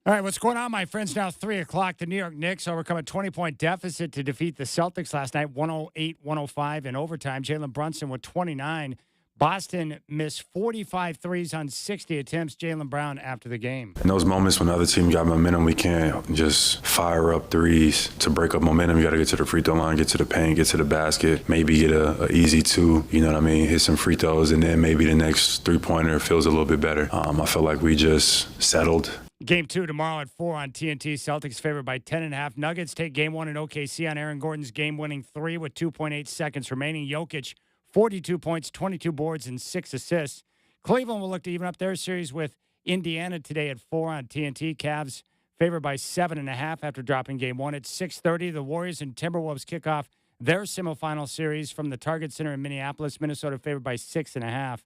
All right, what's going on, my friends? Now 3 o'clock. The New York Knicks overcome a 20-point deficit to defeat the Celtics last night, 108-105 in overtime. Jalen Brunson with 29. Boston missed 45 threes on 60 attempts. Jalen Brown after the game. In those moments when the other team got momentum, we can't just fire up threes to break up momentum. You got to get to the free throw line, get to the paint, get to the basket, maybe get a easy two, you know what I mean, hit some free throws, and then maybe the next three-pointer feels a little bit better. I feel like we just settled. Game 2 tomorrow at 4 on TNT. Celtics favored by 10.5. Nuggets take Game 1 in OKC on Aaron Gordon's game-winning 3 with 2.8 seconds remaining. Jokic, 42 points, 22 boards, and 6 assists. Cleveland will look to even up their series with Indiana today at 4 on TNT. Cavs favored by 7.5 after dropping Game 1 at 6:30. The Warriors and Timberwolves kick off their semifinal series from the Target Center in Minneapolis. Minnesota favored by 6.5.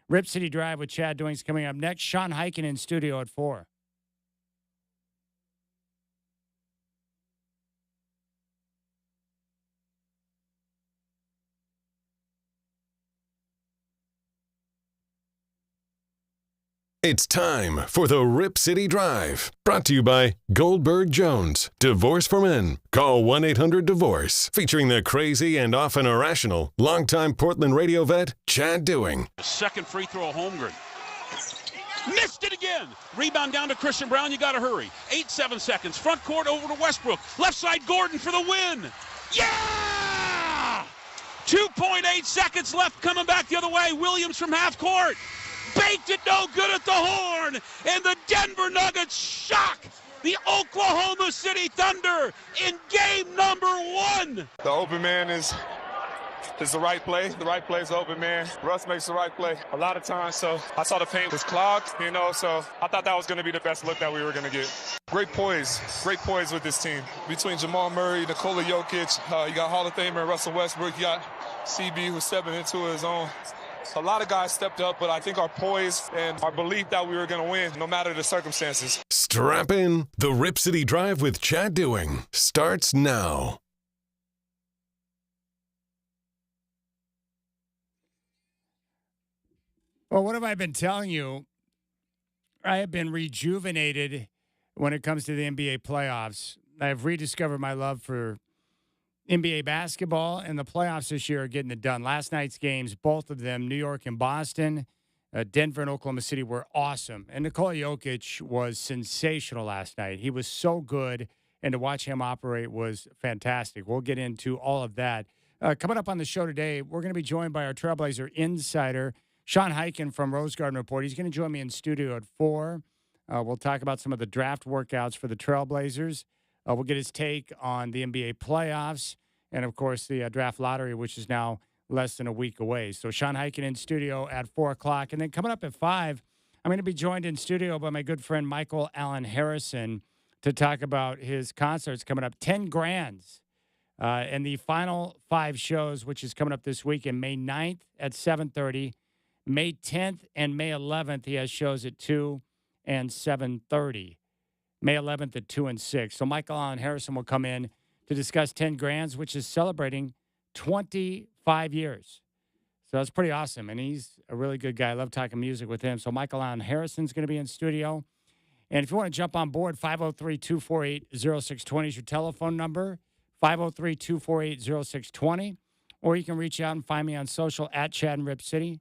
Rip City Drive with Chad Doings coming up next. Sean Hiken in studio at 4. It's time for the Rip City Drive, brought to you by Goldberg Jones. Divorce for Men. Call 1-800-DIVORCE. Featuring the crazy and often irrational longtime Portland radio vet, Chad Doing. Second free throw, Holmgren. Missed it again. Rebound down to Christian Brown. You got to hurry. 8-7 seconds. Front court over to Westbrook. Left side, Gordon for the win. Yeah! 2.8 seconds left coming back the other way. Williams from half court. Baked it no good at the horn, and the Denver Nuggets shock the Oklahoma City Thunder in game number 1. The open man is the right play. The right play is the open man. Russ makes the right play a lot of times, so I saw the paint was clogged, so I thought that was going to be the best look that we were going to get. Great poise with this team. Between Jamal Murray, Nikola Jokic, you got Hall of Famer Russell Westbrook, you got CB who's stepping into his own. A lot of guys stepped up, but I think our poise and our belief that we were going to win no matter the circumstances. Strap in. The Rip City Drive with Chad Doing starts now. Well, what have I been telling you? I have been rejuvenated when it comes to the NBA playoffs. I have rediscovered my love for NBA basketball, and the playoffs this year are getting it done. Last night's games, both of them, New York and Boston, Denver and Oklahoma City, were awesome. And Nikola Jokic was sensational last night. He was so good, and to watch him operate was fantastic. We'll get into all of that. Coming up on the show today, we're going to be joined by our Trailblazer insider, Sean Hiken from Rose Garden Report. He's going to join me in studio at 4. We'll talk about some of the draft workouts for the Trailblazers. We'll get his take on the NBA playoffs and, of course, the draft lottery, which is now less than a week away. So Sean Hiken in studio at 4 o'clock. And then coming up at 5, I'm going to be joined in studio by my good friend Michael Allen Harrison to talk about his concerts coming up, 10 Grands. And the final 5 shows, which is coming up this weekend, May 9th at 7:30, May 10th and May 11th, he has shows at 2 and 7:30. May 11th at 2 and 6. So Michael Allen Harrison will come in to discuss 10 Grands, which is celebrating 25 years. So that's pretty awesome. And he's a really good guy. I love talking music with him. So Michael Allen Harrison's going to be in studio. And if you want to jump on board, 503-248-0620 is your telephone number, 503-248-0620. Or you can reach out and find me on social at Chad and Rip City.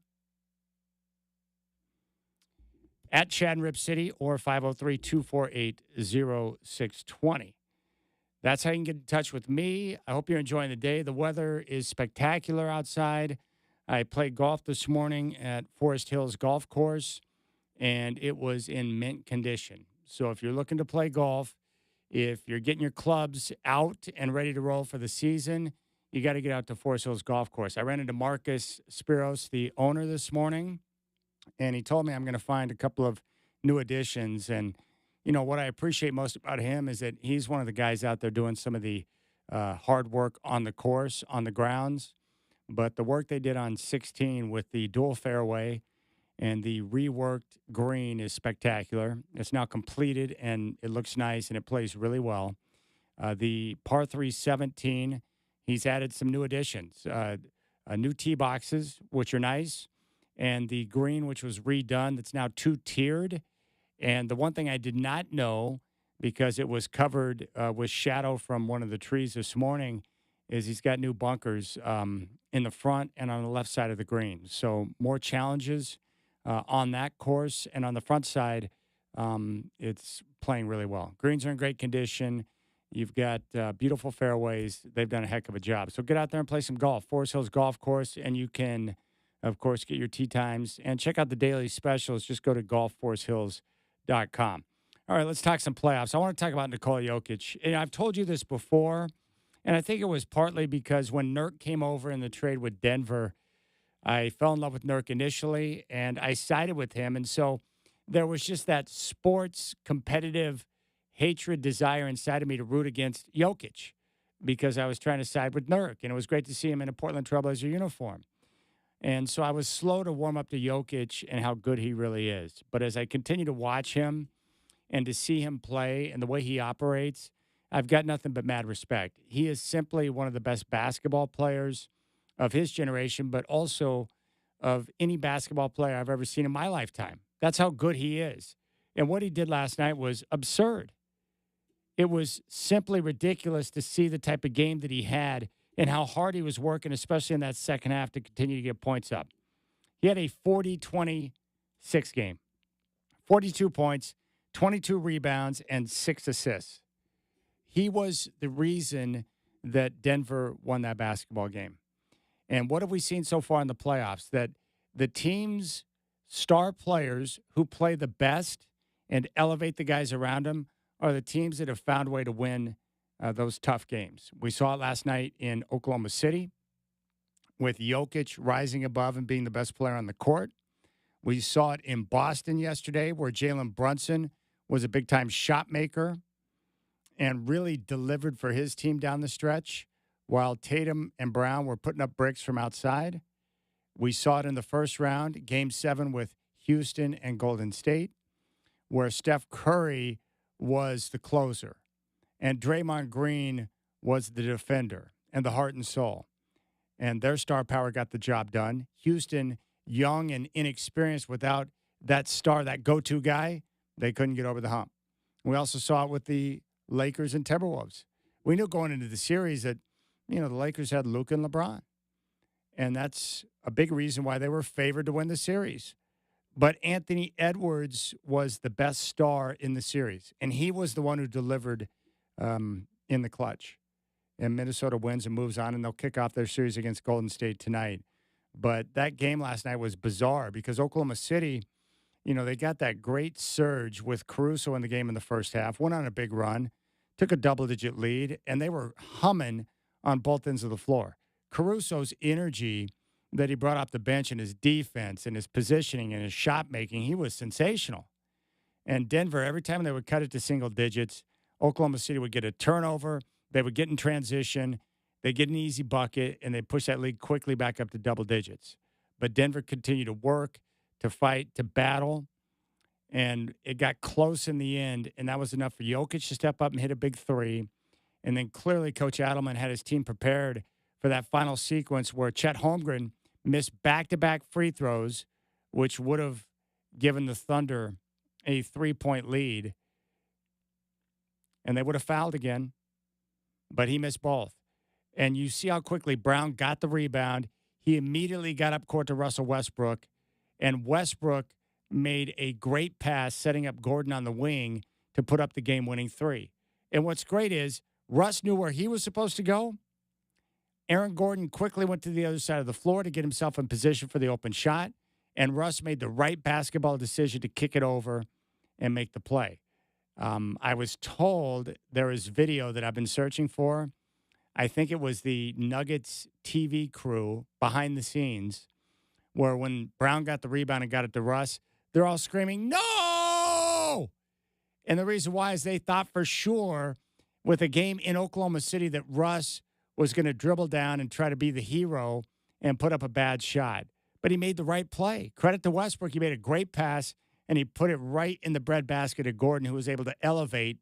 At Chad and Rip City, or 503-248-0620. That's how you can get in touch with me. I hope you're enjoying the day. The weather is spectacular outside. I played golf this morning at Forest Hills Golf Course, and it was in mint condition. So if you're looking to play golf, if you're getting your clubs out and ready to roll for the season, you got to get out to Forest Hills Golf Course. I ran into Marcus Spiros, the owner, this morning, and he told me I'm going to find a couple of new additions. And, you know, what I appreciate most about him is that he's one of the guys out there doing some of the hard work on the course, on the grounds. But the work they did on 16 with the dual fairway and the reworked green is spectacular. It's now completed, and it looks nice, and it plays really well. The par 3 17, he's added some new additions, new tee boxes, which are nice, and the green, which was redone, that's now 2-tiered. And the one thing I did not know, because it was covered with shadow from one of the trees this morning, is he's got new bunkers in the front and on the left side of the green. So more challenges on that course. And on the front side, it's playing really well. Greens are in great condition. You've got beautiful fairways. They've done a heck of a job. So get out there and play some golf. Forest Hills Golf Course, and you can, of course, get your tee times and check out the daily specials. Just go to golfforesthills.com. All right, let's talk some playoffs. I want to talk about Nikola Jokic. And I've told you this before, and I think it was partly because when Nurk came over in the trade with Denver, I fell in love with Nurk initially, and I sided with him. And so there was just that sports competitive hatred, desire inside of me to root against Jokic because I was trying to side with Nurk, and it was great to see him in a Portland Trailblazer uniform. And so I was slow to warm up to Jokic and how good he really is. But as I continue to watch him and to see him play and the way he operates, I've got nothing but mad respect. He is simply one of the best basketball players of his generation, but also of any basketball player I've ever seen in my lifetime. That's how good he is. And what he did last night was absurd. It was simply ridiculous to see the type of game that he had and how hard he was working, especially in that second half, to continue to get points up. He had a 40-26 game, 42 points, 22 rebounds, and 6 assists. He was the reason that Denver won that basketball game. And what have we seen so far in the playoffs? That the team's star players who play the best and elevate the guys around them are the teams that have found a way to win those tough games. We saw it last night in Oklahoma City with Jokic rising above and being the best player on the court. We saw it in Boston yesterday where Jalen Brunson was a big-time shot maker and really delivered for his team down the stretch, while Tatum and Brown were putting up bricks from outside. We saw it in the first round, Game 7 with Houston and Golden State, where Steph Curry was the closer and Draymond Green was the defender and the heart and soul. And their star power got the job done. Houston, young and inexperienced without that star, that go-to guy, they couldn't get over the hump. We also saw it with the Lakers and Timberwolves. We knew going into the series that, the Lakers had Luka and LeBron. And that's a big reason why they were favored to win the series. But Anthony Edwards was the best star in the series, and he was the one who delivered in the clutch. And Minnesota wins and moves on, and they'll kick off their series against Golden State tonight. But that game last night was bizarre because Oklahoma City, they got that great surge with Caruso in the game in the first half, went on a big run, took a double-digit lead, and they were humming on both ends of the floor. Caruso's energy that he brought off the bench and his defense and his positioning and his shot making, he was sensational. And Denver, every time they would cut it to single digits, Oklahoma City would get a turnover. They would get in transition. They'd get an easy bucket, and they'd push that lead quickly back up to double digits. But Denver continued to work, to fight, to battle, and it got close in the end, and that was enough for Jokic to step up and hit a big three. And then clearly Coach Adelman had his team prepared for that final sequence where Chet Holmgren missed back-to-back free throws, which would have given the Thunder a 3-point lead. And they would have fouled again, but he missed both. And you see how quickly Brown got the rebound. He immediately got up court to Russell Westbrook, and Westbrook made a great pass, setting up Gordon on the wing to put up the game-winning three. And what's great is Russ knew where he was supposed to go. Aaron Gordon quickly went to the other side of the floor to get himself in position for the open shot, and Russ made the right basketball decision to kick it over and make the play. I was told there is video that I've been searching for. I think it was the Nuggets TV crew behind the scenes where when Brown got the rebound and got it to Russ, they're all screaming, "No!" And the reason why is they thought for sure with a game in Oklahoma City that Russ was going to dribble down and try to be the hero and put up a bad shot. But he made the right play. Credit to Westbrook. He made a great pass, and he put it right in the breadbasket of Gordon, who was able to elevate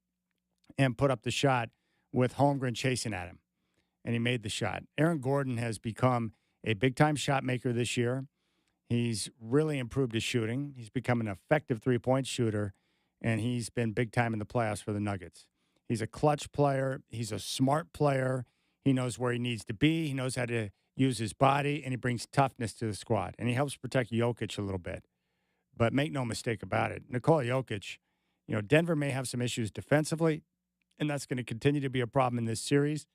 and put up the shot with Holmgren chasing at him. And he made the shot. Aaron Gordon has become a big-time shot maker this year. He's really improved his shooting. He's become an effective three-point shooter. and he's been big time in the playoffs for the Nuggets. He's a clutch player. He's a smart player. He knows where he needs to be. He knows how to use his body, and he brings toughness to the squad. And he helps protect Jokic a little bit. But make no mistake about it, Nikola Jokic, Denver may have some issues defensively, and that's going to continue to be a problem in this series.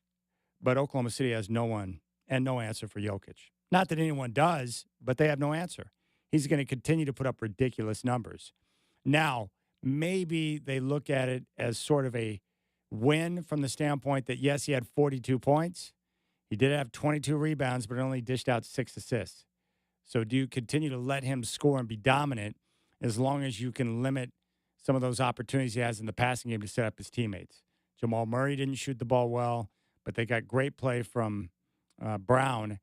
But Oklahoma City has no one and no answer for Jokic. Not that anyone does, but they have no answer. He's going to continue to put up ridiculous numbers. Now, maybe they look at it as sort of a win from the standpoint that, yes, he had 42 points. He did have 22 rebounds, but only dished out 6 assists. So do you continue to let him score and be dominant as long as you can limit some of those opportunities he has in the passing game to set up his teammates? Jamal Murray didn't shoot the ball well, but they got great play from Brown,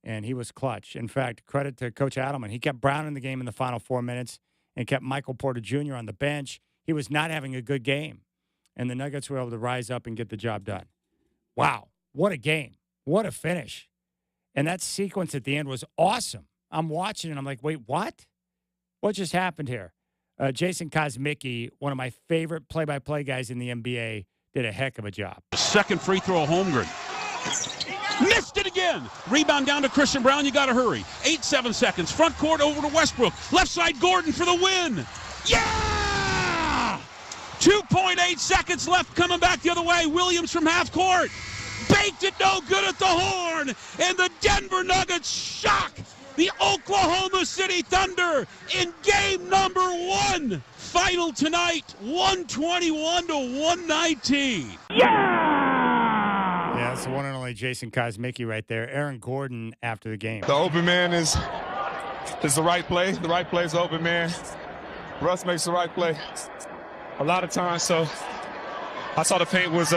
and he was clutch. In fact, credit to Coach Adelman. He kept Brown in the game in the final 4 minutes and kept Michael Porter Jr. on the bench. He was not having a good game, and the Nuggets were able to rise up and get the job done. Wow, what a game. What a finish. And that sequence at the end was awesome. I'm watching and I'm like, wait, what? What just happened here? Jason Kosmicki, one of my favorite play-by-play guys in the NBA, did a heck of a job. Second free throw, Holmgren. Missed it again. Rebound down to Christian Brown. You got to hurry. 8-7 seconds. Front court over to Westbrook. Left side, Gordon for the win. Yeah! 2.8 seconds left coming back the other way. Williams from half court. Baked it no good at the horn. And the Denver Nuggets shock the Oklahoma City Thunder in game number 1. Final tonight, 121 to 119. Yeah, that's the one and only Jason Kosmicki right there. Aaron Gordon after the game. The open man is the right play. The right play is the open man. Russ makes the right play a lot of times. So I saw the paint was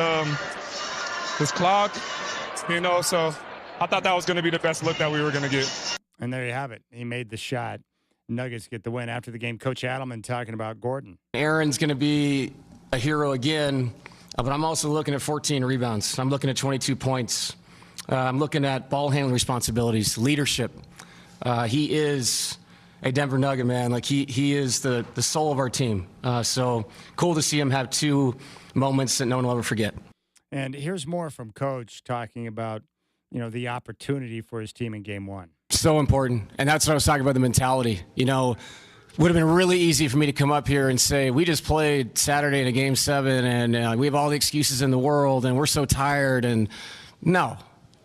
clogged, so I thought that was going to be the best look that we were going to get. And there you have it. He made the shot. Nuggets get the win. After the game, Coach Adelman talking about Gordon. Aaron's going to be a hero again, but I'm also looking at 14 rebounds. I'm looking at 22 points. I'm looking at ball handling responsibilities, leadership. He is a Denver Nugget, man. Like he is the soul of our team. So cool to see him have 2 moments that no one will ever forget. And here's more from Coach talking about, the opportunity for his team in game 1. So important. And that's what I was talking about, the mentality. Would have been really easy for me to come up here and say, we just played Saturday in a game 7 and we have all the excuses in the world and we're so tired. And no,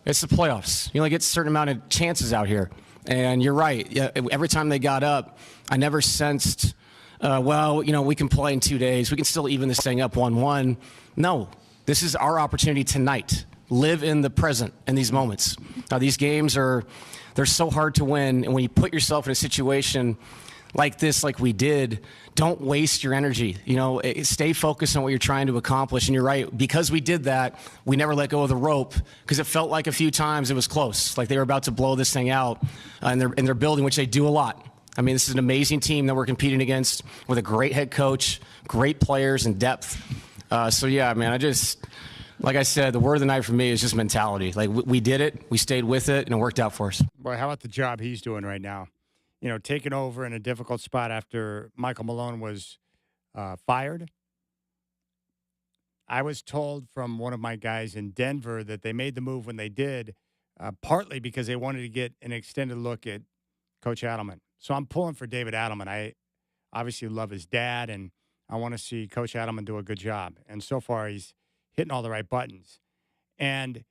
it's the playoffs. You only get a certain amount of chances out here. And you're right. Every time they got up, I never sensed, we can play in 2 days. We can still even this thing up 1-1. No, this is our opportunity tonight. Live in the present in these moments. Now, these games they're so hard to win. And when you put yourself in a situation like this, like we did, don't waste your energy. Stay focused on what you're trying to accomplish. And you're right, because we did that, we never let go of the rope because it felt like a few times it was close, like they were about to blow this thing out in their building, which they do a lot. I mean, this is an amazing team that we're competing against with a great head coach, great players and depth. Yeah, man, like I said, the word of the night for me is just mentality. Like, we did it, we stayed with it, and it worked out for us. Boy, how about the job he's doing right now? Taking over in a difficult spot after Michael Malone was fired. I was told from one of my guys in Denver that they made the move when they did, partly because they wanted to get an extended look at Coach Adelman. So I'm pulling for David Adelman. I obviously love his dad, and I want to see Coach Adelman do a good job. And so far, he's hitting all the right buttons. And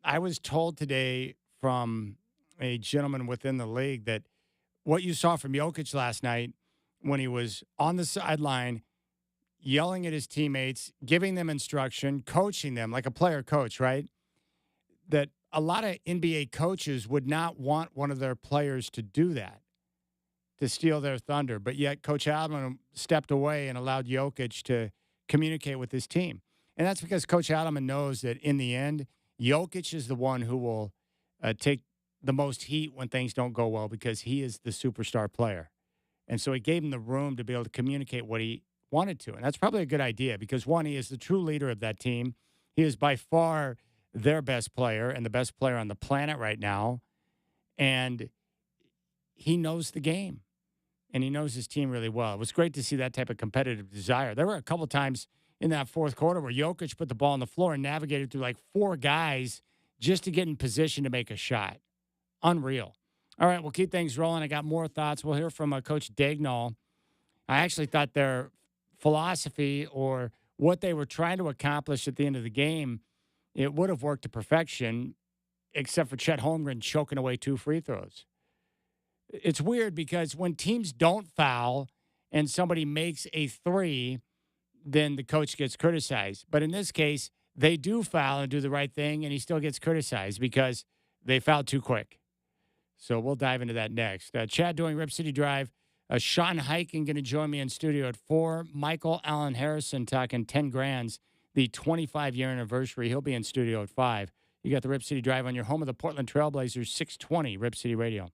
I was told today from a gentleman within the league that what you saw from Jokic last night when he was on the sideline, yelling at his teammates, giving them instruction, coaching them like a player coach, right? That a lot of NBA coaches would not want one of their players to do that, to steal their thunder. But yet Coach Adelman stepped away and allowed Jokic to communicate with his team. And that's because Coach Adelman knows that in the end, Jokic is the one who will take the most heat when things don't go well because he is the superstar player. And so he gave him the room to be able to communicate what he wanted to. And that's probably a good idea because, one, he is the true leader of that team. He is by far their best player and the best player on the planet right now. And he knows the game. and he knows his team really well. It was great to see that type of competitive desire. There were a couple times in that fourth quarter where Jokic put the ball on the floor and navigated through like 4 guys just to get in position to make a shot. Unreal. All right, we'll keep things rolling. I got more thoughts. We'll hear from Coach Dagnall. I actually thought their philosophy or what they were trying to accomplish at the end of the game, it would have worked to perfection, except for Chet Holmgren choking away 2 free throws. It's weird because when teams don't foul and somebody makes a 3, then the coach gets criticized. But in this case, they do foul and do the right thing, and he still gets criticized because they fouled too quick. So we'll dive into that next. Chad doing Rip City Drive. Sean Hiking going to join me in studio at 4. Michael Allen Harrison talking 10 Grands, the 25-year anniversary. He'll be in studio at 5. You got the Rip City Drive on your home of the Portland Trailblazers, 620 Rip City Radio.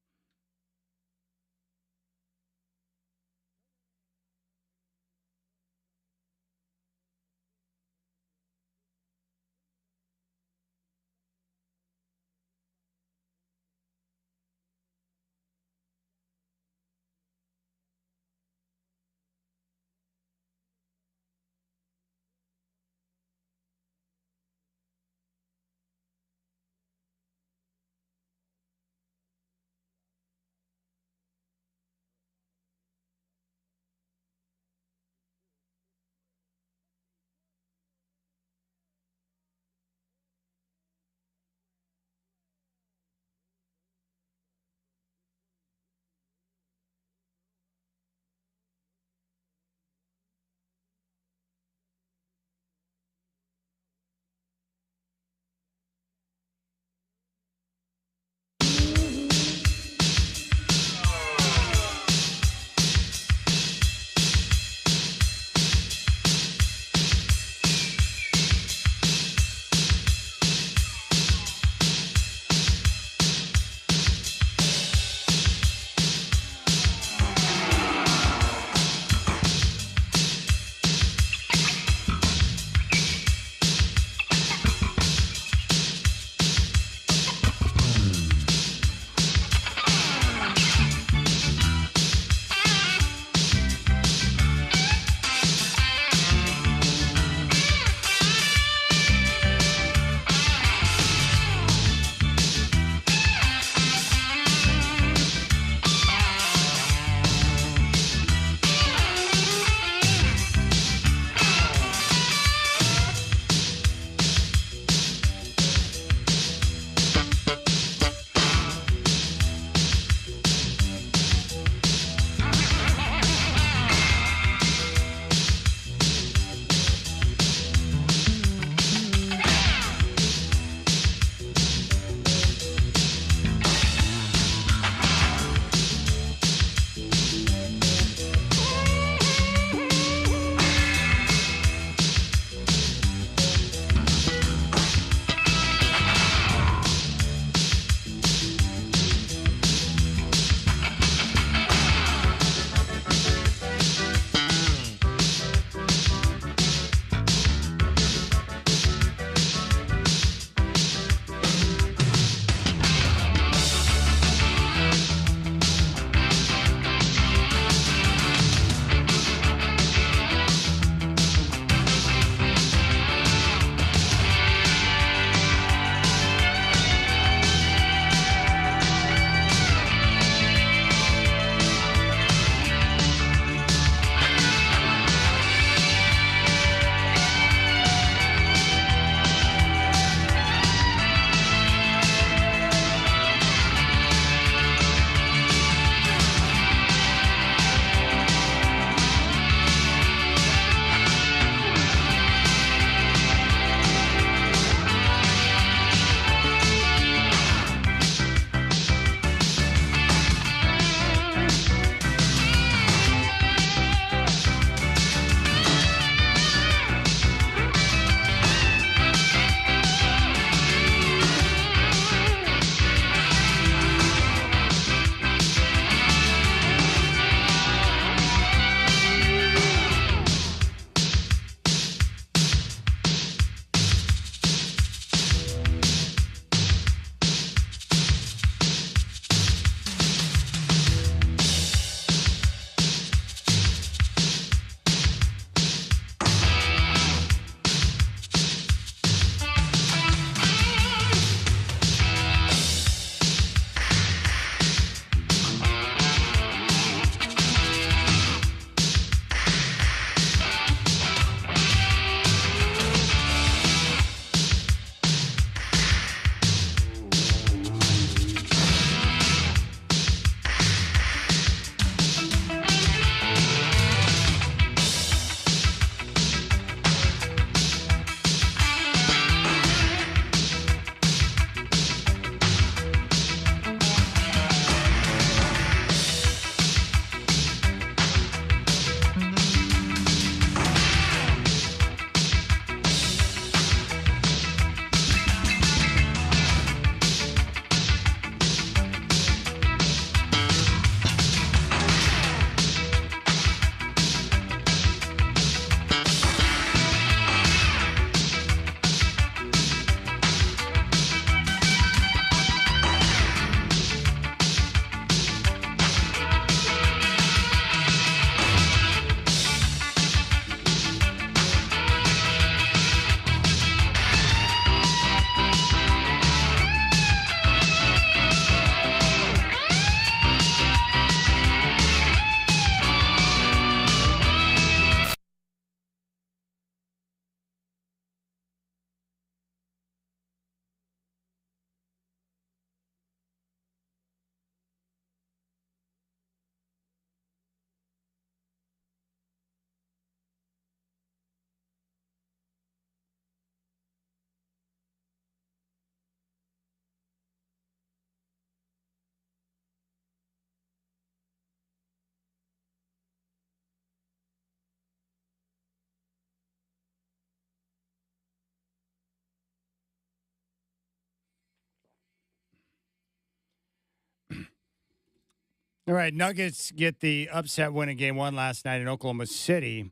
All right, Nuggets get the upset win in Game 1 last night in Oklahoma City.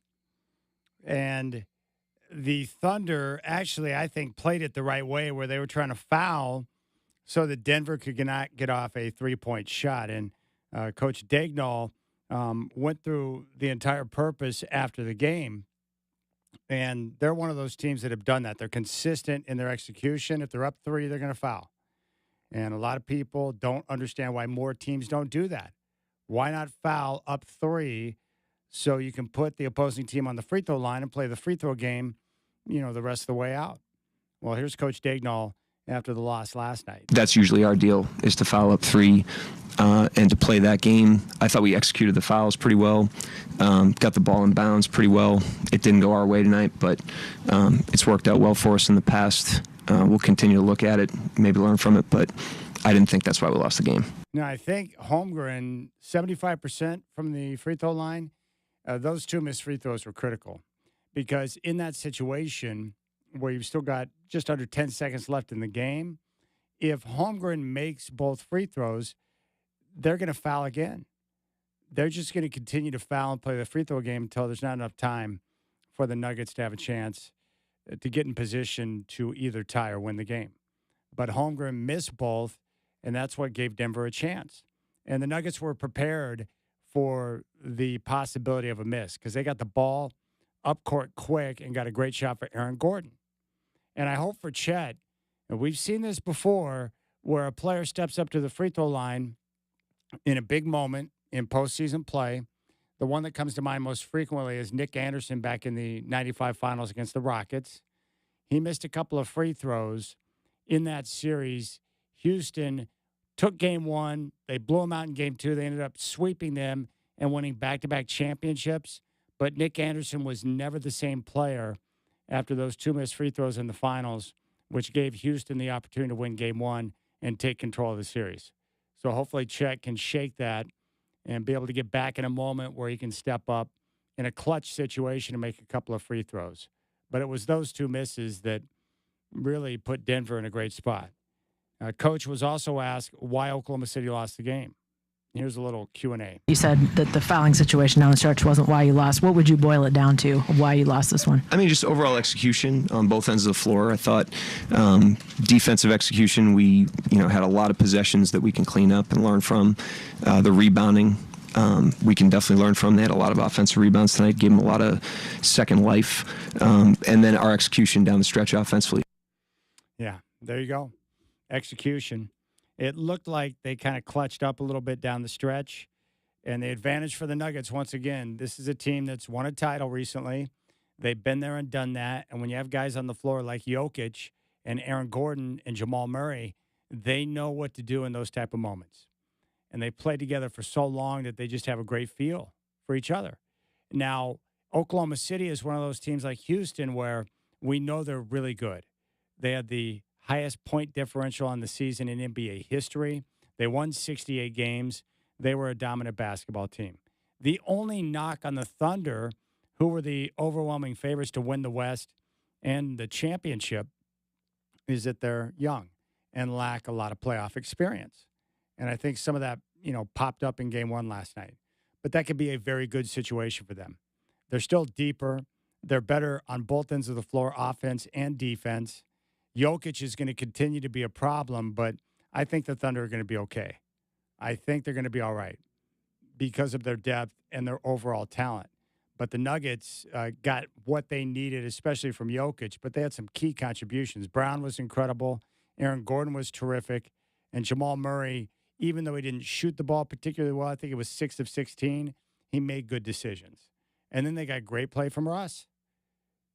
And the Thunder actually, I think, played it the right way where they were trying to foul so that Denver could not get off a three-point shot. And Coach Dagnall went through the entire purpose after the game. And they're one of those teams that have done that. They're consistent in their execution. If they're up 3, they're going to foul. And a lot of people don't understand why more teams don't do that. Why not foul up 3 so you can put the opposing team on the free throw line and play the free throw game, the rest of the way out? Well, here's Coach Dagnall after the loss last night. That's usually our deal, is to foul up 3 and to play that game. I thought we executed the fouls pretty well, got the ball in bounds pretty well. It didn't go our way tonight, but it's worked out well for us in the past. We'll continue to look at it, maybe learn from it, but I didn't think that's why we lost the game. Now, I think Holmgren, 75% from the free throw line, those 2 missed free throws were critical because in that situation where you've still got just under 10 seconds left in the game, if Holmgren makes both free throws, they're going to foul again. They're just going to continue to foul and play the free throw game until there's not enough time for the Nuggets to have a chance to get in position to either tie or win the game. But Holmgren missed both, and that's what gave Denver a chance. And the Nuggets were prepared for the possibility of a miss because they got the ball up court quick and got a great shot for Aaron Gordon. And I hope for Chet, and we've seen this before, where a player steps up to the free throw line in a big moment in postseason play. The one that comes to mind most frequently is Nick Anderson back in the 95 finals against the Rockets. He missed a couple of free throws in that series. Houston took Game 1. They blew them out in Game 2. They ended up sweeping them and winning back-to-back championships. But Nick Anderson was never the same player after those 2 missed free throws in the finals, which gave Houston the opportunity to win Game 1 and take control of the series. So hopefully Chet can shake that and be able to get back in a moment where he can step up in a clutch situation and make a couple of free throws. But it was those 2 misses that really put Denver in a great spot. Coach was also asked why Oklahoma City lost the game. Here's a little Q&A. You said that the fouling situation down the stretch wasn't why you lost. What would you boil it down to, why you lost this one? I mean, just overall execution on both ends of the floor. I thought defensive execution, we had a lot of possessions that we can clean up and learn from. The rebounding, we can definitely learn from. They had a lot of offensive rebounds tonight, gave them a lot of second life. And then our execution down the stretch offensively. Yeah, there you go. Execution. It looked like they kind of clutched up a little bit down the stretch. And the advantage for the Nuggets, once again, this is a team that's won a title recently. They've been there and done that. And when you have guys on the floor like Jokic and Aaron Gordon and Jamal Murray, they know what to do in those type of moments. And they played together for so long that they just have a great feel for each other. Now, Oklahoma City is one of those teams like Houston where we know they're really good. They had the highest point differential on the season in NBA history. They won 68 games. They were a dominant basketball team. The only knock on the Thunder, who were the overwhelming favorites to win the West and the championship, is that they're young and lack a lot of playoff experience. And I think some of that, popped up in Game 1 last night. But that could be a very good situation for them. They're still deeper. They're better on both ends of the floor, offense and defense. Jokic is going to continue to be a problem, but I think the Thunder are going to be okay. I think they're going to be all right because of their depth and their overall talent. But the Nuggets got what they needed, especially from Jokic, but they had some key contributions. Brown was incredible. Aaron Gordon was terrific. And Jamal Murray, even though he didn't shoot the ball particularly well, I think it was 6 of 16, he made good decisions. And then they got great play from Russ.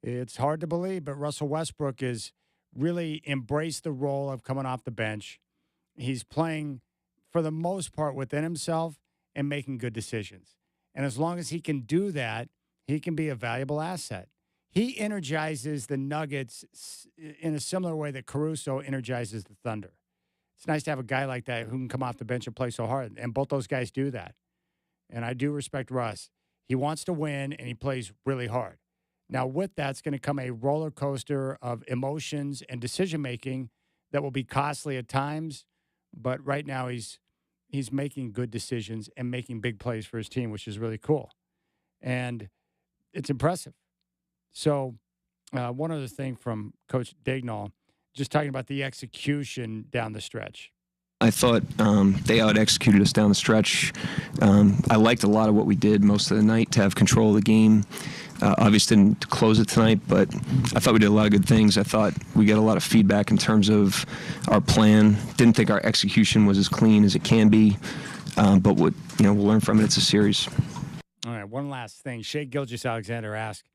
It's hard to believe, but Russell Westbrook is really embraced the role of coming off the bench. He's playing, for the most part, within himself and making good decisions. And as long as he can do that, he can be a valuable asset. He energizes the Nuggets in a similar way that Caruso energizes the Thunder. It's nice to have a guy like that who can come off the bench and play so hard. And both those guys do that. And I do respect Russ. He wants to win, and he plays really hard. Now, with that's going to come a roller coaster of emotions and decision-making that will be costly at times. But right now, he's he's making good decisions and making big plays for his team, which is really cool. And it's impressive. So one other thing from Coach Dagnall, just talking about the execution down the stretch. I thought they out-executed us down the stretch. I liked a lot of what we did most of the night to have control of the game. Obviously didn't close it tonight, but I thought we did a lot of good things. I thought we got a lot of feedback in terms of our plan. Didn't think our execution was as clean as it can be, but we'll learn from it. It's a series. All right, one last thing. Shea Gilgeous-Alexander asked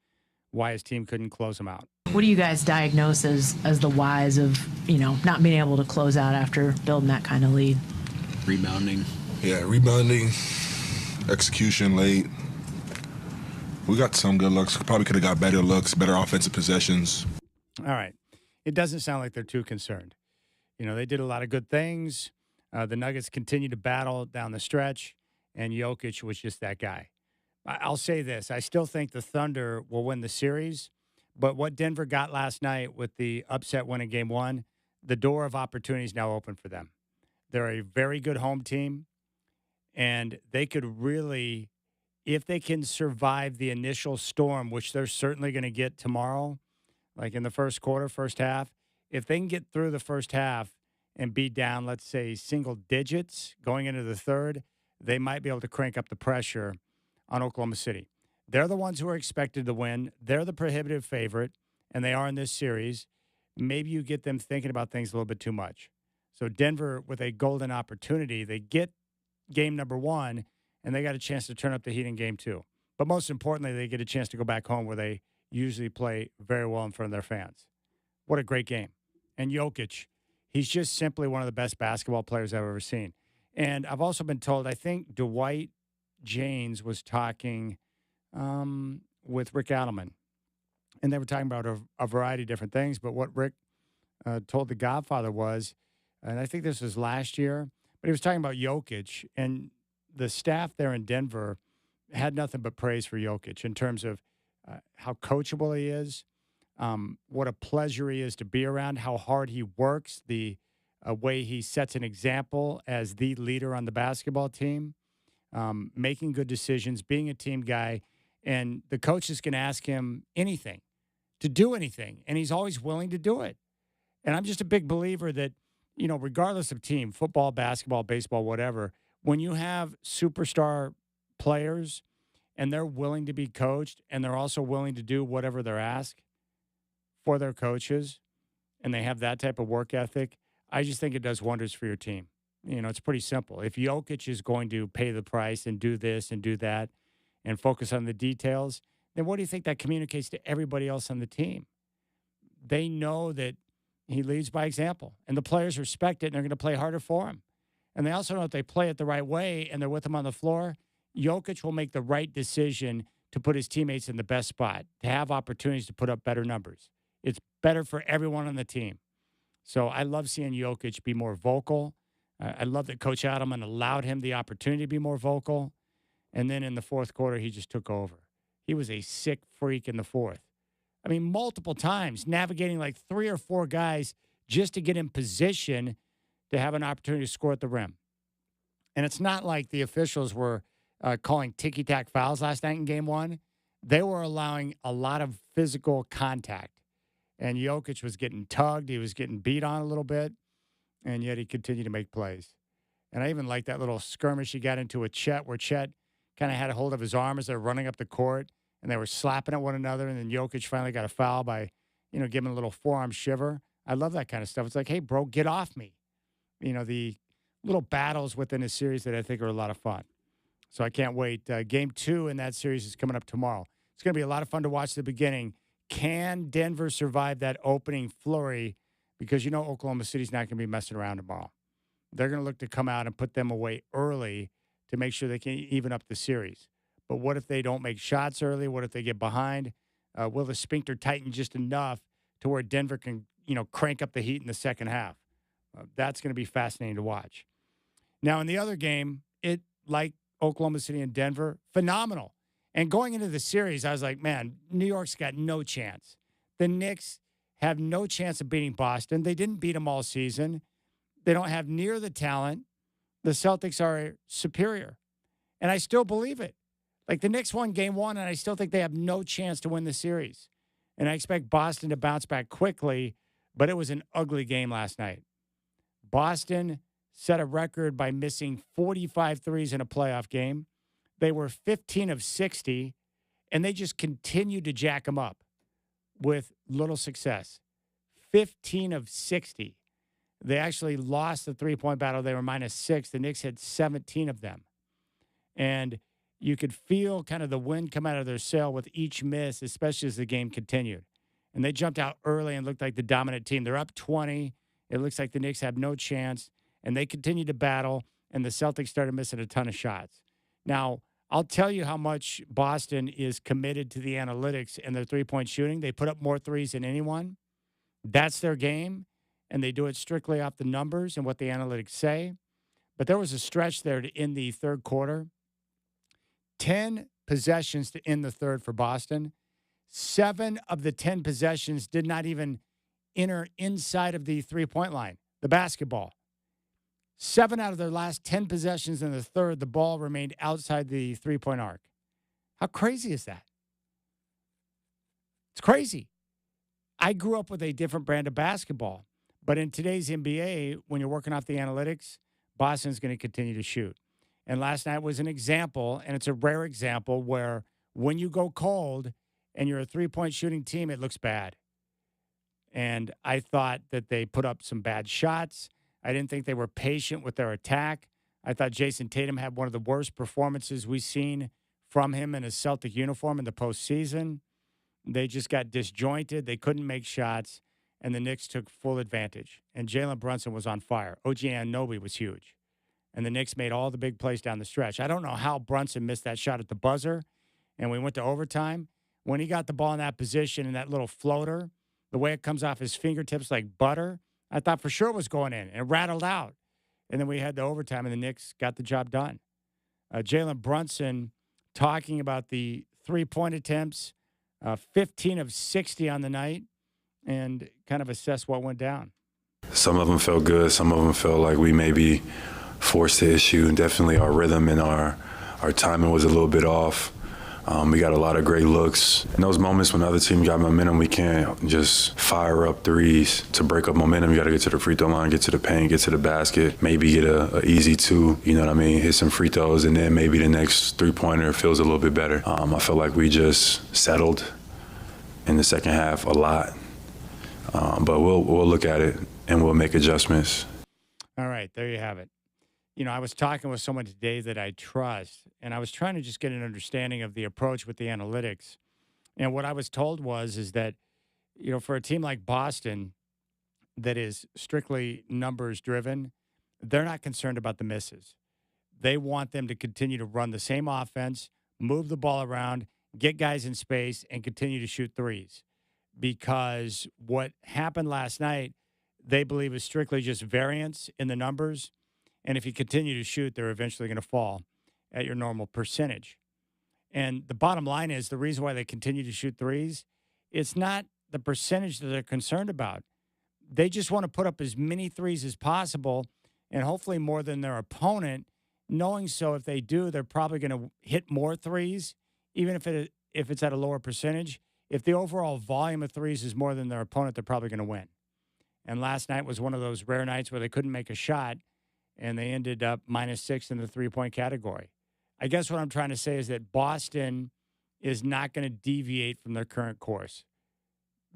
why his team couldn't close him out. What do you guys diagnose as the whys of, not being able to close out after building that kind of lead? Rebounding. Yeah, rebounding, execution late. We got some good looks. Probably could have got better looks, better offensive possessions. All right. It doesn't sound like they're too concerned. They did a lot of good things. The Nuggets continue to battle down the stretch, and Jokic was just that guy. I'll say this. I still think the Thunder will win the series, but what Denver got last night with the upset win in Game 1, the door of opportunity is now open for them. They're a very good home team, and they could really, if they can survive the initial storm, which they're certainly going to get tomorrow, like in the first quarter, first half, if they can get through the first half and be down, let's say, single digits going into the third, they might be able to crank up the pressure on Oklahoma City. They're the ones who are expected to win. They're the prohibitive favorite, and they are in this series. Maybe you get them thinking about things a little bit too much. So Denver, with a golden opportunity, they get game number 1, and they got a chance to turn up the heat in game 2. But most importantly, they get a chance to go back home where they usually play very well in front of their fans. What a great game. And Jokic, he's just simply one of the best basketball players I've ever seen. And I've also been told, I think Dwight Jaynes was talking with Rick Adelman, and they were talking about a variety of different things. But what Rick told the Godfather was, and I think this was last year, but he was talking about Jokic, and the staff there in Denver had nothing but praise for Jokic in terms of how coachable he is, what a pleasure he is to be around, how hard he works, the way he sets an example as the leader on the basketball team. Making good decisions, being a team guy, and the coach is going to ask him anything, to do anything, and he's always willing to do it. And I'm just a big believer that, regardless of team, football, basketball, baseball, whatever, when you have superstar players and they're willing to be coached and they're also willing to do whatever they're asked for their coaches, and they have that type of work ethic, I just think it does wonders for your team. It's pretty simple. If Jokic is going to pay the price and do this and do that and focus on the details, then what do you think that communicates to everybody else on the team? They know that he leads by example, and the players respect it, and they're going to play harder for him. And they also know if they play it the right way and they're with him on the floor, Jokic will make the right decision to put his teammates in the best spot, to have opportunities to put up better numbers. It's better for everyone on the team. So I love seeing Jokic be more vocal. I love that Coach Adelman allowed him the opportunity to be more vocal. And then in the fourth quarter, he just took over. He was a sick freak in the fourth. I mean, multiple times, navigating like 3 or 4 guys just to get in position to have an opportunity to score at the rim. And it's not like the officials were calling ticky-tack fouls last night in Game 1. They were allowing a lot of physical contact. And Jokic was getting tugged. He was getting beat on a little bit. And yet he continued to make plays. And I even like that little skirmish he got into with Chet, where Chet kind of had a hold of his arm as they're running up the court, and they were slapping at one another, and then Jokic finally got a foul by, giving a little forearm shiver. I love that kind of stuff. It's like, hey, bro, get off me. The little battles within a series that I think are a lot of fun. So I can't wait. Game 2 in that series is coming up tomorrow. It's going to be a lot of fun to watch the beginning. Can Denver survive that opening flurry? Because Oklahoma City's not going to be messing around tomorrow. They're going to look to come out and put them away early to make sure they can even up the series. But what if they don't make shots early? What if they get behind? Will the sphincter tighten just enough to where Denver can, crank up the heat in the second half? That's going to be fascinating to watch. Now, in the other game, like Oklahoma City and Denver, phenomenal. And going into the series, I was like, man, New York's got no chance. The Knicks have no chance of beating Boston. They didn't beat them all season. They don't have near the talent the Celtics are superior. And I still believe it. Like the Knicks won game one, and I still think they have no chance to win the series. And I expect Boston to bounce back quickly, but it was an ugly game last night. Boston set a record by missing 45 threes in a playoff game. They were 15 of 60, and they just continued to jack them up with little success. 15 of 60. They actually lost the three-point battle. They were -6. The Knicks had 17 of them. And you could feel kind of the wind come out of their sail with each miss, especially as the game continued. And they jumped out early and looked like the dominant team. They're up 20. It looks like the Knicks have no chance. And they continued to battle, and the Celtics started missing a ton of shots. Now, I'll tell you how much Boston is committed to the analytics and their three-point shooting. They put up more threes than anyone. That's their game, and they do it strictly off the numbers and what the analytics say. But there was a stretch there to end the third quarter. 10 possessions to end the third for Boston. 7 of the 10 possessions did not even enter inside of the three-point line, the basketball. 7 out of their last 10 possessions in the third, the ball remained outside the three-point arc. How crazy is that? It's crazy. I grew up with a different brand of basketball. But in today's NBA, when you're working off the analytics, Boston's going to continue to shoot. And last night was an example, and it's a rare example, where when you go cold and you're a three-point shooting team, it looks bad. And I thought that they put up some bad shots. I didn't think they were patient with their attack. I thought Jason Tatum had one of the worst performances we've seen from him in a Celtic uniform in the postseason. They just got disjointed. They couldn't make shots, and the Knicks took full advantage. And Jalen Brunson was on fire. OG Anunoby was huge. And the Knicks made all the big plays down the stretch. I don't know how Brunson missed that shot at the buzzer, and we went to overtime. When he got the ball in that position and that little floater, the way it comes off his fingertips like butter, I thought for sure it was going in. It rattled out. And then we had the overtime, and the Knicks got the job done. Jalen Brunson talking about the three-point attempts, 15 of 60 on the night, and kind of assess what went down. Some of them felt good. Some of them felt like we maybe forced the issue. Definitely our rhythm and our timing was a little bit off. We got a lot of great looks. In those moments when the other team got momentum, we can't just fire up threes to break up momentum. You got to get to the free throw line, get to the paint, get to the basket, maybe get a easy 2, you know what I mean, hit some free throws, and then maybe the next three-pointer feels a little bit better. I feel like we just settled in the second half a lot. But we'll look at it, and we'll make adjustments. All right, there you have it. You know, I was talking with someone today that I trust, and I was trying to just get an understanding of the approach with the analytics. And what I was told is that, you know, for a team like Boston that is strictly numbers driven, they're not concerned about the misses. They want them to continue to run the same offense, move the ball around, get guys in space, and continue to shoot threes. Because what happened last night, they believe is strictly just variance in the numbers. And if you continue to shoot, they're eventually going to fall at your normal percentage. And the bottom line is the reason why they continue to shoot threes, it's not the percentage that they're concerned about. They just want to put up as many threes as possible and hopefully more than their opponent, knowing so if they do, they're probably going to hit more threes, even if it's at a lower percentage. If the overall volume of threes is more than their opponent, they're probably going to win. And last night was one of those rare nights where they couldn't make a shot, and they ended up -6 in the three-point category. I guess what I'm trying to say is that Boston is not going to deviate from their current course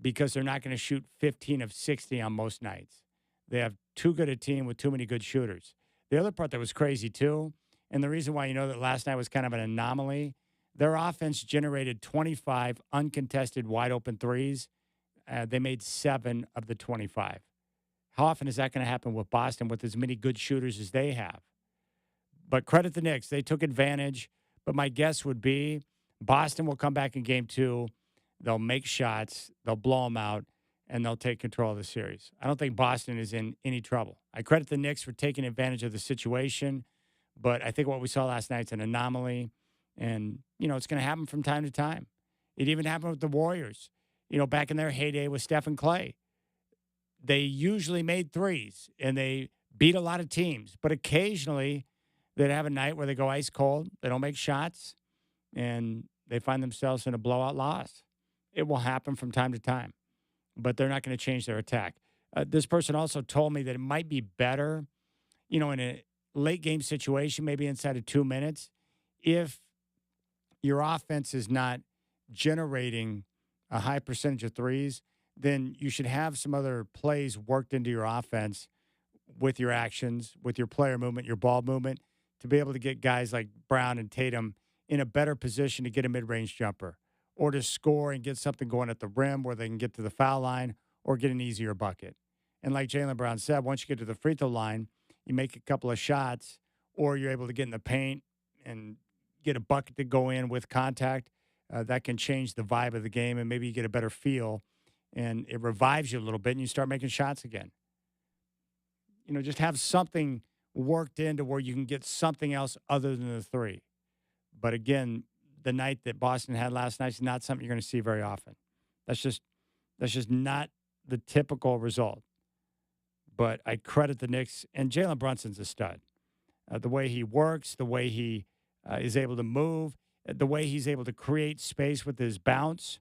because they're not going to shoot 15 of 60 on most nights. They have too good a team with too many good shooters. The other part that was crazy, too, and the reason why you know that last night was kind of an anomaly, their offense generated 25 uncontested wide-open threes. They made 7 of the 25. How often is that going to happen with Boston with as many good shooters as they have? But credit the Knicks. They took advantage. But my guess would be Boston will come back in game 2. They'll make shots. They'll blow them out. And they'll take control of the series. I don't think Boston is in any trouble. I credit the Knicks for taking advantage of the situation. But I think what we saw last night is an anomaly. And, you know, it's going to happen from time to time. It even happened with the Warriors. You know, back in their heyday with Steph and Clay. They usually made threes, and they beat a lot of teams, but occasionally they'd have a night where they go ice cold, they don't make shots, and they find themselves in a blowout loss. It will happen from time to time, but they're not going to change their attack. This person also told me that it might be better, in a late game situation, maybe inside of 2 minutes, if your offense is not generating a high percentage of threes, then you should have some other plays worked into your offense with your actions, with your player movement, your ball movement, to be able to get guys like Brown and Tatum in a better position to get a mid-range jumper or to score and get something going at the rim where they can get to the foul line or get an easier bucket. And like Jaylen Brown said, once you get to the free throw line, you make a couple of shots or you're able to get in the paint and get a bucket to go in with contact. That can change the vibe of the game, and maybe you get a better feel, and it revives you a little bit, and you start making shots again. Just have something worked into where you can get something else other than the three. But again, the night that Boston had last night is not something you're going to see very often. That's just not the typical result. But I credit the Knicks, and Jalen Brunson's a stud. The way he works, the way he is able to move, the way he's able to create space with his bounce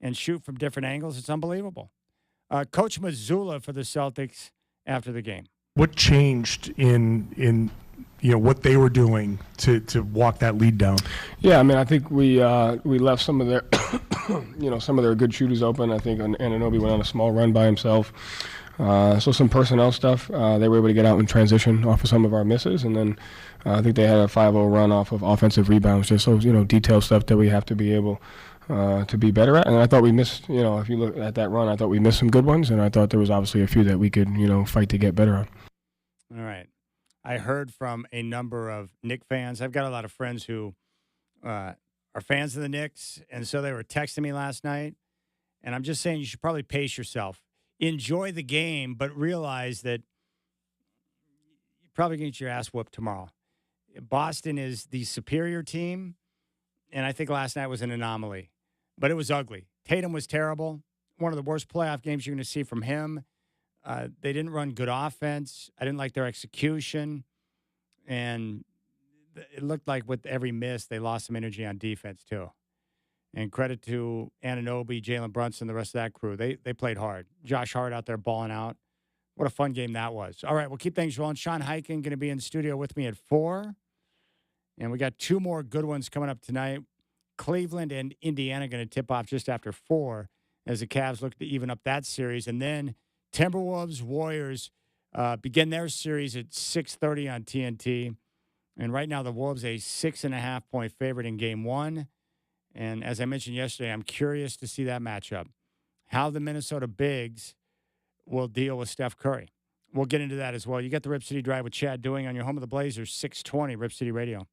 and shoot from different angles, it's unbelievable. Coach Mazzulla for the Celtics after the game. What changed in what they were doing to walk that lead down? Yeah, I think we left some of their some of their good shooters open. I think Anunoby went on a small run by himself. So some personnel stuff. They were able to get out in transition off of some of our misses, and then I think they had a 5-0 run off of offensive rebounds. Just so detailed stuff that we have to be able to be better at. And I thought we missed. If you look at that run, I thought we missed some good ones, and I thought there was obviously a few that we could fight to get better on. All right. I heard from a number of Knicks fans. I've got a lot of friends who are fans of the Knicks, and so they were texting me last night. And I'm just saying you should probably pace yourself. Enjoy the game, but realize that you're probably going to get your ass whooped tomorrow. Boston is the superior team, and I think last night was an anomaly. But it was ugly. Tatum was terrible. One of the worst playoff games you're going to see from him. They didn't run good offense. I didn't like their execution. And it looked like with every miss, they lost some energy on defense, too. And credit to Anunoby, Jalen Brunson, the rest of that crew. They played hard. Josh Hart out there balling out. What a fun game that was. All right, we'll keep things rolling. Sean Highkin going to be in the studio with me at 4. And we got 2 more good ones coming up tonight. Cleveland and Indiana going to tip off just after 4 as the Cavs look to even up that series. And then Timberwolves, Warriors begin their series at 6:30 on TNT. And right now the Wolves a 6.5-point favorite in game 1. And as I mentioned yesterday, I'm curious to see that matchup, how the Minnesota Bigs will deal with Steph Curry. We'll get into that as well. You got the Rip City Drive with Chad Doing on your home of the Blazers, 620 Rip City Radio.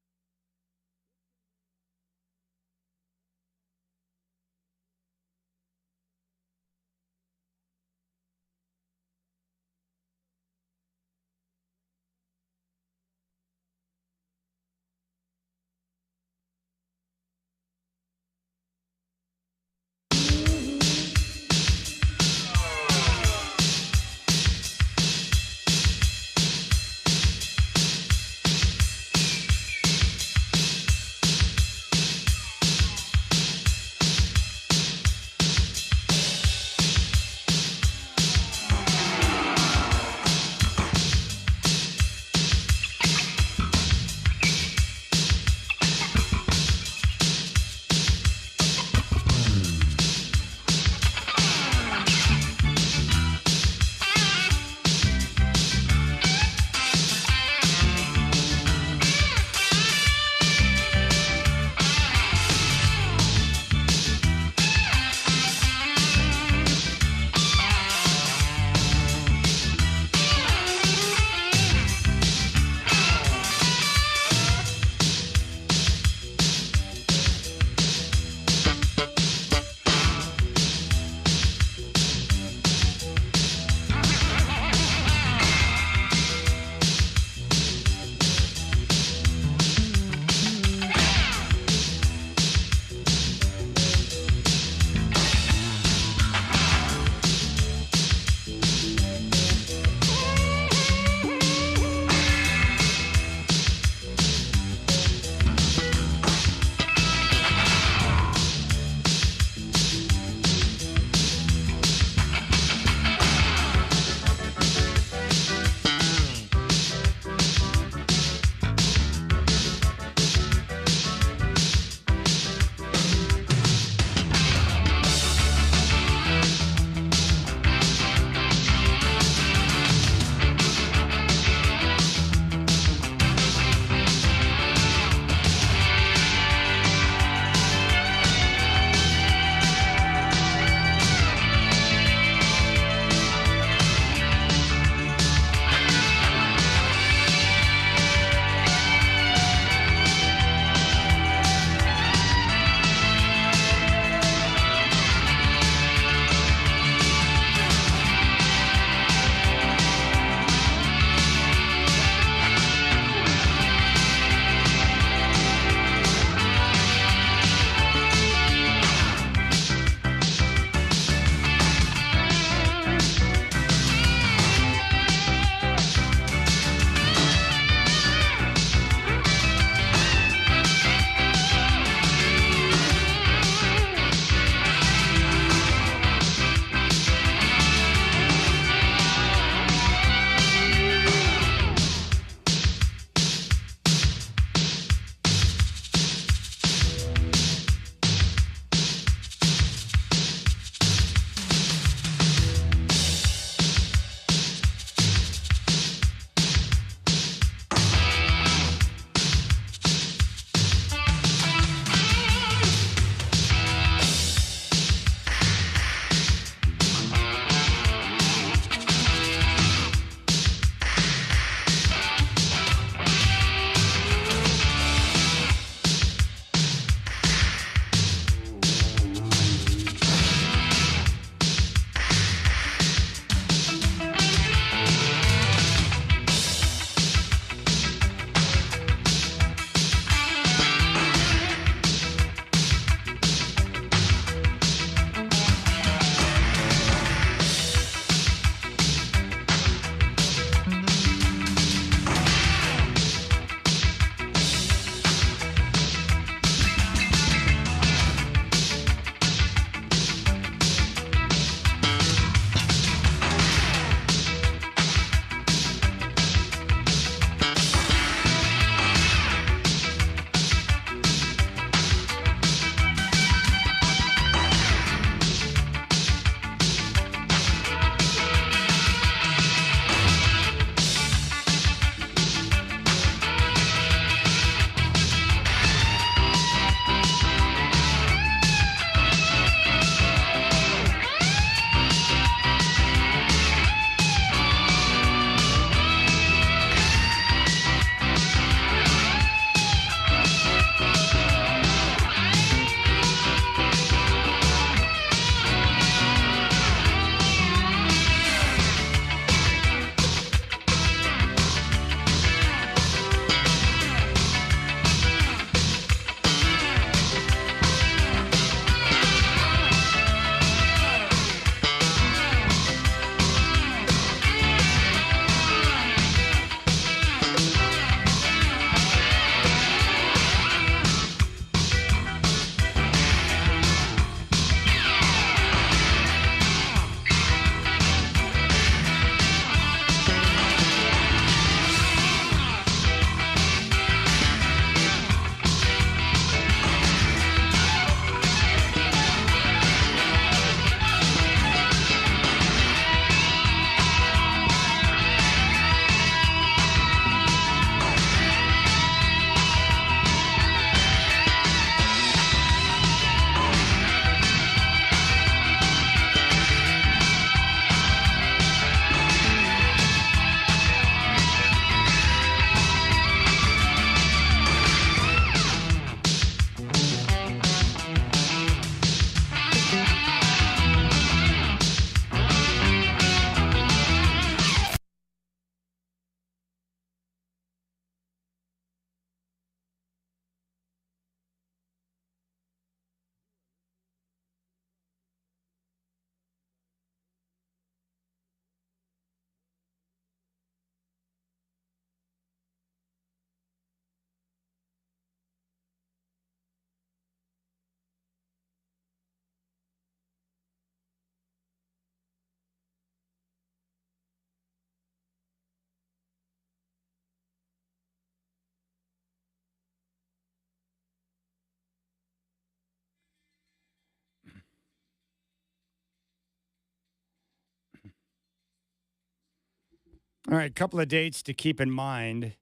All right, a couple of dates to keep in mind.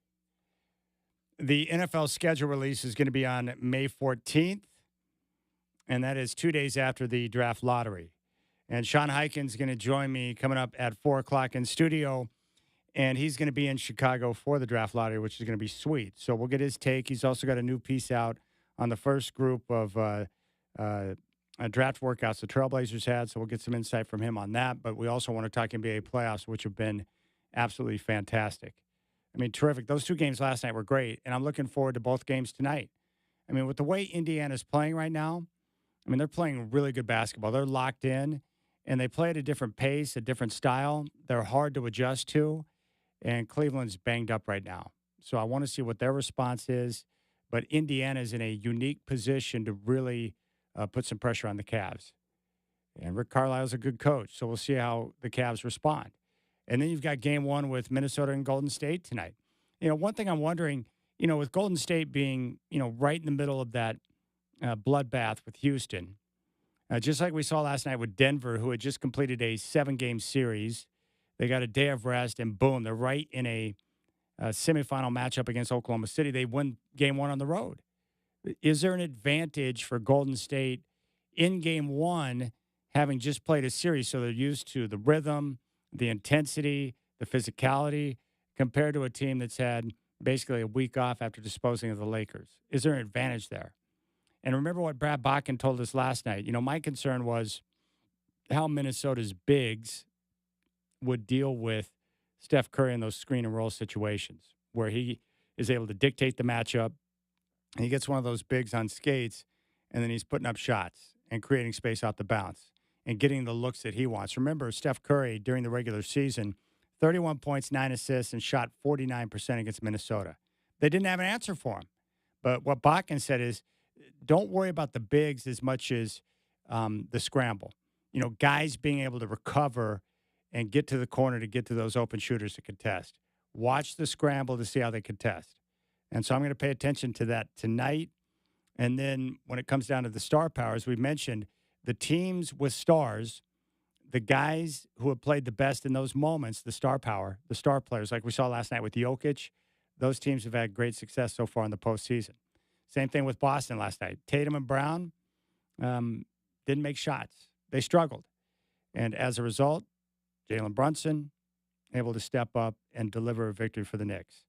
The NFL schedule release is going to be on May 14th, and that is 2 days after the draft lottery. And Sean Hyken's going to join me coming up at 4 o'clock in studio, and he's going to be in Chicago for the draft lottery, which is going to be sweet. So we'll get his take. He's also got a new piece out on the first group of draft workouts the Trailblazers had, so we'll get some insight from him on that. But we also want to talk NBA playoffs, which have been absolutely fantastic. I mean, terrific. Those two games last night were great, and I'm looking forward to both games tonight. I mean, with the way Indiana's playing right now, I mean, they're playing really good basketball. They're locked in, and they play at a different pace, a different style. They're hard to adjust to, and Cleveland's banged up right now. So I want to see what their response is. But Indiana's in a unique position to really put some pressure on the Cavs. And Rick Carlisle's a good coach, so we'll see how the Cavs respond. And then you've got game one with Minnesota and Golden State tonight. You know, one thing I'm wondering, you know, with Golden State being, you know, right in the middle of that bloodbath with Houston, just like we saw last night with Denver, who had just completed a 7-game series. They got a day of rest, and boom, they're right in a semifinal matchup against Oklahoma City. They win game one on the road. Is there an advantage for Golden State in game one, having just played a series, so they're used to the rhythm, the intensity, the physicality, compared to a team that's had basically a week off after disposing of the Lakers? Is there an advantage there? And remember what Brad Bakken told us last night. You know, my concern was how Minnesota's bigs would deal with Steph Curry in those screen and roll situations where he is able to dictate the matchup. And he gets one of those bigs on skates, and then he's putting up shots and creating space off the bounce and getting the looks that he wants. Remember, Steph Curry, during the regular season, 31 points, 9 assists, and shot 49% against Minnesota. They didn't have an answer for him. But what Bakken said is, don't worry about the bigs as much as the scramble. You know, guys being able to recover and get to the corner to get to those open shooters to contest. Watch the scramble to see how they contest. And so I'm going to pay attention to that tonight. And then when it comes down to the star power, as we mentioned, the teams with stars, the guys who have played the best in those moments, the star power, the star players, like we saw last night with Jokic, those teams have had great success so far in the postseason. Same thing with Boston last night. Tatum and Brown didn't make shots. They struggled. And as a result, Jalen Brunson able to step up and deliver a victory for the Knicks.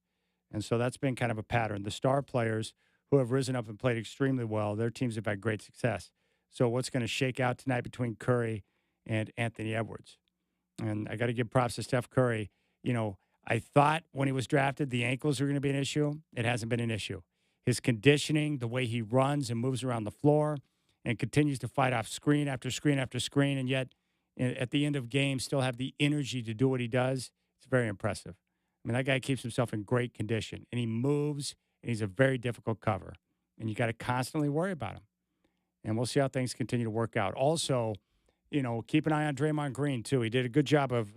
And so that's been kind of a pattern. The star players who have risen up and played extremely well, their teams have had great success. So what's going to shake out tonight between Curry and Anthony Edwards? And I got to give props to Steph Curry. You know, I thought when he was drafted the ankles were going to be an issue. It hasn't been an issue. His conditioning, the way he runs and moves around the floor and continues to fight off screen after screen after screen, and yet at the end of games still have the energy to do what he does, it's very impressive. I mean, that guy keeps himself in great condition, and he moves, and he's a very difficult cover. And you got to constantly worry about him. And we'll see how things continue to work out. Also, you know, keep an eye on Draymond Green, too. He did a good job of,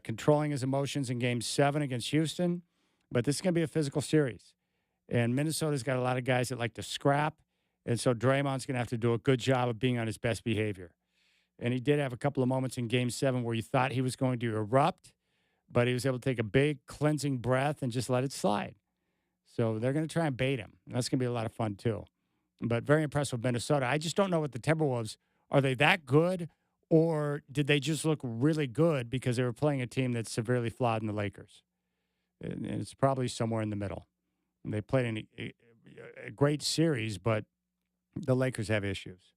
controlling his emotions in Game 7 against Houston. But this is going to be a physical series. And Minnesota's got a lot of guys that like to scrap. And so Draymond's going to have to do a good job of being on his best behavior. And he did have a couple of moments in Game 7 where you thought he was going to erupt, but he was able to take a big cleansing breath and just let it slide. So they're going to try and bait him. And that's going to be a lot of fun, too. But very impressed with Minnesota. I just don't know what the Timberwolves, are they that good, or did they just look really good because they were playing a team that's severely flawed in the Lakers? And it's probably somewhere in the middle. And they played a great series, but the Lakers have issues.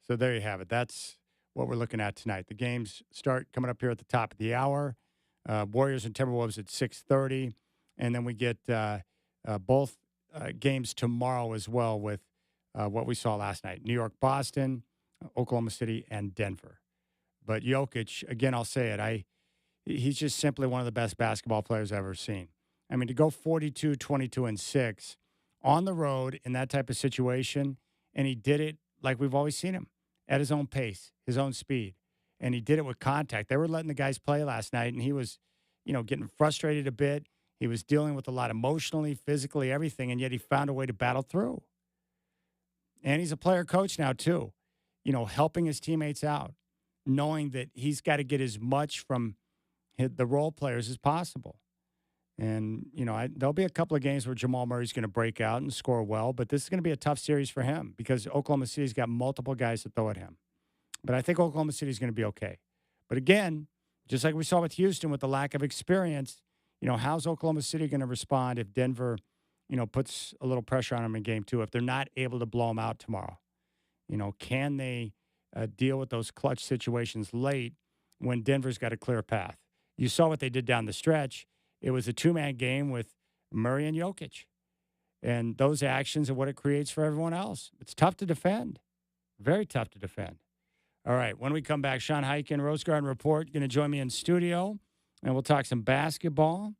So there you have it. That's what we're looking at tonight. The games start coming up here at the top of the hour. Warriors and Timberwolves at 6:30. And then we get both games tomorrow as well with what we saw last night. New York, Boston, Oklahoma City, and Denver. But Jokic, again, I'll say it, he's just simply one of the best basketball players I've ever seen. I mean, to go 42, 22, and 6 on the road in that type of situation, and he did it like we've always seen him, at his own pace, his own speed. And he did it with contact. They were letting the guys play last night, and he was, getting frustrated a bit. He was dealing with a lot emotionally, physically, everything, and yet he found a way to battle through. And he's a player coach now, too, helping his teammates out, knowing that he's got to get as much from hit the role players as possible. And, there'll be a couple of games where Jamal Murray's going to break out and score well, but this is going to be a tough series for him because Oklahoma City's got multiple guys to throw at him. But I think Oklahoma City's going to be okay. But again, just like we saw with Houston with the lack of experience, how's Oklahoma City going to respond if Denver, puts a little pressure on them in game 2? If they're not able to blow them out tomorrow, can they deal with those clutch situations late when Denver's got a clear path? You saw what they did down the stretch. It was a two-man game with Murray and Jokic. And those actions are what it creates for everyone else. It's tough to defend. Very tough to defend. All right, when we come back, Sean Highkin, Rose Garden Report, going to join me in studio, and we'll talk some basketball.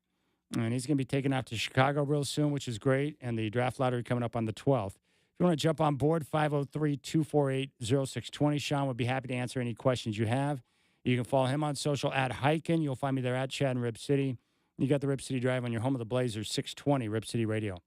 And he's going to be taking off to Chicago real soon, which is great, and the draft lottery coming up on the 12th. If you want to jump on board, 503-248-0620. Sean would be happy to answer any questions you have. You can follow him on social at Highkin. You'll find me there at Chad in Rip City. You got the Rip City Drive on your home of the Blazers, 620 Rip City Radio.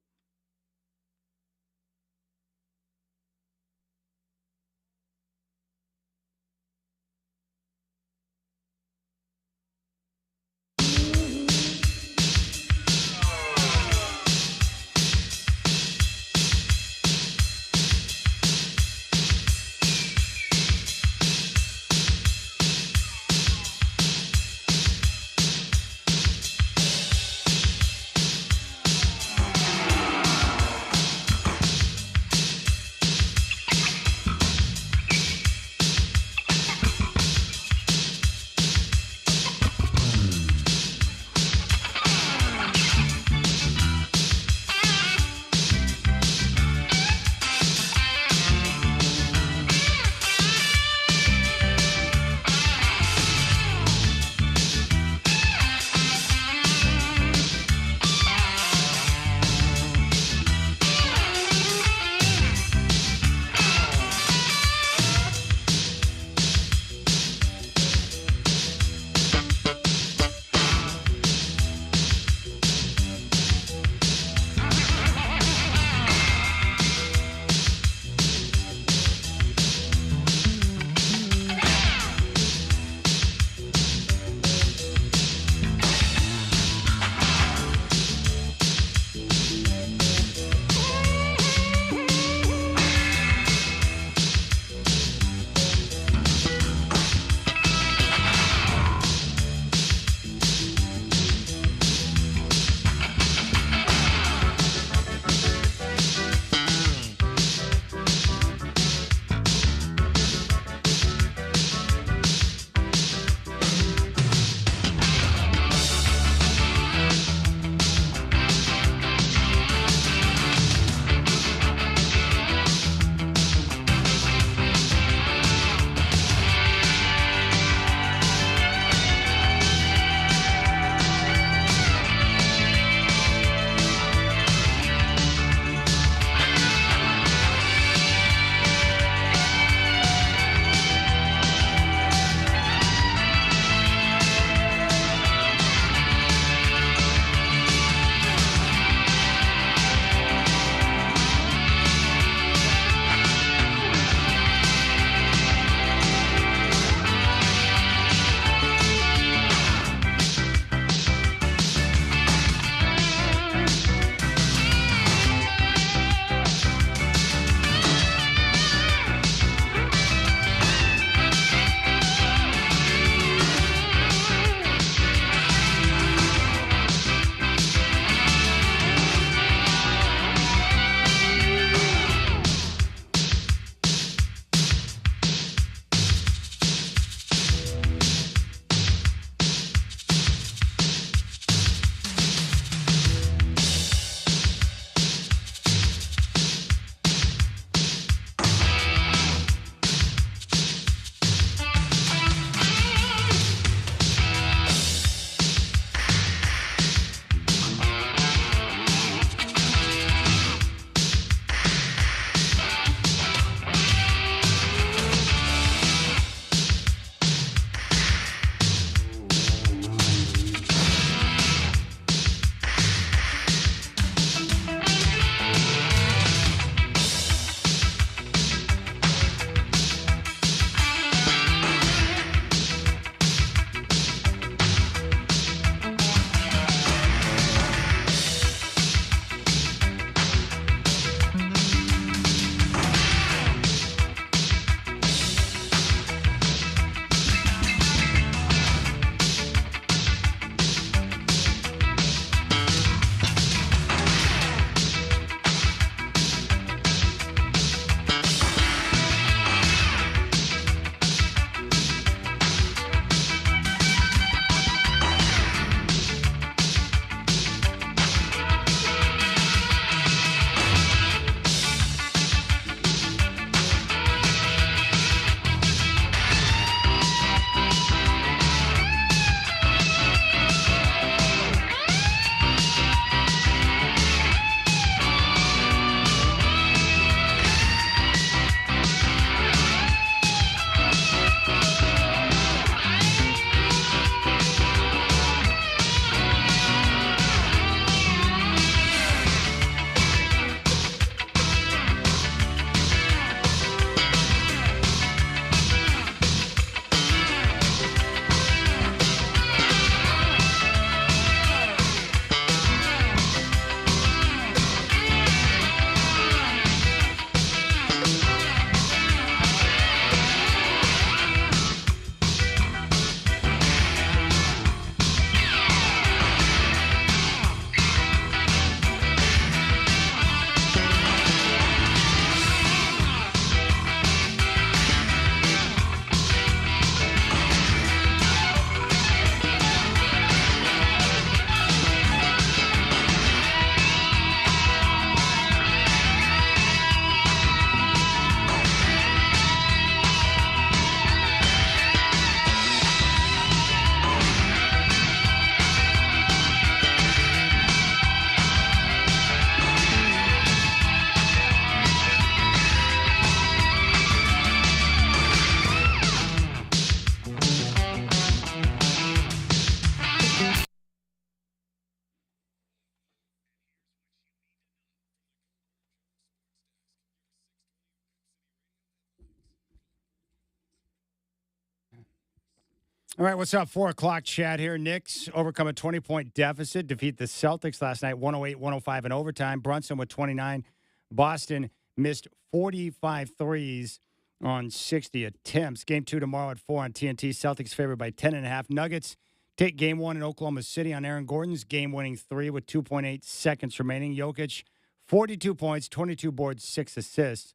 All right, what's up? 4 o'clock chat here. Knicks overcome a 20-point deficit, defeat the Celtics last night, 108-105 in overtime. Brunson with 29. Boston missed 45 threes on 60 attempts. Game 2 tomorrow at 4 on TNT. Celtics favored by 10.5. Nuggets take Game 1 in Oklahoma City on Aaron Gordon's game-winning 3 with 2.8 seconds remaining. Jokic, 42 points, 22 boards, 6 assists.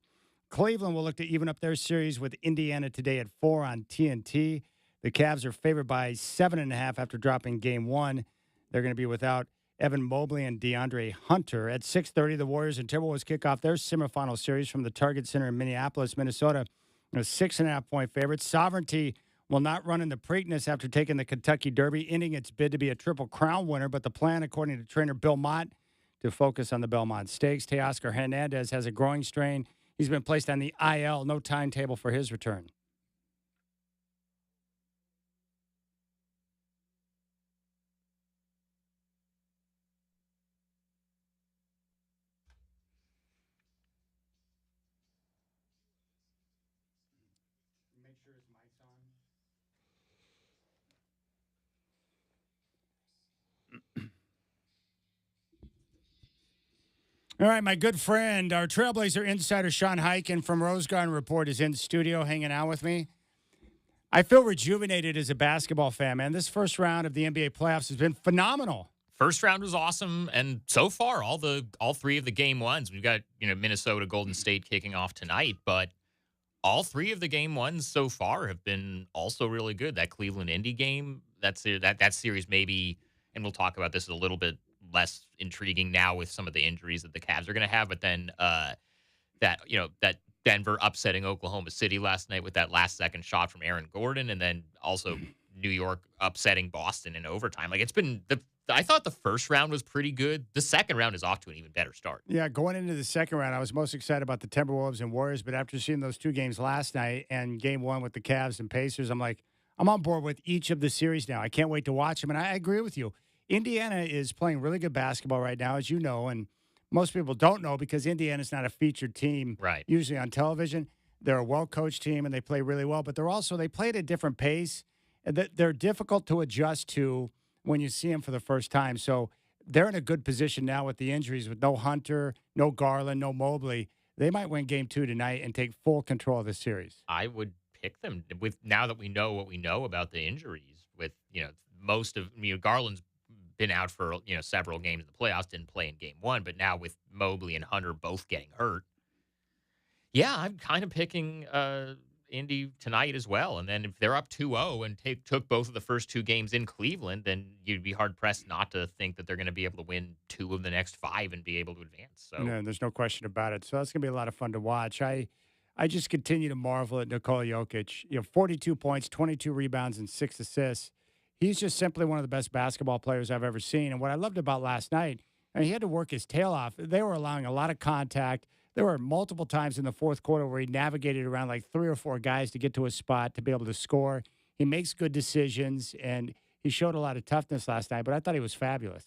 Cleveland will look to even up their series with Indiana today at 4 on TNT. The Cavs are favored by 7.5 after dropping Game 1. They're going to be without Evan Mobley and DeAndre Hunter. At 6:30, the Warriors and Timberwolves kick off their semifinal series from the Target Center in Minneapolis, Minnesota. A 6.5-point favorite. Sovereignty will not run in the Preakness after taking the Kentucky Derby, ending its bid to be a Triple Crown winner. But the plan, according to trainer Bill Mott, to focus on the Belmont Stakes. Teoscar Hernandez has a growing strain. He's been placed on the IL. No timetable for his return. All right, my good friend, our Trailblazer insider Sean Hyken from Rose Garden Report is in studio hanging out with me. I feel rejuvenated as a basketball fan, man. This first round of the NBA playoffs has been phenomenal. First round was awesome, and so far, all 3 of the game ones. We've got Minnesota, Golden State kicking off tonight, but all 3 of the game ones so far have been also really good. That Cleveland Indy game, that series maybe, and we'll talk about this a little bit less intriguing now with some of the injuries that the Cavs are going to have. But then that Denver upsetting Oklahoma City last night with that last-second shot from Aaron Gordon, and then also New York upsetting Boston in overtime. Like, it's been I thought the first round was pretty good. The second round is off to an even better start. Yeah, going into the second round, I was most excited about the Timberwolves and Warriors, but after seeing those 2 games last night and Game 1 with the Cavs and Pacers, I'm on board with each of the series now. I can't wait to watch them, and I agree with you. Indiana is playing really good basketball right now, as you know, and most people don't know because Indiana's not a featured team usually on television. They're a well-coached team, and they play really well, but they play at a different pace. They're difficult to adjust to when you see them for the first time. So they're in a good position now with the injuries, with no Hunter, no Garland, no Mobley. They might win Game 2 tonight and take full control of the series. I would pick them with now that we know what we know about the injuries. With most of Garland's been out for several games in the playoffs, didn't play in Game 1, but now with Mobley and Hunter both getting hurt, yeah, I'm kind of picking Indy tonight as well. And then if they're up 2-0 and took both of the first 2 games in Cleveland, then you'd be hard-pressed not to think that they're going to be able to win 2 of the next 5 and be able to advance. So there's no question about it. So that's going to be a lot of fun to watch. I just continue to marvel at Nikola Jokic. 42 points, 22 rebounds, and 6 assists. He's just simply one of the best basketball players I've ever seen. And what I loved about last night, he had to work his tail off. They were allowing a lot of contact. There were multiple times in the fourth quarter where he navigated around like 3 or 4 guys to get to a spot to be able to score. He makes good decisions, and he showed a lot of toughness last night, but I thought he was fabulous.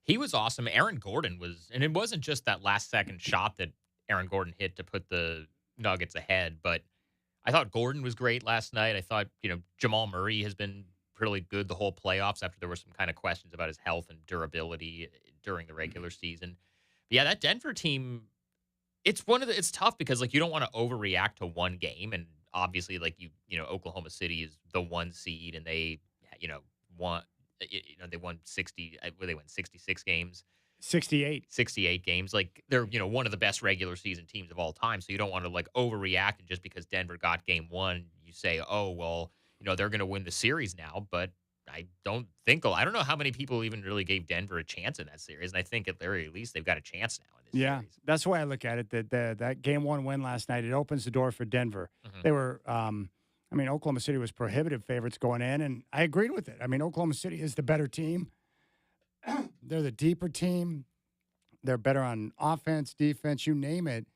He was awesome. Aaron Gordon was, and it wasn't just that last-second shot that Aaron Gordon hit to put the Nuggets ahead, but I thought Gordon was great last night. I thought, Jamal Murray has been really good the whole playoffs after there were some kind of questions about his health and durability during the regular season. But yeah, that Denver team, it's tough because you don't want to overreact to one game, and obviously Oklahoma City is the 1 seed and they won 60, they won 66 games. 68 games. They're, one of the best regular season teams of all time. So you don't want to overreact, and just because Denver got Game 1, you say, oh, well, they're going to win the series now. But I don't know how many people even really gave Denver a chance in that series. And I think at the very least, they've got a chance now in this series. That's the way I look at it. That Game 1 win last night, it opens the door for Denver. Mm-hmm. They were, Oklahoma City was prohibitive favorites going in, and I agreed with it. Oklahoma City is the better team. They're the deeper team. They're better on offense, defense, you name it.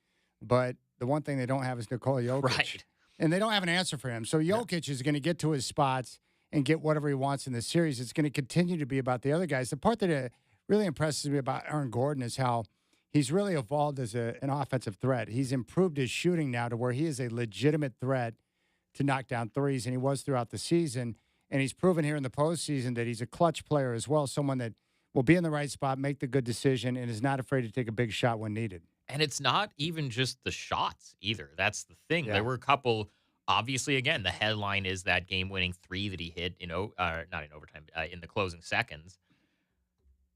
But the one thing they don't have is Nikola Jokic. Right. And they don't have an answer for him. So Jokic is going to get to his spots and get whatever he wants in the series. It's going to continue to be about the other guys. The part that really impresses me about Aaron Gordon is how he's really evolved as an offensive threat. He's improved his shooting now to where he is a legitimate threat to knock down threes, and he was throughout the season. And he's proven here in the postseason that he's a clutch player as well, someone that will be in the right spot, make the good decision, and is not afraid to take a big shot when needed. And it's not even just the shots either. That's the thing. Yeah. There were a couple. Obviously, again, the headline is that game-winning three that he hit, not in overtime, in the closing seconds.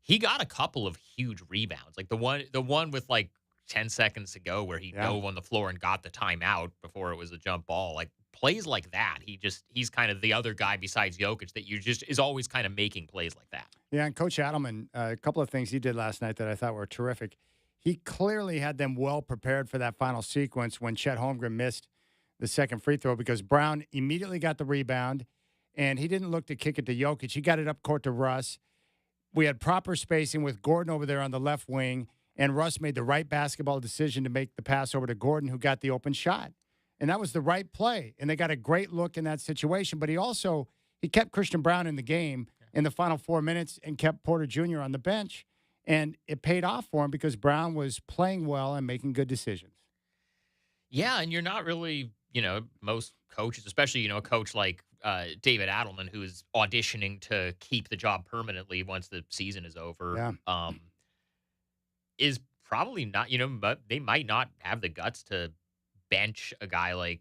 He got a couple of huge rebounds, like the one with like 10 seconds to go where he dove on the floor and got the timeout before it was a jump ball. Like plays like that, he's kind of the other guy besides Jokic that is always kind of making plays like that. Yeah, and Coach Adelman, a couple of things he did last night that I thought were terrific. He clearly had them well prepared for that final sequence when Chet Holmgren missed the second free throw because Brown immediately got the rebound, and he didn't look to kick it to Jokic. He got it up court to Russ. We had proper spacing with Gordon over there on the left wing, and Russ made the right basketball decision to make the pass over to Gordon, who got the open shot. And that was the right play, and they got a great look in that situation. But he kept Christian Brown in the game in the final 4 minutes and kept Porter Jr. on the bench. And it paid off for him because Brown was playing well and making good decisions. Yeah, and you're not really, most coaches, especially, a coach like David Adelman, who is auditioning to keep the job permanently once the season is over, is probably not, but they might not have the guts to bench a guy like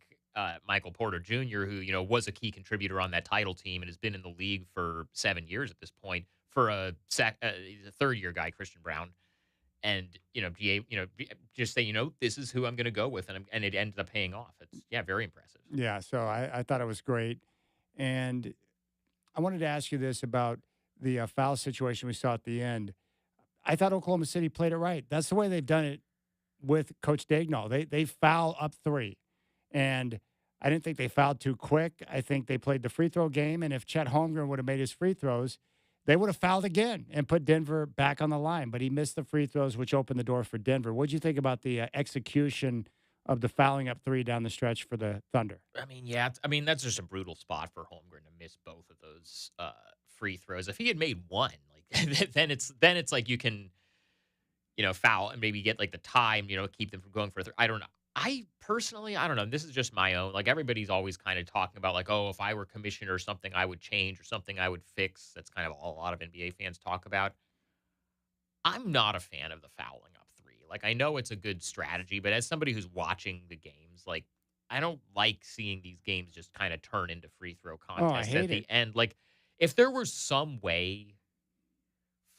Michael Porter Jr., who, was a key contributor on that title team and has been in the league for 7 years at this point, for a third-year guy, Christian Brown. And, just say, this is who I'm going to go with, and it ended up paying off. It's, very impressive. Yeah, so I thought it was great. And I wanted to ask you this about the foul situation we saw at the end. I thought Oklahoma City played it right. That's the way they've done it with Coach Daigneault. They foul up three. And I didn't think they fouled too quick. I think they played the free throw game. And if Chet Holmgren would have made his free throws, they would have fouled again and put Denver back on the line. But he missed the free throws, which opened the door for Denver. What did you think about the execution of the fouling up three down the stretch for the Thunder? That's just a brutal spot for Holmgren to miss both of those free throws. If he had made one, then it's like you can, foul and maybe get like the time, keep them from going for a three. I don't know. I personally, I don't know. This is just my own. Like everybody's always kind of talking about like, oh, if I were commissioner, something I would change or something I would fix. That's kind of all a lot of NBA fans talk about. I'm not a fan of the fouling up three. Like I know it's a good strategy, but as somebody who's watching the games, like I don't like seeing these games just kind of turn into free throw contests at the end. Like if there was some way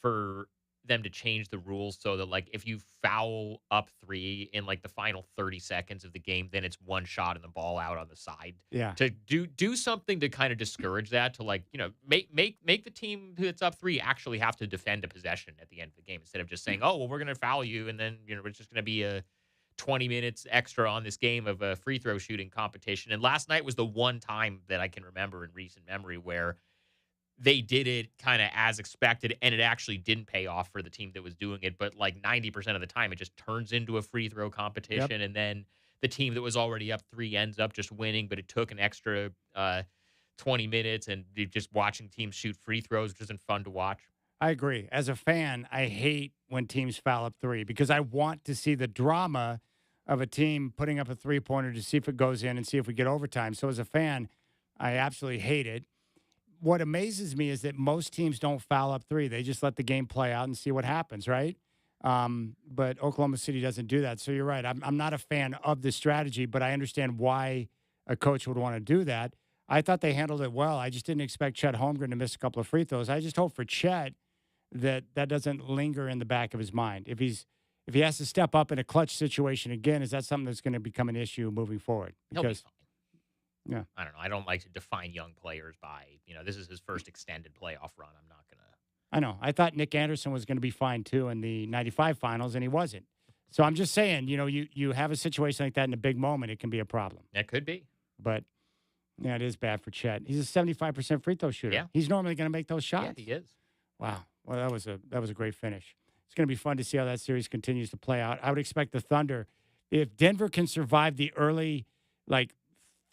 for them to change the rules so that like if you foul up three in like the final 30 seconds of the game, then it's one shot and the ball out on the side. Yeah. To do something to kind of discourage that, to like, make the team that's up three actually have to defend a possession at the end of the game instead of just saying, oh, well, we're going to foul you. And then, it's just going to be a 20 minutes extra on this game of a free throw shooting competition. And last night was the one time that I can remember in recent memory where they did it kind of as expected, and it actually didn't pay off for the team that was doing it. But like 90% of the time, it just turns into a free throw competition, and then the team that was already up three ends up just winning. But it took an extra 20 minutes, and just watching teams shoot free throws, which isn't fun to watch. I agree. As a fan, I hate when teams foul up three because I want to see the drama of a team putting up a three-pointer to see if it goes in and see if we get overtime. So as a fan, I absolutely hate it. What amazes me is that most teams don't foul up three. They just let the game play out and see what happens, right? But Oklahoma City doesn't do that. So you're right. I'm not a fan of the strategy, but I understand why a coach would want to do that. I thought they handled it well. I just didn't expect Chet Holmgren to miss a couple of free throws. I just hope for Chet that doesn't linger in the back of his mind. If he has to step up in a clutch situation again, is that something that's going to become an issue moving forward? He'll be fine. Yeah. I don't know. I don't like to define young players by, this is his first extended playoff run. I'm not going to. I know. I thought Nick Anderson was going to be fine, too, in the 95 finals, and he wasn't. So I'm just saying, you have a situation like that in a big moment, it can be a problem. It could be. But, yeah, it is bad for Chet. He's a 75% free throw shooter. Yeah. He's normally going to make those shots. Yeah, he is. Wow. Well, that was a great finish. It's going to be fun to see how that series continues to play out. I would expect the Thunder, if Denver can survive the early,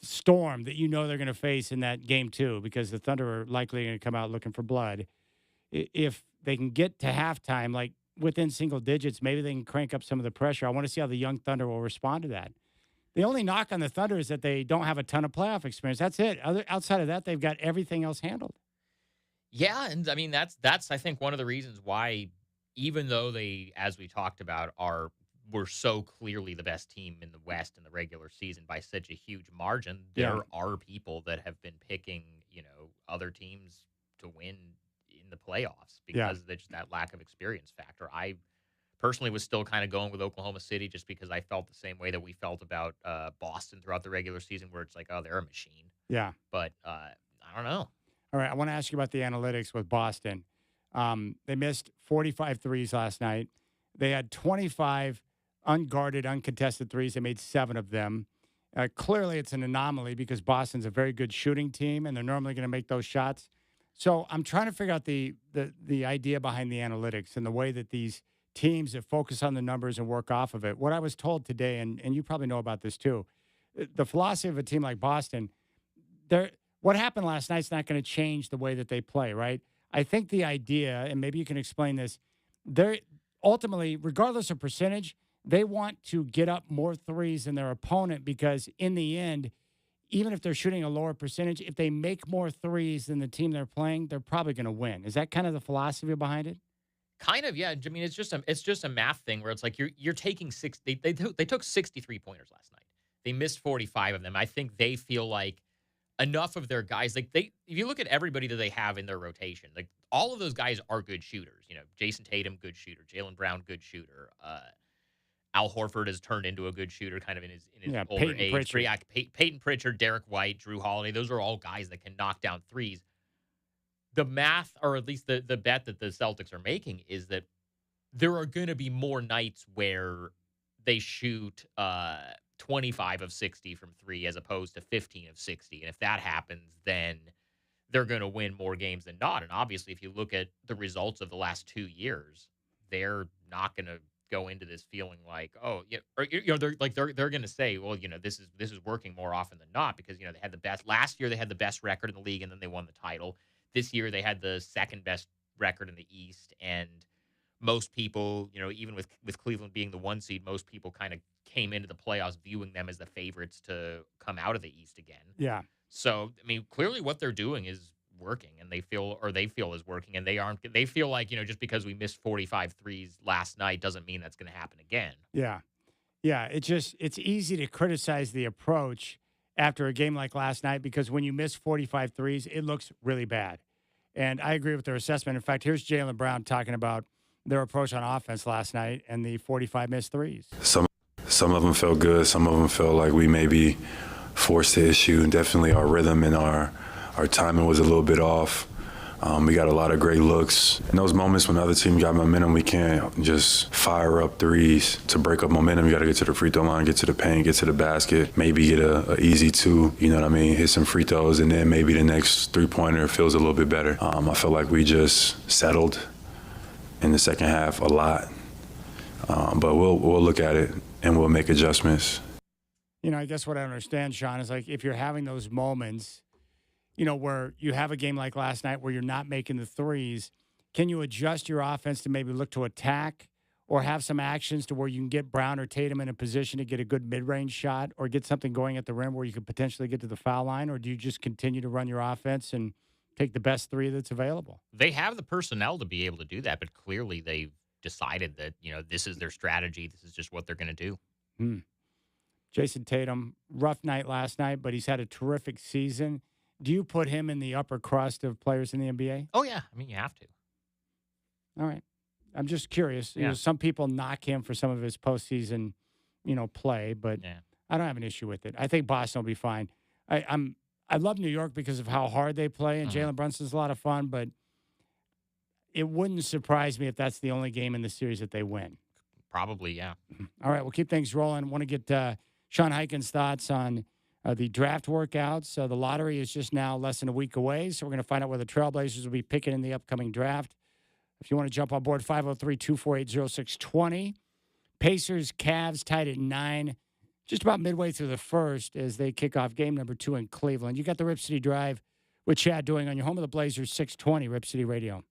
storm that they're going to face in that game two, because the Thunder are likely going to come out looking for blood. If they can get to halftime, within single digits, maybe they can crank up some of the pressure. I want to see how the young Thunder will respond to that. The only knock on the Thunder is that they don't have a ton of playoff experience. That's it. Outside of that, they've got everything else handled. Yeah, and I mean that's I think one of the reasons why, even though they, as we talked about, were so clearly the best team in the West in the regular season by such a huge margin, there are people that have been picking, other teams to win in the playoffs because of just that lack of experience factor. I personally was still kind of going with Oklahoma City just because I felt the same way that we felt about Boston throughout the regular season, where it's like, oh, they're a machine. Yeah. But I don't know. All right, I want to ask you about the analytics with Boston. They missed 45 threes last night. They had 25 unguarded, uncontested threes. They made 7 of them. Clearly, it's an anomaly because Boston's a very good shooting team, and they're normally going to make those shots. So I'm trying to figure out the idea behind the analytics and the way that these teams that focus on the numbers and work off of it. What I was told today, and you probably know about this too, the philosophy of a team like Boston, what happened last night's not going to change the way that they play, right? I think the idea, and maybe you can explain this, they're ultimately, regardless of percentage, they want to get up more threes than their opponent because in the end, even if they're shooting a lower percentage, if they make more threes than the team they're playing, they're probably going to win. Is that kind of the philosophy behind it? Kind of, yeah. I mean, it's just a math thing where it's like you're taking they took 63 pointers last night. They missed 45 of them. I think they feel like enough of their guys, if you look at everybody that they have in their rotation, like all of those guys are good shooters. Jason Tatum, good shooter. Jaylen Brown, good shooter. Al Horford has turned into a good shooter kind of in his older age. Pritchard. Peyton Pritchard, Derek White, Drew Holiday, those are all guys that can knock down threes. The math, or at least the bet that the Celtics are making, is that there are going to be more nights where they shoot 25 of 60 from 3 as opposed to 15 of 60. And if that happens, then they're going to win more games than not. And obviously, if you look at the results of the last 2 years, they're not going to go into this feeling like, oh, yeah, or, they're going to say, well, this is working more often than not because, they had the best last year. They had the best record in the league and then they won the title. This year, they had the second best record in the East. And most people, even with Cleveland being the 1 seed, most people kind of came into the playoffs viewing them as the favorites to come out of the East again. Yeah. So, I mean, clearly what they're doing is working and they feel is working and they feel like, just because we missed 45 threes last night doesn't mean that's going to happen again. Yeah. Yeah. It's easy to criticize the approach after a game like last night because when you miss 45 threes, it looks really bad. And I agree with their assessment. In fact, here's Jaylen Brown talking about their approach on offense last night and the 45 missed threes. Some of them felt good. Some of them felt like we maybe forced the issue. Definitely our rhythm and our timing was a little bit off. We got a lot of great looks. In those moments when the other team got momentum, we can't just fire up threes to break up momentum. You got to get to the free throw line, get to the paint, get to the basket, maybe get a easy 2, you know what I mean, hit some free throws, and then maybe the next three-pointer feels a little bit better. I feel like we just settled in the second half a lot. But we'll look at it and we'll make adjustments. I guess what I understand, Sean, is like if you're having those moments, where you have a game like last night where you're not making the threes, can you adjust your offense to maybe look to attack or have some actions to where you can get Brown or Tatum in a position to get a good mid-range shot or get something going at the rim where you could potentially get to the foul line? Or do you just continue to run your offense and take the best 3 that's available? They have the personnel to be able to do that, but clearly they've decided that, this is their strategy. This is just what they're going to do. Jason Tatum, rough night last night, but he's had a terrific season. Do you put him in the upper crust of players in the NBA? Oh, yeah. I mean, you have to. All right. I'm just curious. Yeah. Some people knock him for some of his postseason, play, but I don't have an issue with it. I think Boston will be fine. I love New York because of how hard they play, and Jalen Brunson's a lot of fun, but it wouldn't surprise me if that's the only game in the series that they win. Probably, yeah. All right, we'll keep things rolling. Want to get Sean Hyken's thoughts on the draft workouts. The lottery is just now less than a week away, so we're going to find out where the Trailblazers will be picking in the upcoming draft. If you want to jump on board, 503-248-0620. Pacers, Cavs tied at 9, just about midway through the first as they kick off game number 2 in Cleveland. You got the Rip City Drive with Chad doing on your home of the Blazers, 620 Rip City Radio.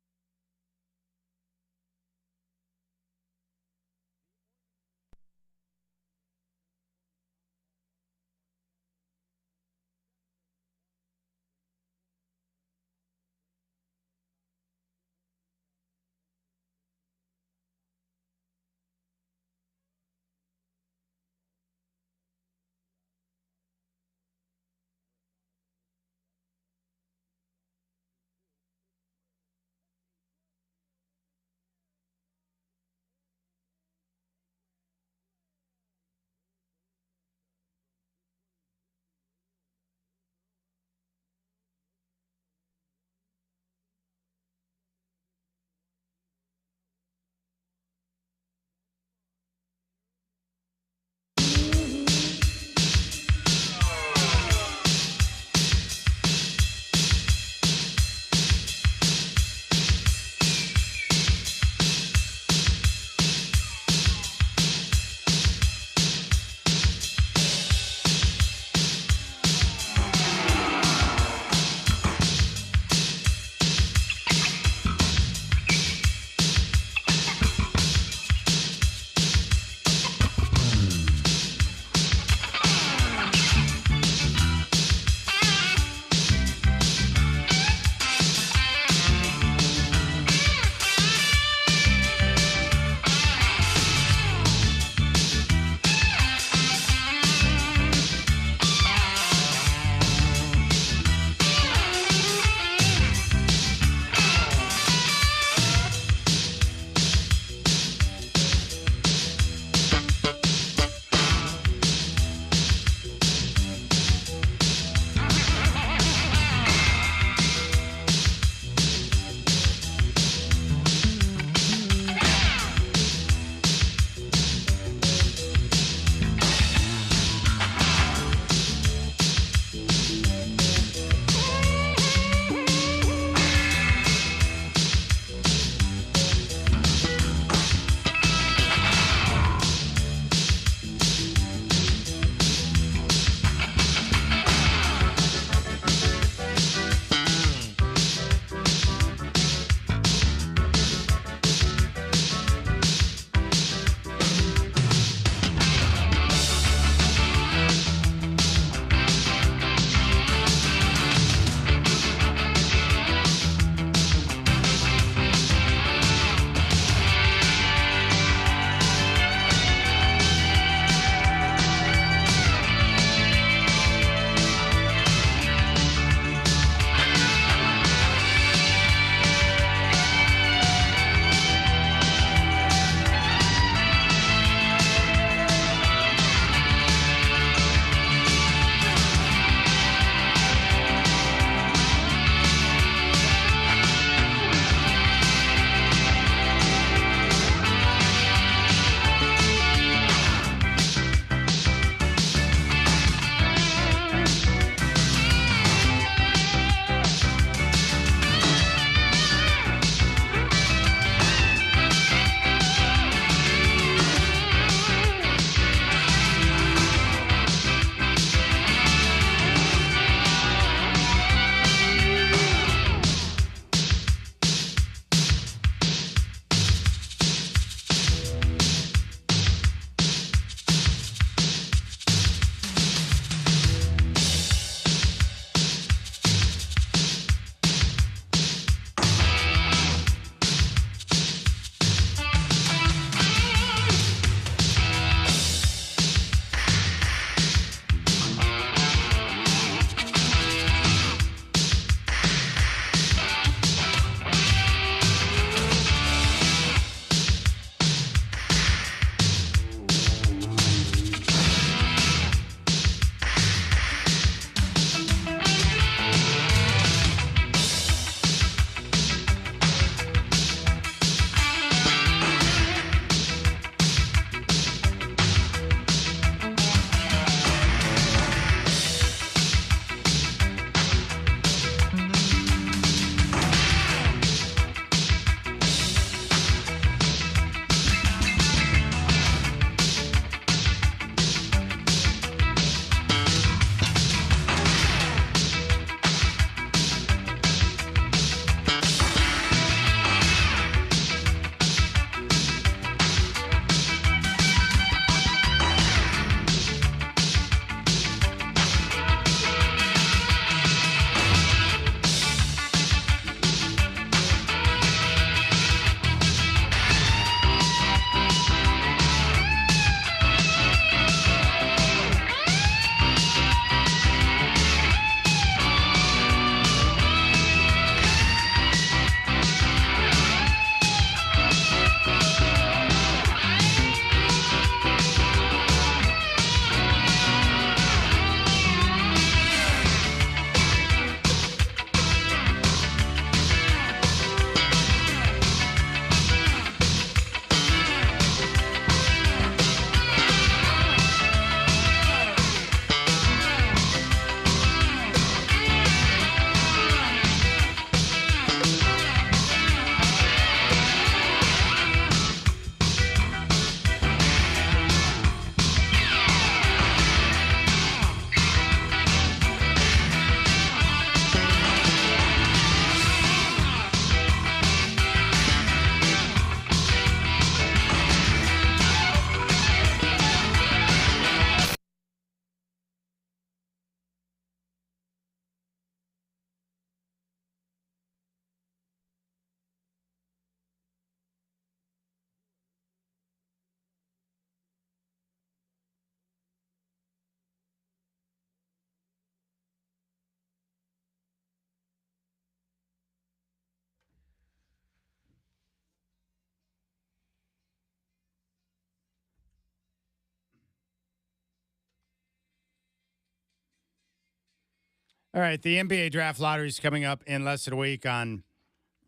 All right, the NBA Draft Lottery is coming up in less than a week on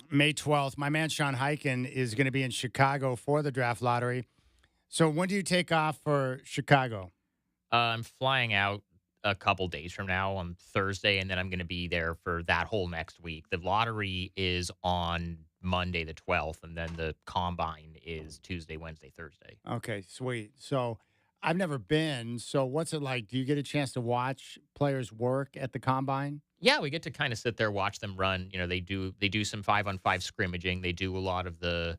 May 12th. My man Sean Hyken is going to be in Chicago for the Draft Lottery. So when do you take off for Chicago? I'm flying out a couple days from now on Thursday, and then I'm going to be there for that whole next week. The lottery is on Monday the 12th, and then the combine is Tuesday, Wednesday, Thursday. Okay, sweet. So I've never been. So what's it like? Do you get a chance to watch players work at the combine? Yeah, we get to kind of sit there, watch them run. They do some 5-on-5 scrimmaging. They do a lot of the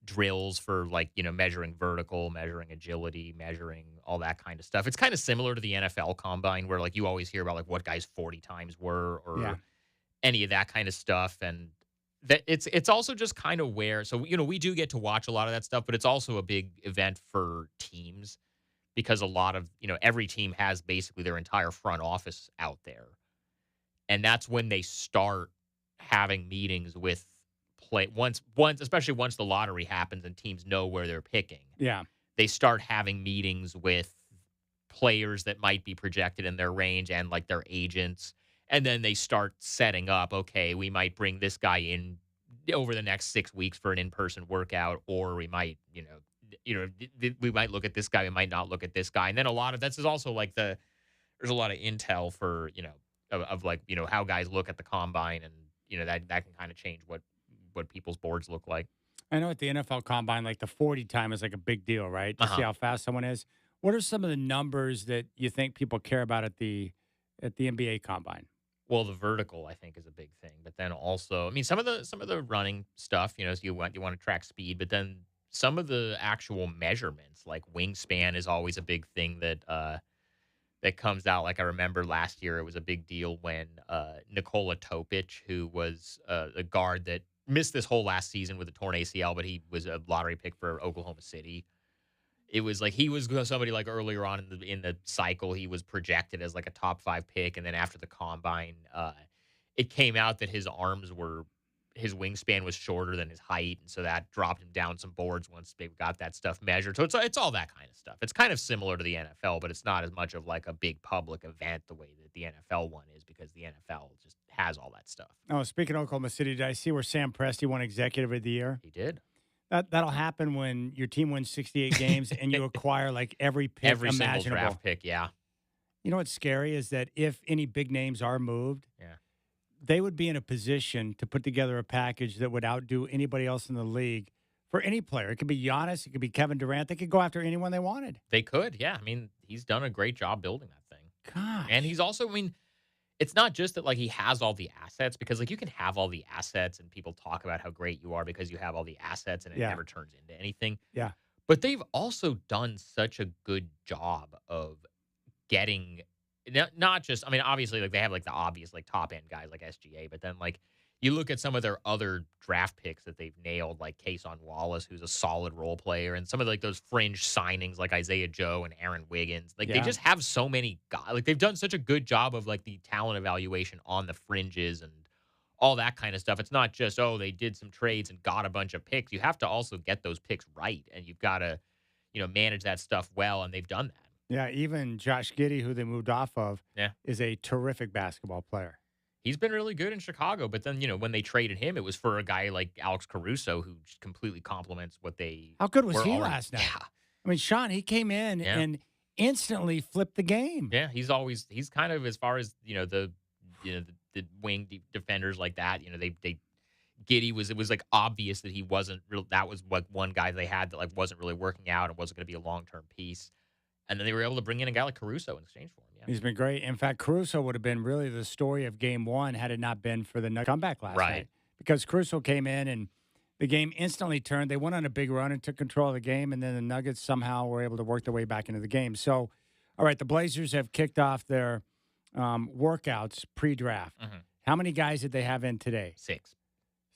drills for measuring vertical, measuring agility, measuring all that kind of stuff. It's kind of similar to the NFL combine where you always hear about what guys 40 times were or any of that kind of stuff. And that it's also just kind of where, so, we do get to watch a lot of that stuff, but it's also a big event for teams because a lot of, every team has basically their entire front office out there. And that's when they start having meetings with once, especially once the lottery happens and teams know where they're picking. Yeah. They start having meetings with players that might be projected in their range and their agents. And then they start setting up, okay, we might bring this guy in over the next 6 weeks for an in-person workout, or we might, we might look at this guy, we might not look at this guy. And then a lot of that's also there's a lot of intel for, of how guys look at the combine, and that can kind of change what people's boards look like. I know at the NFL combine, the 40 time is a big deal, right? To see how fast someone is. What are some of the numbers that you think people care about at the NBA combine? Well, the vertical I think is a big thing, but then also, some of the running stuff, so you want to track speed, but then some of the actual measurements, like wingspan, is always a big thing that comes out. I remember last year, it was a big deal when Nikola Topic, who was a guard that missed this whole last season with a torn ACL, but he was a lottery pick for Oklahoma City. It was he was somebody earlier on in the cycle, he was projected as a top 5 pick, and then after the combine, it came out that his wingspan was shorter than his height, and so that dropped him down some boards once they got that stuff measured. So it's all that kind of stuff. It's kind of similar to the NFL, but it's not as much of a big public event the way that the NFL one is, because the NFL just has all that stuff. Oh, speaking of Oklahoma City, did I see where Sam Presti won Executive of the Year? He did. That'll happen when your team wins 68 games and you acquire every pick every imaginable. Single draft pick, yeah. You know what's scary is that if any big names are moved, they would be in a position to put together a package that would outdo anybody else in the league for any player. It could be Giannis, it could be Kevin Durant. They could go after anyone they wanted. They could, yeah. He's done a great job building that thing. Gosh. And he's also, it's not just that he has all the assets, because you can have all the assets and people talk about how great you are because you have all the assets and it never turns into anything. Yeah. But they've also done such a good job of getting not just, obviously they have the obvious top end guys like SGA, but then you look at some of their other draft picks that they've nailed, like Kason Wallace, who's a solid role player, and some of those fringe signings like Isaiah Joe and Aaron Wiggins. They just have so many guys. They've done such a good job of the talent evaluation on the fringes and all that kind of stuff. It's not just, they did some trades and got a bunch of picks. You have to also get those picks right, and you've got to, manage that stuff well, and they've done that. Yeah, even Josh Giddey, who they moved off of, is a terrific basketball player. He's been really good in Chicago, but then, when they traded him, it was for a guy like Alex Caruso, who just completely complements what they How good was he already. last night? Yeah. Sean, he came in and instantly flipped the game. Yeah, he's kind of, as far as, the wing defenders like that, Giddey it was obvious that he wasn't real. That was one guy they had that wasn't really working out and wasn't going to be a long-term piece. And then they were able to bring in a guy like Caruso in exchange for him. Yeah. He's been great. In fact, Caruso would have been really the story of Game 1 had it not been for the comeback last night. Because Caruso came in and the game instantly turned. They went on a big run and took control of the game, and then the Nuggets somehow were able to work their way back into the game. So, all right, the Blazers have kicked off their workouts pre-draft. Mm-hmm. How many guys did they have in today? 6.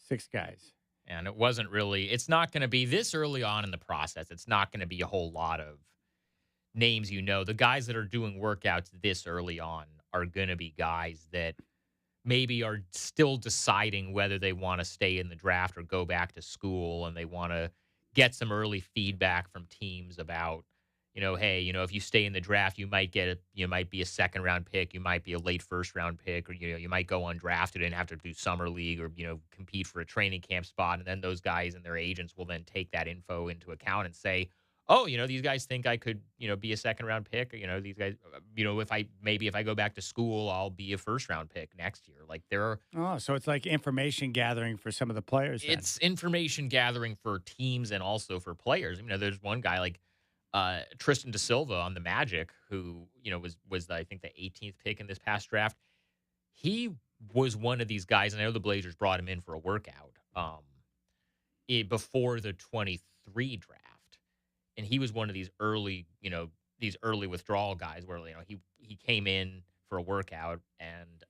6 guys. And it's not going to be this early on in the process. It's not going to be a whole lot of names. The guys that are doing workouts this early on are going to be guys that maybe are still deciding whether they want to stay in the draft or go back to school, and they want to get some early feedback from teams about, hey, if you stay in the draft, you might be a second round pick, you might be a late first round pick, or you might go undrafted and have to do summer league or compete for a training camp spot, and then those guys and their agents will then take that info into account and say, oh, these guys think I could, be a second round pick. These guys, if I go back to school, I'll be a first round pick next year. Like there are. Oh, so it's like information gathering for some of the players. Then. It's information gathering for teams and also for players. There's one guy like Tristan Da Silva on the Magic, who was I think the 18th pick in this past draft. He was one of these guys, and I know the Blazers brought him in for a workout before the 23 draft. And he was one of these early withdrawal guys where, he came in for a workout, and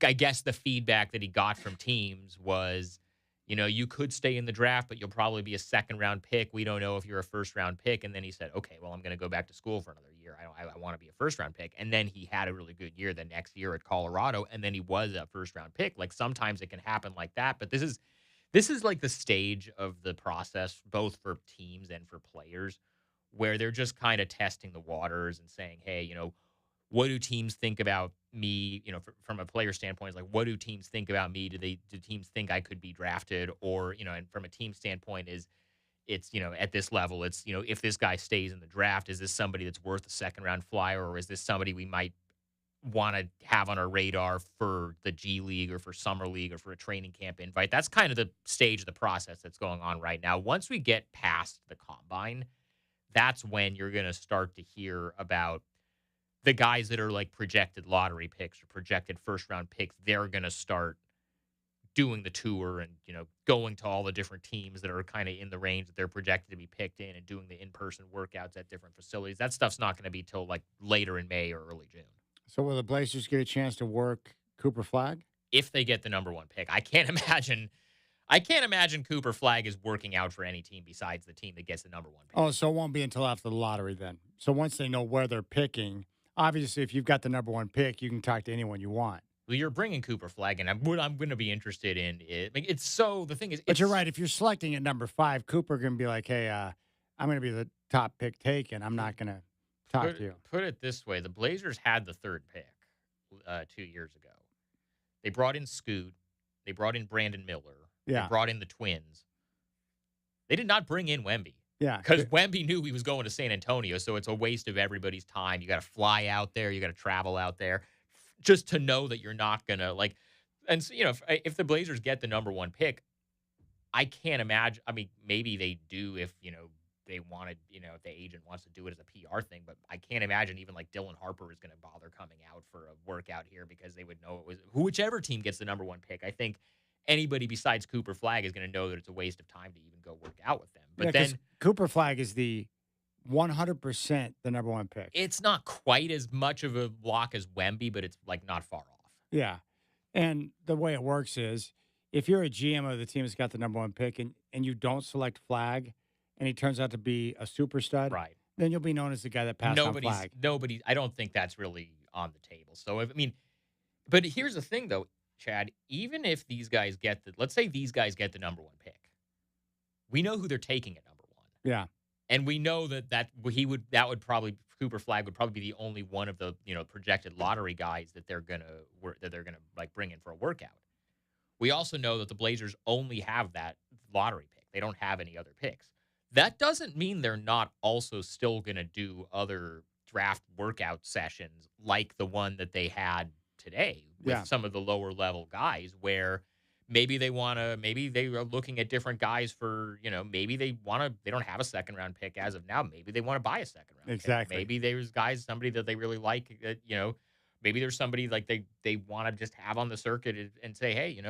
I guess the feedback that he got from teams was, you could stay in the draft, but you'll probably be a second round pick. We don't know if you're a first round pick. And then he said, okay, well, I'm going to go back to school for another year. I want to be a first round pick. And then he had a really good year the next year at Colorado, and then he was a first round pick. Like sometimes it can happen like that, but this is like the stage of the process, both for teams and for players, where they're just kind of testing the waters and saying, hey, what do teams think about me? From a player standpoint, it's like, what do teams think about me? Do teams think I could be drafted? Or, and from a team standpoint it's, at this level, it's, if this guy stays in the draft, is this somebody that's worth a second round flyer? Or is this somebody we might want to have on our radar for the G League or for Summer League or for a training camp invite? That's kind of the stage of the process that's going on right now. Once we get past the combine, that's when you're going to start to hear about the guys that are like projected lottery picks or projected first round picks. They're going to start doing the tour and, going to all the different teams that are kind of in the range that they're projected to be picked in and doing the in-person workouts at different facilities. That stuff's not going to be till like later in May or early June. So will the Blazers get a chance to work Cooper Flagg? If they get the number one pick. I can't imagine Cooper Flagg is working out for any team besides the team that gets the number one pick. Oh, so it won't be until after the lottery then. So once they know where they're picking, obviously if you've got the number one pick, you can talk to anyone you want. Well, you're bringing Cooper Flagg, and what I'm going to be interested in is, the thing is. But you're right. If you're selecting at number 5, Cooper going to be like, hey, I'm going to be the top pick taken. I'm not going to talk to you. Put it this way. The Blazers had the third pick 2 years ago. They brought in Scoot. They brought in Brandon Miller. Yeah. They brought in the twins. They did not bring in Wemby. Yeah. Because Wemby knew he was going to San Antonio, so it's a waste of everybody's time. You got to fly out there. You got to travel out there just to know that you're not going to, like, and so, if the Blazers get the number one pick, I can't imagine. I mean, maybe they do if, they wanted, if the agent wants to do it as a PR thing, but I can't imagine even like Dylan Harper is going to bother coming out for a workout here because they would know it was whichever team gets the number one pick. I think anybody besides Cooper Flagg is going to know that it's a waste of time to even go work out with them. But then Cooper Flagg is the 100% the number one pick. It's not quite as much of a lock as Wemby, but it's like not far off. Yeah. And the way it works is if you're a GM of the team that's got the number one pick and you don't select Flagg and he turns out to be a super stud, right, then you'll be known as the guy that passed on Flagg. I don't think that's really on the table. So, but here's the thing, though, Chad. Even if these guys let's say these guys get the number one pick, we know who they're taking at number one. Yeah. And we know that Cooper Flagg would probably be the only one of the projected lottery guys that they're gonna like bring in for a workout. We also know that the Blazers only have that lottery pick; they don't have any other picks. That doesn't mean they're not also still gonna do other draft workout sessions like the one that they had today with some of the lower level guys, where maybe they are looking at different guys for, maybe they don't have a second round pick as of now. Maybe they want to buy a second round exactly pick. Maybe there's somebody that they really like, maybe there's somebody like they want to just have on the circuit and say, hey,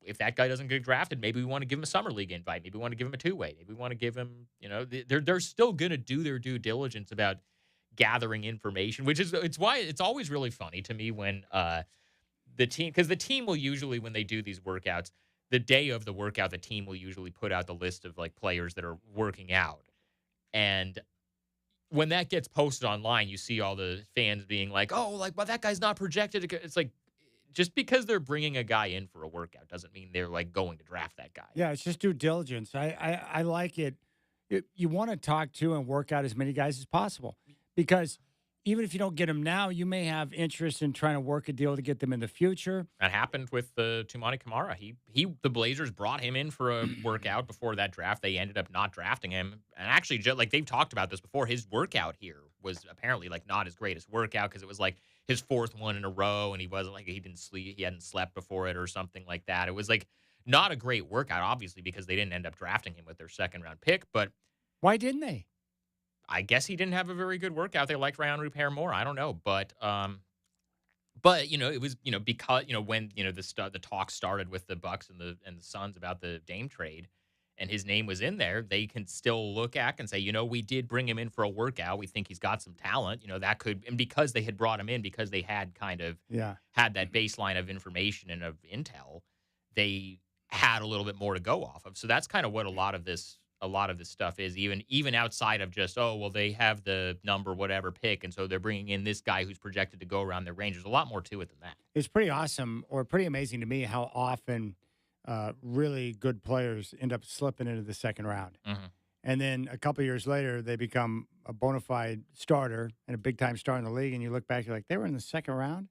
if that guy doesn't get drafted, maybe we want to give him a summer league invite. Maybe we want to give him a two-way. Maybe we want to give him, they're still going to do their due diligence about gathering information, it's why it's always really funny to me when, the team will usually, when they do these workouts, the day of the workout, the team will usually put out the list of like players that are working out. And when that gets posted online, you see all the fans being like, oh, like, well, that guy's not projected. It's like, just because they're bringing a guy in for a workout doesn't mean they're like going to draft that guy. Yeah, it's just due diligence. I like it. you want to talk to and work out as many guys as possible, because even if you don't get them now, you may have interest in trying to work a deal to get them in the future. That happened with Tumani Kamara. The Blazers brought him in for a workout before that draft. They ended up not drafting him. And actually, like they've talked about this before, his workout here was apparently like not his greatest workout because it was like his fourth one in a row, and he wasn't like he hadn't slept before it or something like that. It was like not a great workout, obviously, because they didn't end up drafting him with their second round pick. But why didn't they? I guess he didn't have a very good workout. They liked Ryan Repair more. I don't know, but it was because when the talk started with the Bucks and the Suns about the Dame trade, and his name was in there, they can still look at and say, we did bring him in for a workout. We think he's got some talent. That could, and because they had brought him in because they had kind of had that baseline of information and of intel, they had a little bit more to go off of. So that's kind of what a lot of this stuff is, even outside of just, they have the number whatever pick, and so they're bringing in this guy who's projected to go around their range. There's a lot more to it than that. It's pretty awesome, or pretty amazing to me, how often really good players end up slipping into the second round. Mm-hmm. And then a couple of years later, they become a bona fide starter and a big-time star in the league, and you look back, you're like, they were in the second round?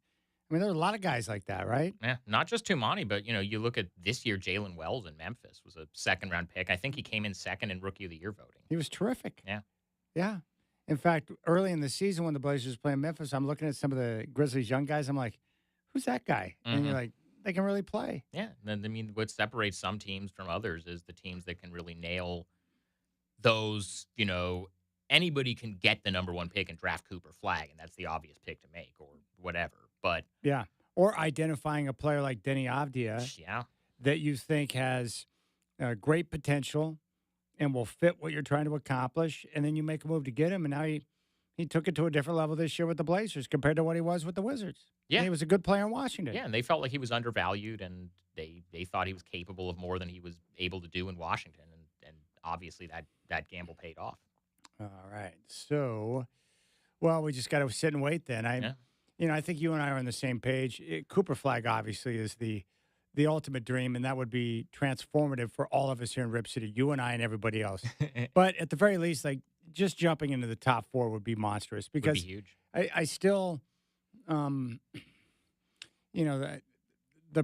I mean, there are a lot of guys like that, right? Yeah, not just Tumani, but, you look at this year, Jalen Wells in Memphis was a second-round pick. I think he came in second in Rookie of the Year voting. He was terrific. Yeah. Yeah. In fact, early in the season when the Blazers were playing Memphis, I'm looking at some of the Grizzlies' young guys. I'm like, who's that guy? Mm-hmm. And you're like, they can really play. Yeah. And what separates some teams from others is the teams that can really nail those, anybody can get the number one pick and draft Cooper Flagg, and that's the obvious pick to make or whatever. But yeah, or identifying a player like Denny Avdia, that you think has great potential and will fit what you're trying to accomplish, and then you make a move to get him, and now he took it to a different level this year with the Blazers compared to what he was with the Wizards. Yeah, and he was a good player in Washington. Yeah, and they felt like he was undervalued, and they thought he was capable of more than he was able to do in Washington, and obviously that gamble paid off. All right, so we just got to sit and wait then. I think you and I are on the same page. Cooper Flagg obviously is the ultimate dream, and that would be transformative for all of us here in Rip City, you and I and everybody else. But at the very least, like just jumping into the top four would be monstrous because would be huge. I still, the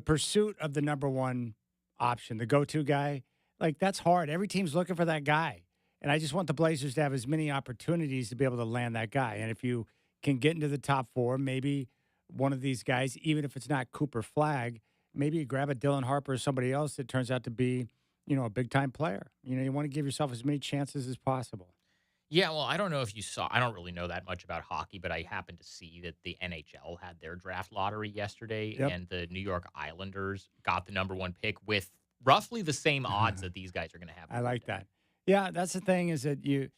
pursuit of the number one option, the go-to guy, like that's hard. Every team's looking for that guy, and I just want the Blazers to have as many opportunities to be able to land that guy. And if you can get into the top four, maybe one of these guys, even if it's not Cooper Flagg, maybe you grab a Dylan Harper or somebody else that turns out to be, a big-time player. You want to give yourself as many chances as possible. Yeah, well, I don't know if you saw. I don't really know that much about hockey, but I happened to see that the NHL had their draft lottery yesterday, and the New York Islanders got the number one pick with roughly the same odds that these guys are going to have. I like that. Yeah, that's the thing is that the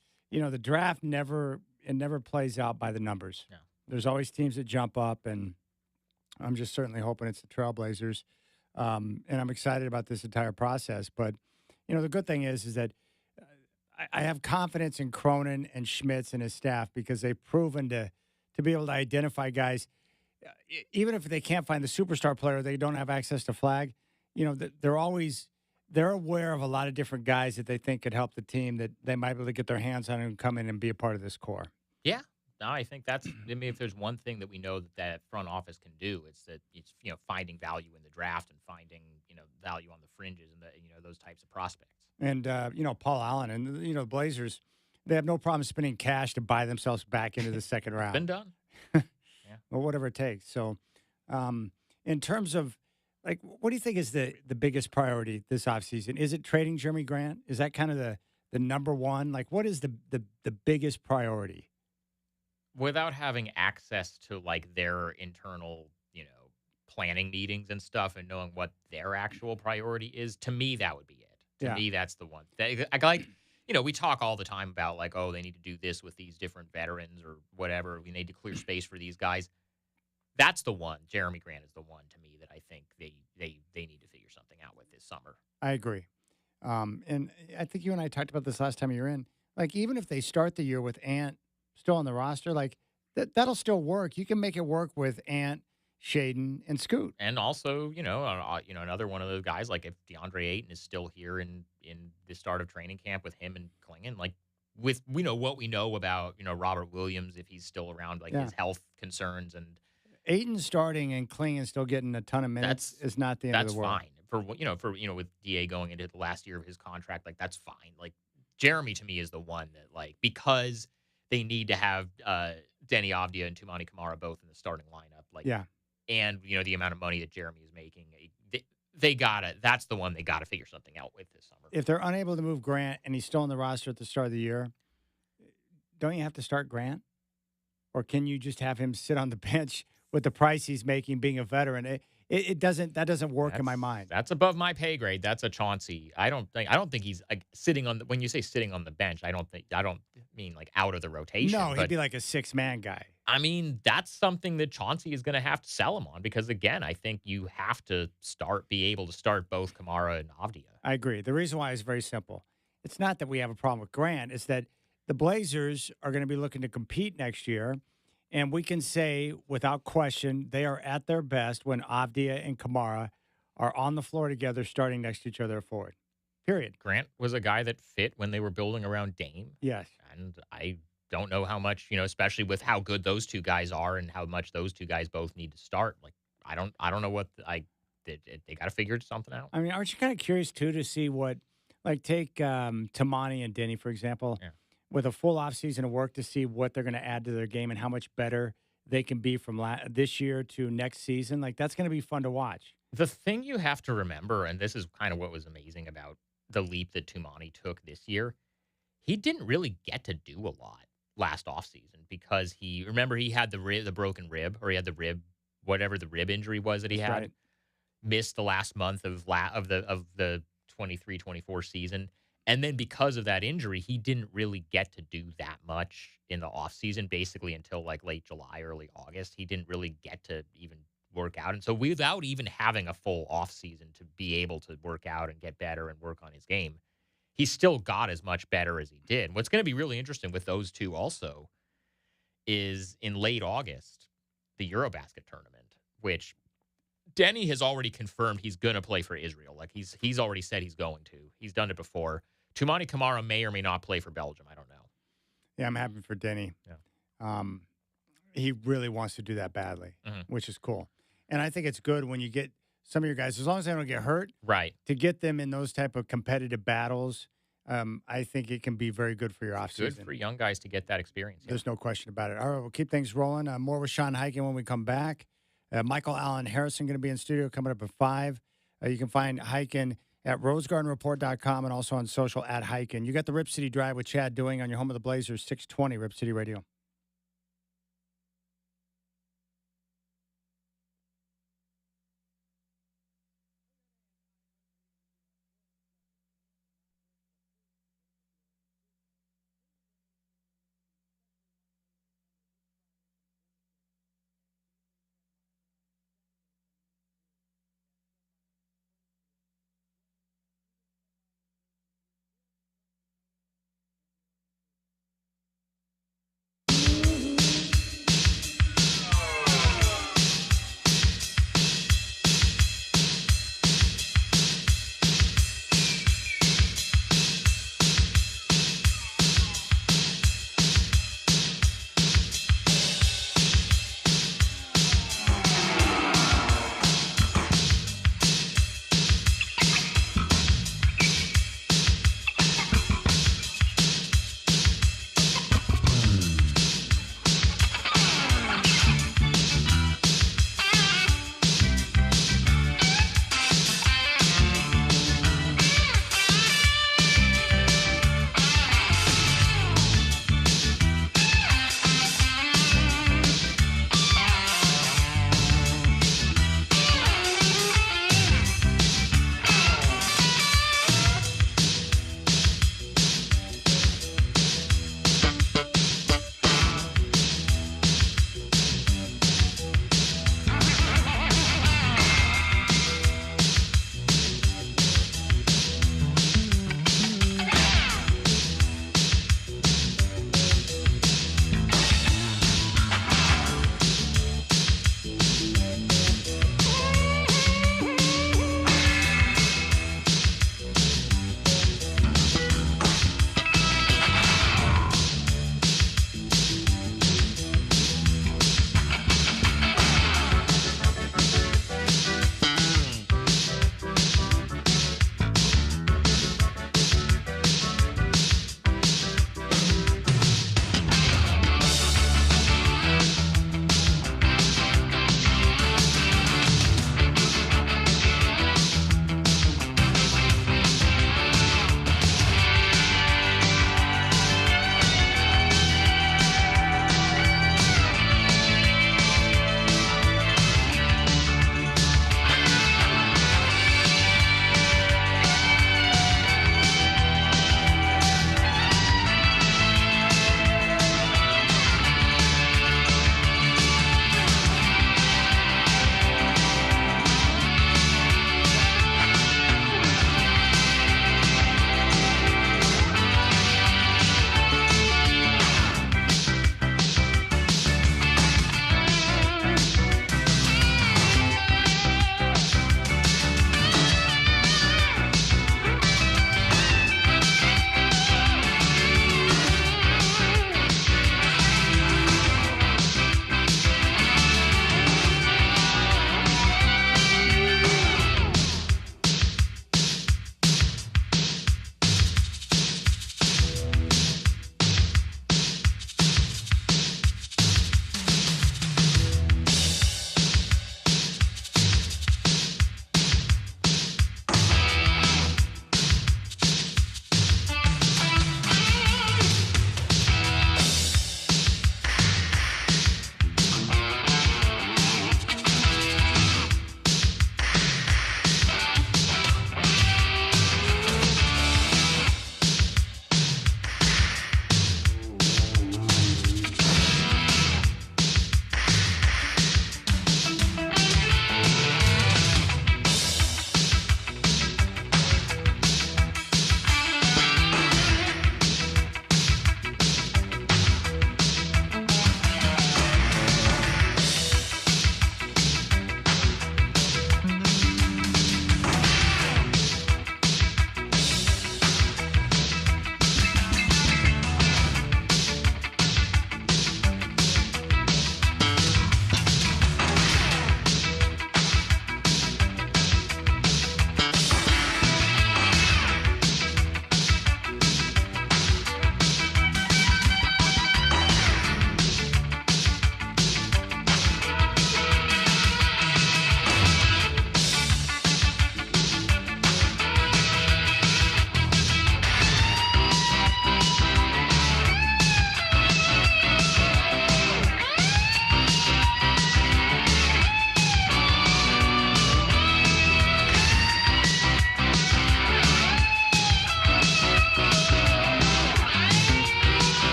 draft never plays out by the numbers. No. There's always teams that jump up, and I'm just certainly hoping it's the Trailblazers. And I'm excited about this entire process. But, the good thing is that I have confidence in Cronin and Schmitz and his staff because they've proven to be able to identify guys. Even if they can't find the superstar player, they don't have access to Flagg. They're aware of a lot of different guys that they think could help the team that they might be able to get their hands on and come in and be a part of this core. Yeah. No, I think if there's one thing that we know that front office can do, it's finding value in the draft and finding, value on the fringes and those types of prospects. And, Paul Allen and, the Blazers, they have no problem spending cash to buy themselves back into the second round. Been done. Or whatever it takes. So in terms of, like, what do you think is the biggest priority this offseason? Is it trading Jeremy Grant? Is that kind of the number one? Like, what is the biggest priority? Without having access to, like, their internal, planning meetings and stuff and knowing what their actual priority is, to me, that would be it. To me, that's the one. We talk all the time about, like, they need to do this with these different veterans or whatever. We need to clear space for these guys. That's the one. Jeremy Grant is the one, to me, that I think they need to figure something out with this summer. I agree. And I think you and I talked about this last time you were in. Like, even if they start the year with Ant still on the roster, like, that'll still work. You can make it work with Ant Shaden, and Scoot. And also, another one of those guys, like if DeAndre Ayton is still here in the start of training camp with him and Klingon, like with what we know about, Robert Williams, if he's still around, like his health concerns, and Ayton starting and Klingon still getting a ton of minutes is not the end of the world. That's fine with DA going into the last year of his contract, like that's fine. Like Jeremy to me is the one that, like, because they need to have Denny Avdia and Tumani Kamara both in the starting lineup, like and the amount of money that Jeremy is making, that's the one they gotta figure something out with this summer. If they're unable to move Grant and he's still on the roster at the start of the year, don't you have to start Grant? Or can you just have him sit on the bench with the price he's making, being a veteran? That doesn't work in my mind. That's above my pay grade. That's a Chauncey. I don't think he's like sitting on when you say sitting on the bench, I don't mean like out of the rotation. No, he'd be like a 6-man guy. I mean, that's something that Chauncey is going to have to sell him on because, again, I think you have to be able to start both Kamara and Avdia. I agree. The reason why is very simple. It's not that we have a problem with Grant. It's that the Blazers are going to be looking to compete next year, and we can say without question they are at their best when Avdia and Kamara are on the floor together starting next to each other forward. Period. Grant was a guy that fit when they were building around Dame. Yes. And I don't know how much, especially with how good those two guys are and how much those two guys both need to start. Like, I don't know what they got to figure something out. I mean, aren't you kind of curious too to see what, like, take Tamani and Denny, for example, with a full offseason of work to see what they're going to add to their game and how much better they can be from this year to next season. Like, that's going to be fun to watch. The thing you have to remember, and this is kind of what was amazing about the leap that Tumani took this year, he didn't really get to do a lot last offseason because he had the broken rib, or he had the rib, whatever the rib injury was that he had, right. Missed the last month of the 23-24 season. And then because of that injury, he didn't really get to do that much in the offseason, basically until like late July, early August. He didn't really get to even work out. And so without even having a full offseason to be able to work out and get better and work on his game, he still got as much better as he did. What's going to be really interesting with those two also is in late August, the Eurobasket tournament, which Denny has already confirmed he's going to play for Israel. Like he's already said he's going to. He's done it before. Tumani Kamara may or may not play for Belgium. I don't know. Yeah, I'm happy for Denny. Yeah. He really wants to do that badly, Mm-hmm. which is cool. And I think it's good when you get some of your guys, as long as they don't get hurt, right, to get them in those type of competitive battles. I think it can be very good for your offseason. Good for young guys to get that experience. There's no question about it. All right, we'll keep things rolling. More with Sean Highkin when we come back. Michael Allen Harrison going to be in studio coming up at 5. You can find Highkin at rosegardenreport.com and also on social at Highkin. You got the Rip City Drive with Chad Doing on your home of the Blazers, 620 Rip City Radio.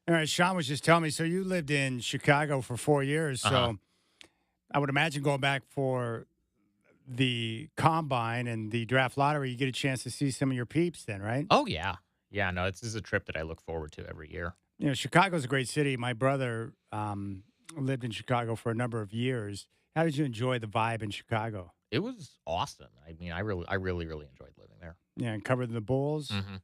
All right, Sean was just telling me, so you lived in Chicago for 4 years, so I would imagine going back for the combine and the draft lottery, you get a chance to see some of your peeps then, right? Oh, yeah. Yeah, no, this is a trip that I look forward to every year. You know, Chicago's a great city. My brother lived in Chicago for a number of years. How did you enjoy the vibe in Chicago? It was awesome. I mean, I really enjoyed living there. Yeah, and covering the Bulls. Mm-hmm. It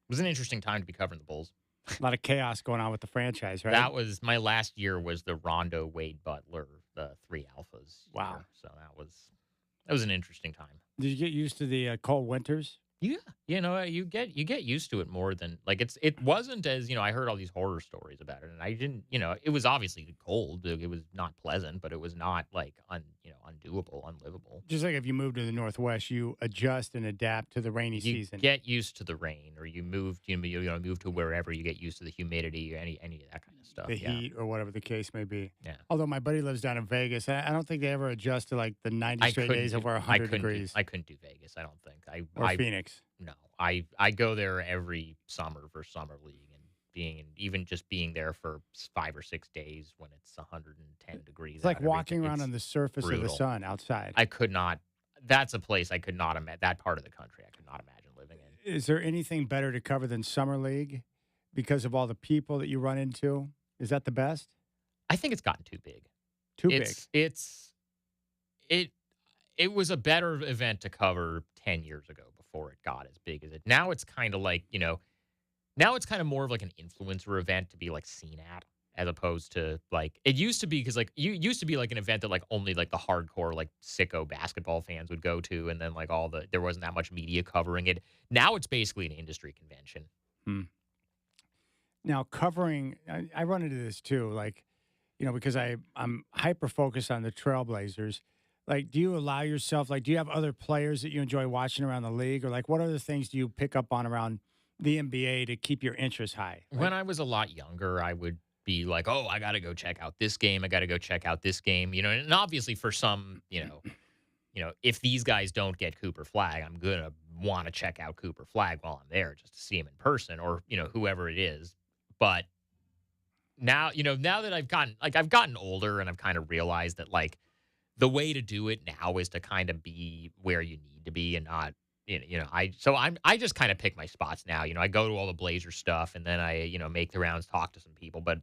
was an interesting time to be covering the Bulls. A lot of chaos going on with the franchise, right? That was my last year. Was the Rondo, Wade, Butler, the three alphas? Wow. Year. So that was an interesting time. Did you get used to the cold winters? Yeah, you know, you get used to it more than like it wasn't as, you know, I heard all these horror stories about it, and I didn't, you know, it was obviously cold. It was not pleasant, but it was not like undoable, unlivable. Just like if you move to the Northwest, you adjust and adapt to the rainy season. Get used to the rain, or you move to wherever you get used to the humidity or any of that kind of stuff. The heat or whatever the case may be. Yeah. Although my buddy lives down in Vegas, I don't think they ever adjust to like the 90 straight days over 100 degrees. I couldn't do Vegas. I don't think. Or Phoenix. No, I go there every summer for summer league, and even just being there for 5 or 6 days when it's 110 degrees. It's like walking around on the surface brutal. of the sun outside. I could not. That's a place I could not imagine. That part of the country I could not imagine living in. Is there anything better to cover than summer league because of all the people that you run into? Is that the best? I think it's gotten too big. Big. It was a better event to cover 10 years ago before it got as big as it. Now it's kind of like, now it's kind of more of like an influencer event to be like seen at, as opposed to like, it used to be, because like you used to be like an event that like only like the hardcore like sicko basketball fans would go to, and then like there wasn't that much media covering it. Now it's basically an industry convention. Now covering, I run into this too, like, because I'm hyper focused on the Trailblazers. Like, do you allow yourself, like, do you have other players that you enjoy watching around the league? Or, like, what other things do you pick up on around the NBA to keep your interest high? When I was a lot younger, I would be like, oh, I got to go check out this game. I got to go check out this game. And obviously for some, if these guys don't get Cooper Flagg, I'm going to want to check out Cooper Flagg while I'm there just to see him in person, or, whoever it is. But now, now that I've gotten older, and I've kind of realized that, like, the way to do it now is to kind of be where you need to be, and not, I just kind of pick my spots now. I go to all the Blazer stuff, and then I, make the rounds, talk to some people. But,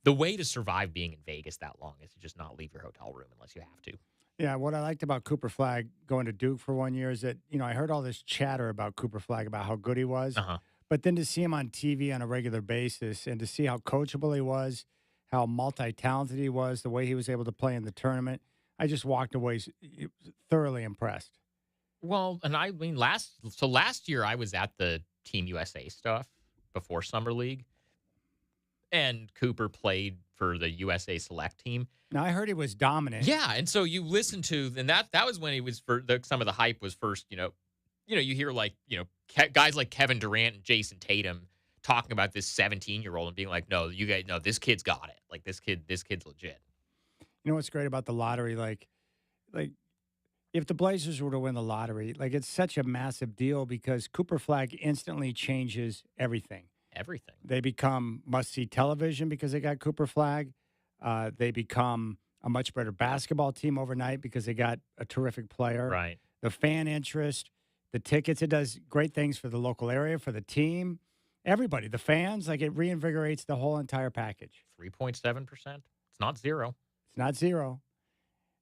the way to survive being in Vegas that long is to just not leave your hotel room unless you have to. Yeah, what I liked about Cooper Flagg going to Duke for 1 year is that, I heard all this chatter about Cooper Flagg, about how good he was. But then to see him on TV on a regular basis, and to see how coachable he was, how multi-talented he was, the way he was able to play in the tournament, I just walked away thoroughly impressed. Well, and I mean, last year I was at the Team USA stuff before Summer League, and Cooper played for the USA Select team. Now, I heard he was dominant. Yeah, and so you listen to, and that was when he was, some of the hype was first, you hear like, guys like Kevin Durant and Jason Tatum talking about this 17-year-old and being like, no, you guys, no, this kid's got it. Like, this kid's legit. You know what's great about the lottery? Like if the Blazers were to win the lottery, like, it's such a massive deal because Cooper Flagg instantly changes everything. Everything. They become must-see television because they got Cooper Flagg. They become a much better basketball team overnight because they got a terrific player. Right. The fan interest, the tickets, it does great things for the local area, for the team, everybody, the fans. Like, it reinvigorates the whole entire package. 3.7%. It's not zero. It's not zero.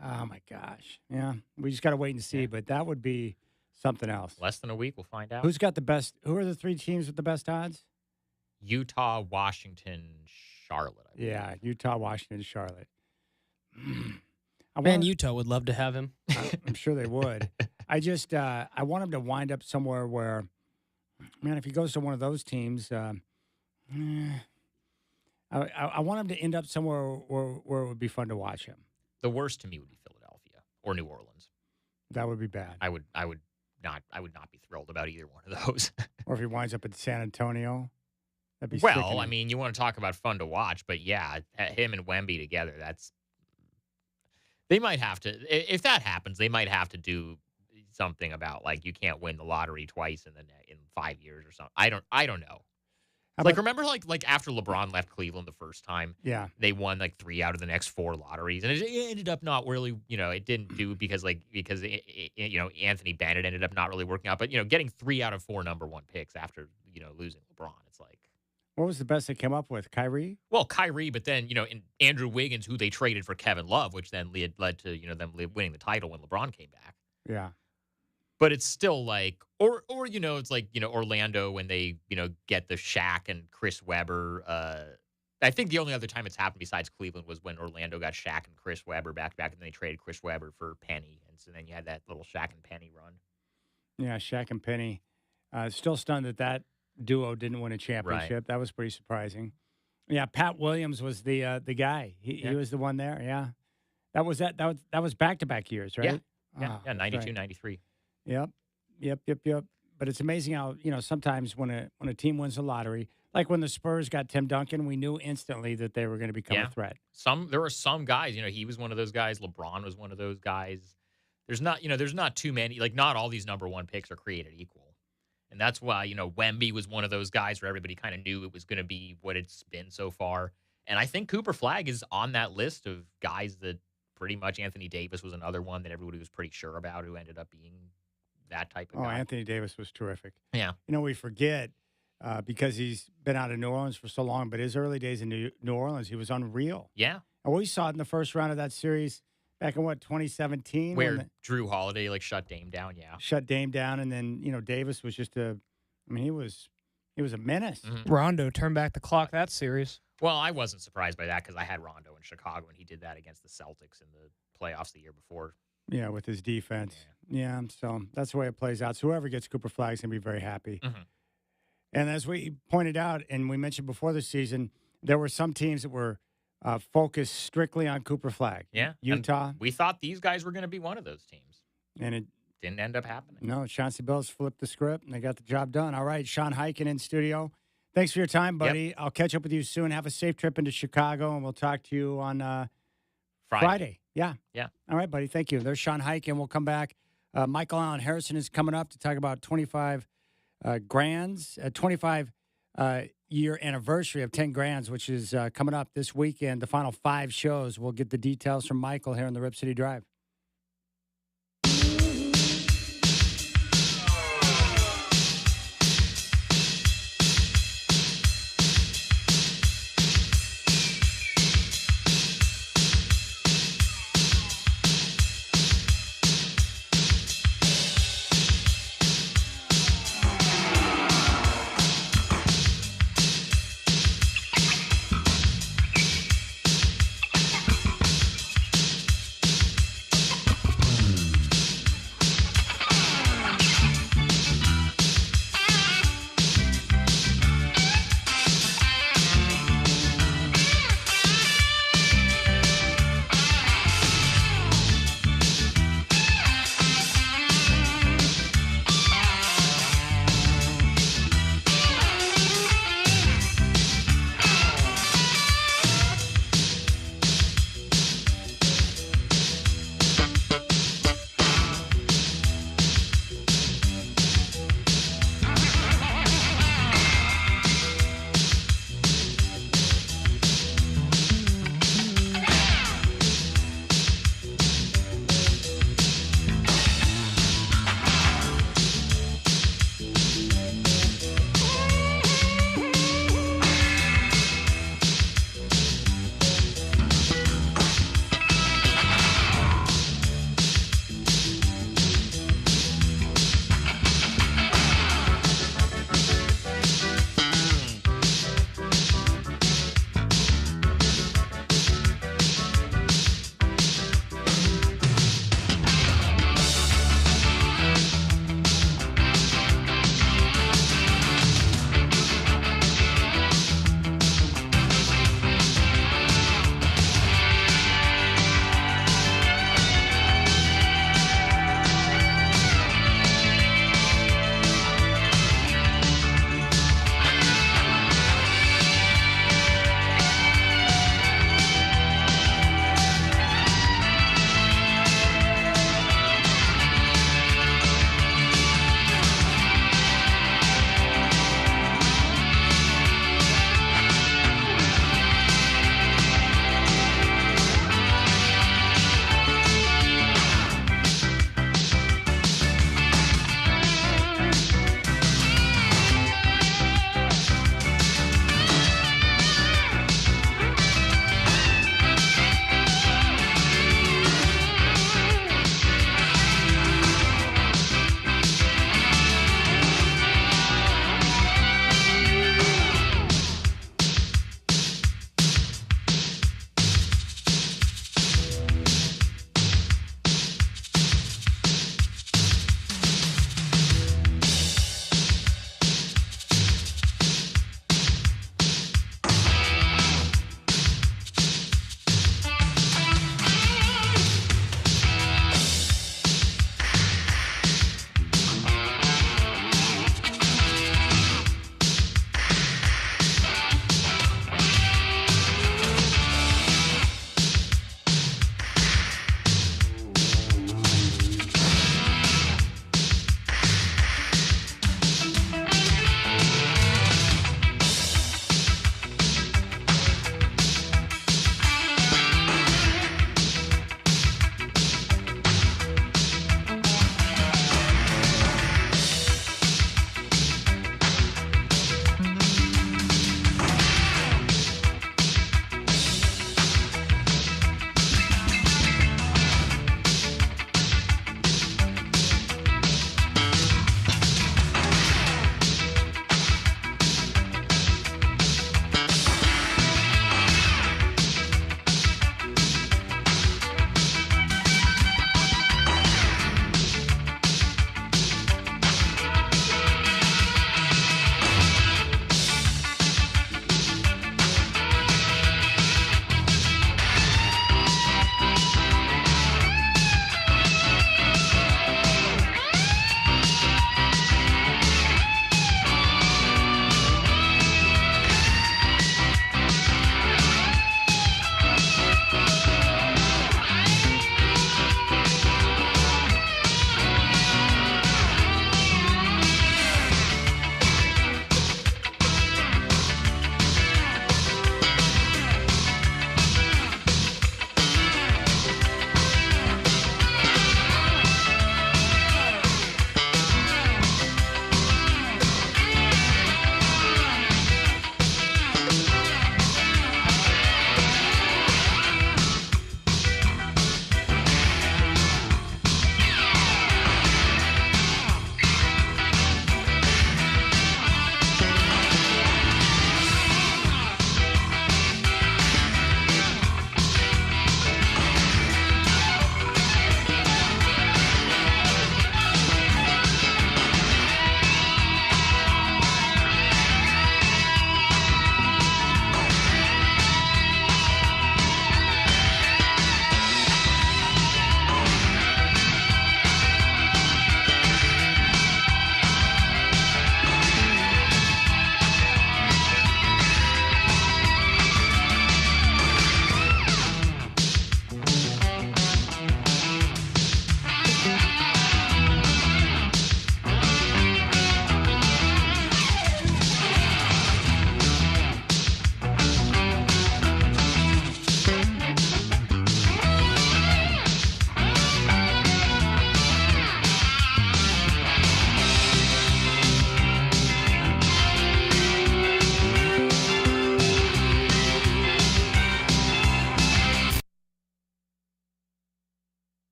Oh, my gosh. Yeah, we just got to wait and see, but that would be something else. Less than a week, we'll find out. Who's got the best? Who are the three teams with the best odds? Utah, Washington, Charlotte. Yeah, Utah, Washington, Charlotte. Utah would love to have him. I'm sure they would. I want him to wind up somewhere where, man, if he goes to one of those teams, I want him to end up somewhere where it would be fun to watch him. The worst to me would be Philadelphia or New Orleans. That would be bad. I would not be thrilled about either one of those. Or if he winds up in San Antonio, that'd be well. sickening. I mean, you want to talk about fun to watch, but yeah, him and Wemby together. They might have to. If that happens, they might have to do something about, like, you can't win the lottery twice in 5 years or something. I don't know. remember like after LeBron left Cleveland the first time, they won like 3 out of the next 4 lotteries, and it ended up not really, it didn't do because Anthony Bennett ended up not really working out, but getting 3 out of 4 number 1 picks after losing LeBron, it's like. What was the best they came up with? Kyrie? Well, Kyrie, but then and Andrew Wiggins, who they traded for Kevin Love, which then led to them winning the title when LeBron came back. Yeah. But it's still like, or it's like, Orlando when they, get the Shaq and Chris Webber. I think the only other time it's happened besides Cleveland was when Orlando got Shaq and Chris Webber back, and they traded Chris Webber for Penny. And so then you had that little Shaq and Penny run. Yeah, Shaq and Penny. Still stunned that duo didn't win a championship. Right. That was pretty surprising. Yeah, Pat Williams was the guy. He was the one there, yeah. That was back-to-back years, right? Yeah, 92, 93. Yep. But it's amazing how, sometimes when a team wins the lottery, like when the Spurs got Tim Duncan, we knew instantly that they were going to become a threat. There were some guys, he was one of those guys. LeBron was one of those guys. There's not too many, like not all these number 1 picks are created equal. And that's why, Wemby was one of those guys where everybody kind of knew it was going to be what it's been so far. And I think Cooper Flagg is on that list of guys that pretty much Anthony Davis was another one that everybody was pretty sure about who ended up being that type of guy. Oh, Anthony Davis was terrific. Yeah. We forget because he's been out of New Orleans for so long, but his early days in New Orleans, he was unreal. Yeah. And we saw it in the first round of that series back in, 2017? Where Drew Holiday, shut Dame down, Shut Dame down, and then, Davis was just he was a menace. Mm-hmm. Rondo turned back the clock that series. Well, I wasn't surprised by that because I had Rondo in Chicago, and he did that against the Celtics in the playoffs the year before. Yeah, with his defense. Yeah, so that's the way it plays out. So whoever gets Cooper Flagg is going to be very happy. Mm-hmm. And as we pointed out, and we mentioned before the season, there were some teams that were focused strictly on Cooper Flagg. Yeah. Utah. And we thought these guys were going to be one of those teams. And it didn't end up happening. No, Chauncey Billups flipped the script, and they got the job done. All right, Sean Highkin in studio. Thanks for your time, buddy. Yep. I'll catch up with you soon. Have a safe trip into Chicago, and we'll talk to you on Friday. Yeah. All right, buddy. Thank you. There's Sean Highkin. We'll come back. Michael Allen Harrison is coming up to talk about 25 Grands, 25 year anniversary of 10 Grands, which is coming up this weekend. The final 5 shows. We'll get the details from Michael here on the Rip City Drive.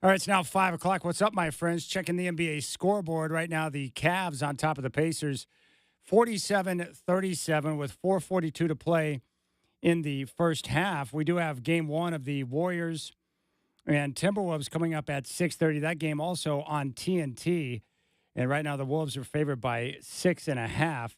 All right, it's now 5 o'clock. What's up, my friends? Checking the NBA scoreboard right now. The Cavs on top of the Pacers, 47-37 with 4:42 to play in the first half. We do have game one of the Warriors and Timberwolves coming up at 6:30. That game also on TNT. And right now the Wolves are favored by 6.5.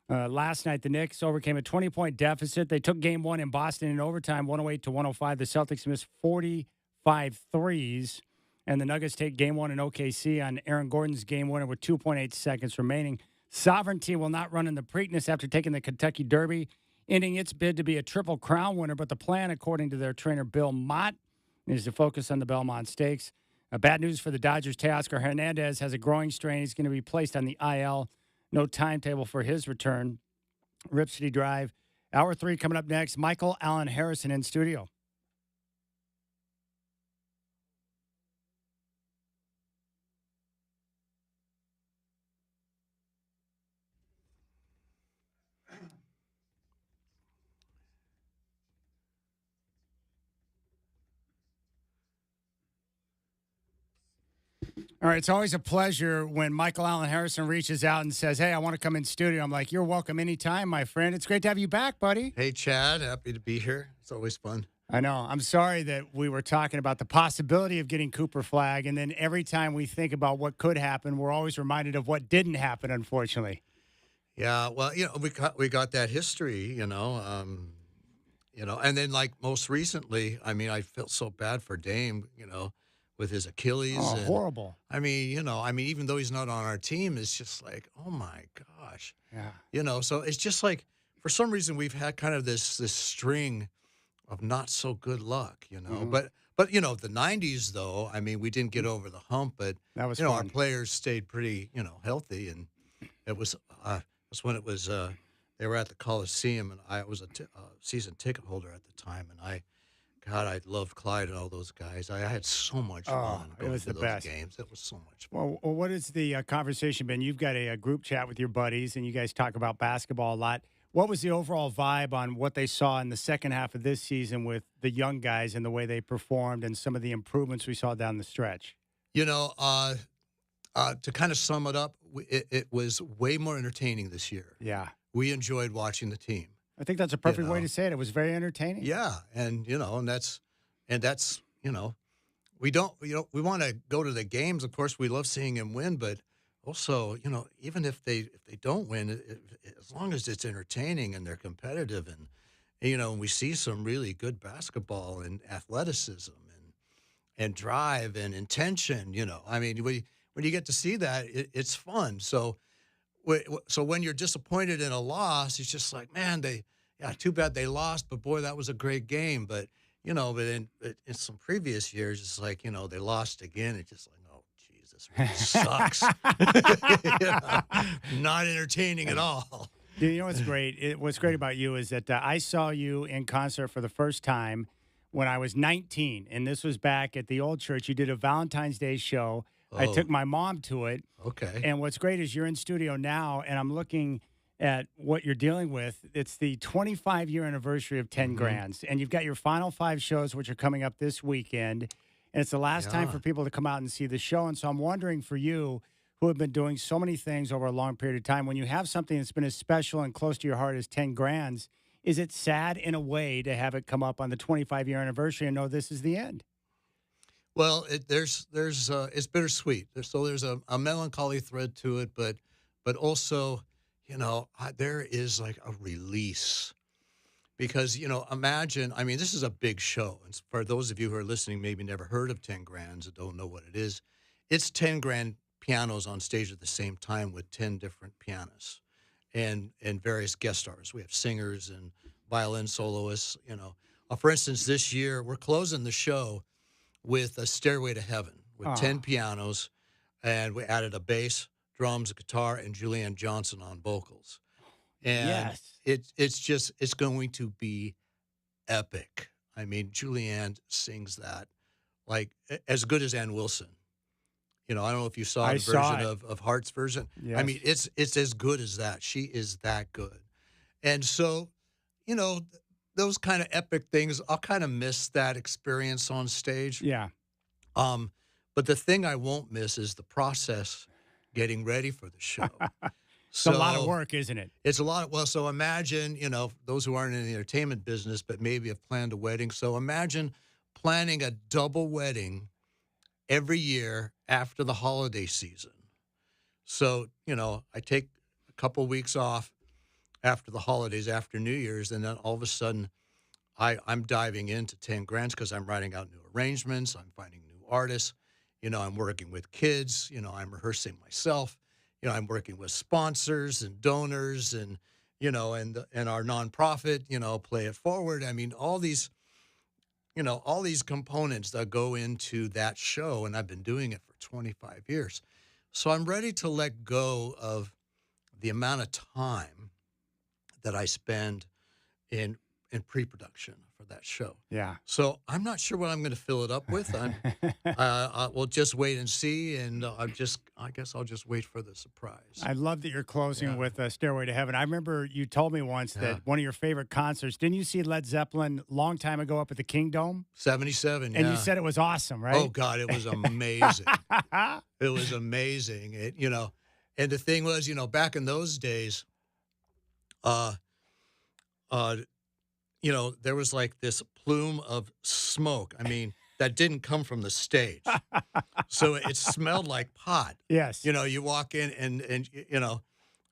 Last night, the Knicks overcame a 20-point deficit. They took game one in Boston in overtime, 108-105. The Celtics missed 45 threes. And the Nuggets take game one in OKC on Aaron Gordon's game winner with 2.8 seconds remaining. Sovereignty will not run in the Preakness after taking the Kentucky Derby, ending its bid to be a Triple Crown winner. But the plan, according to their trainer Bill Mott, is to focus on the Belmont Stakes. Bad news for the Dodgers. Teoscar Hernandez has a growing strain. He's going to be placed on the IL. No timetable for his return. Rip City Drive. Hour 3 coming up next. Michael Allen Harrison in studio. All right, it's always a pleasure when Michael Allen Harrison reaches out and says, hey, I want to come in studio. I'm like, you're welcome anytime, my friend. It's great to have you back, buddy. Hey, Chad. Happy to be here. It's always fun. I know. I'm sorry that we were talking about the possibility of getting Cooper Flag, and then every time we think about what could happen, we're always reminded of what didn't happen, unfortunately. Yeah, well, we got that history, and then like most recently, I mean, I felt so bad for Dame, with his Achilles. Oh, and, horrible. I mean, even though he's not on our team, it's just like, oh my gosh. Yeah. So it's just like, for some reason, we've had kind of this string of not so good luck, Mm-hmm. But the 90s, though, I mean, we didn't get over the hump, but, That was our fun. players stayed pretty, healthy. And it was when it was, they were at the Coliseum, and I was a season ticket holder at the time. And I loved Clyde and all those guys. I had so much fun it going was to the those best. games. It was so much fun. Well, what has the conversation been? You've got a group chat with your buddies, and you guys talk about basketball a lot. What was the overall vibe on what they saw in the second half of this season with the young guys and the way they performed and some of the improvements we saw down the stretch? To kind of sum it up, it was way more entertaining this year. Yeah. We enjoyed watching the team. I think that's a perfect way to say it. It was very entertaining. Yeah, and that's we want to go to the games. Of course, we love seeing him win, but also, even if they don't win, as long as it's entertaining and they're competitive, and we see some really good basketball and athleticism and drive and intention. I mean, when you get to see that, it's fun. So when you're disappointed in a loss, it's just like, man, too bad they lost, but boy, that was a great game. But in some previous years, it's like, they lost again. It's just like, oh, geez, this really sucks. Not entertaining at all. You know what's great? What's great about you is that I saw you in concert for the first time when I was 19, and this was back at the old church. You did a Valentine's Day show. I took my mom to it. Okay. And what's great is you're in studio now, and I'm looking at what you're dealing with. It's the 25-year anniversary of 10 Grands, and you've got your final 5 shows, which are coming up this weekend, and it's the last time for people to come out and see the show. And so I'm wondering for you, who have been doing so many things over a long period of time, when you have something that's been as special and close to your heart as 10 Grands, is it sad in a way to have it come up on the 25-year anniversary and know this is the end? Well, it's bittersweet. There's a melancholy thread to it, but also, there is like a release because, imagine, I mean, this is a big show. And for those of you who are listening, maybe never heard of 10 Grands and don't know what it is. It's 10 grand pianos on stage at the same time with 10 different pianists and various guest stars. We have singers and violin soloists, For instance, this year, we're closing the show with a Stairway to Heaven with 10 pianos, and we added a bass, drums, a guitar, and Julianne Johnson on vocals. And it's going to be epic. I mean, Julianne sings that like as good as Ann Wilson. I don't know if you saw the version of Hart's version. Yes. I mean, it's as good as that. She is that good. And so, those kind of epic things, I'll kind of miss that experience on stage. Yeah. But the thing I won't miss is the process getting ready for the show. It's a lot of work, isn't it? It's a lot of, well, so imagine, those who aren't in the entertainment business but maybe have planned a wedding. So imagine planning a double wedding every year after the holiday season. So, I take a couple weeks off after the holidays, after New Year's, and then all of a sudden I'm diving into 10 grands because I'm writing out new arrangements. I'm finding new artists. I'm working with kids. I'm rehearsing myself. I'm working with sponsors and donors and, and our nonprofit, Play It Forward. I mean, all these components that go into that show, and I've been doing it for 25 years. So I'm ready to let go of the amount of time that I spend in pre-production for that show. Yeah. So I'm not sure what I'm going to fill it up with. We'll just wait and see, and I guess I'll just wait for the surprise. I love that you're closing with Stairway to Heaven. I remember you told me once that one of your favorite concerts, didn't you see Led Zeppelin a long time ago up at the King Dome? 77, And you said it was awesome, right? Oh, God, it was amazing. It was amazing. And the thing was, back in those days, there was like this plume of smoke. I mean, that didn't come from the stage. So it smelled like pot. Yes. You walk in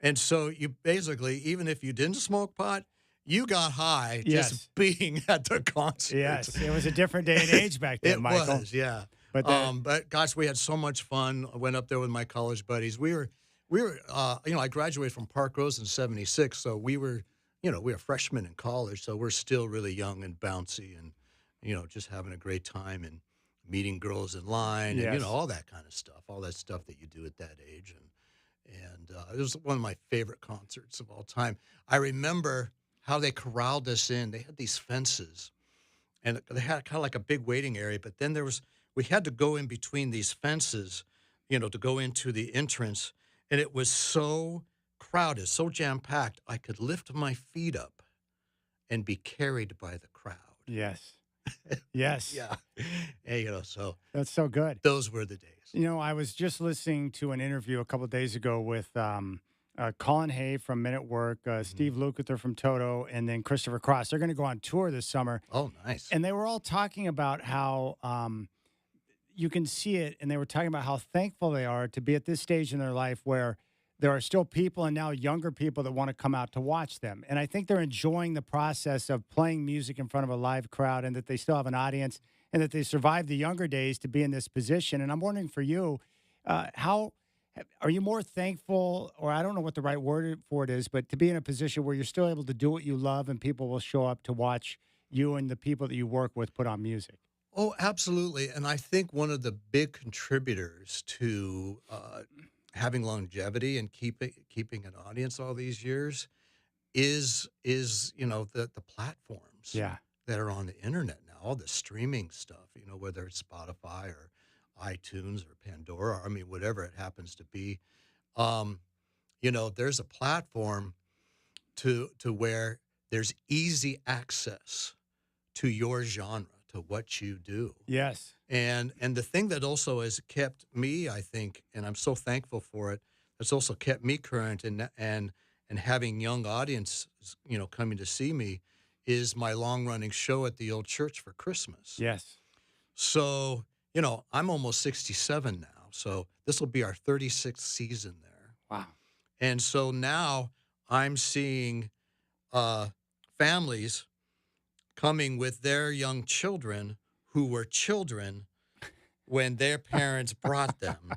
and so you basically, even if you didn't smoke pot, you got high just being at the concert. Yes. It was a different day and age back then, Michael. It was, yeah. But gosh, we had so much fun. I went up there with my college buddies. We were, I graduated from Park Rose in 76. So we were freshmen in college, so we're still really young and bouncy and, just having a great time and meeting girls in line and, all that kind of stuff, all that stuff that you do at that age. And it was one of my favorite concerts of all time. I remember how they corralled us in. They had these fences, and they had kind of like a big waiting area, but then we had to go in between these fences, to go into the entrance, and it was so crowded, so jam-packed, I could lift my feet up and be carried by the crowd. Yes. Yes. Yeah. And, so. That's so good. Those were the days. I was just listening to an interview a couple of days ago with Colin Hay from Men at Work, Steve Lukather from Toto, and then Christopher Cross. They're going to go on tour this summer. Oh, nice. And they were all talking about how you can see it, and they were talking about how thankful they are to be at this stage in their life where there are still people, and now younger people, that want to come out to watch them. And I think they're enjoying the process of playing music in front of a live crowd, and that they still have an audience, and that they survived the younger days to be in this position. And I'm wondering for you, how are you more thankful, or I don't know what the right word for it is, but to be in a position where you're still able to do what you love and people will show up to watch you and the people that you work with put on music? Oh, absolutely. And I think one of the big contributors to having longevity and keeping an audience all these years is the platforms that are on the internet now, all the streaming stuff, whether it's Spotify or iTunes or Pandora, I mean, whatever it happens to be. There's a platform to where there's easy access to your genre, to what you do. Yes. And the thing that also has kept me, I think, and I'm so thankful for it, that's also kept me current and having young audiences, coming to see me, is my long-running show at the old church for Christmas. Yes. So, I'm almost 67 now, so this will be our 36th season there. Wow. And so now I'm seeing families coming with their young children who were children when their parents brought them,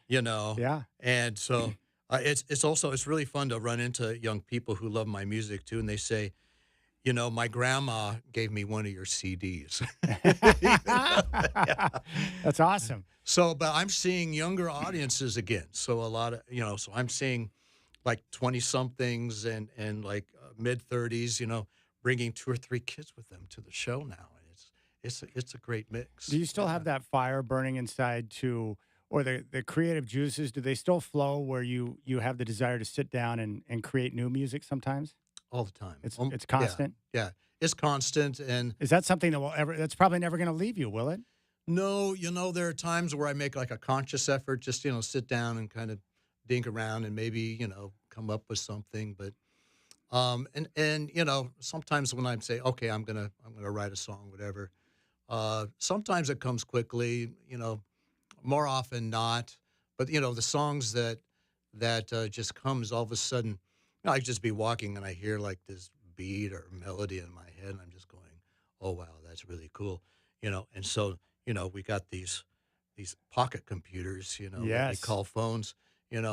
Yeah. And so it's really fun to run into young people who love my music too, and they say, my grandma gave me one of your CDs. Yeah. That's awesome. So, but I'm seeing younger audiences again. So a lot of, so I'm seeing like 20-somethings and like mid-30s, bringing 2 or 3 kids with them to the show now. And it's a great mix. Do you still have that fire burning inside or the creative juices, do they still flow where you have the desire to sit down and create new music sometimes? All the time. It's constant? Yeah. It's constant. And is that something that that's probably never going to leave you, will it? No, there are times where I make like a conscious effort, just sit down and kind of dink around and maybe come up with something. But and sometimes when I say, okay, I'm gonna write a song, whatever. Sometimes it comes quickly, more often not. But the songs that just comes all of a sudden. I just be walking and I hear like this beat or melody in my head, and I'm just going, "Oh wow, that's really cool," And so we got these pocket computers, that we Yes. call phones,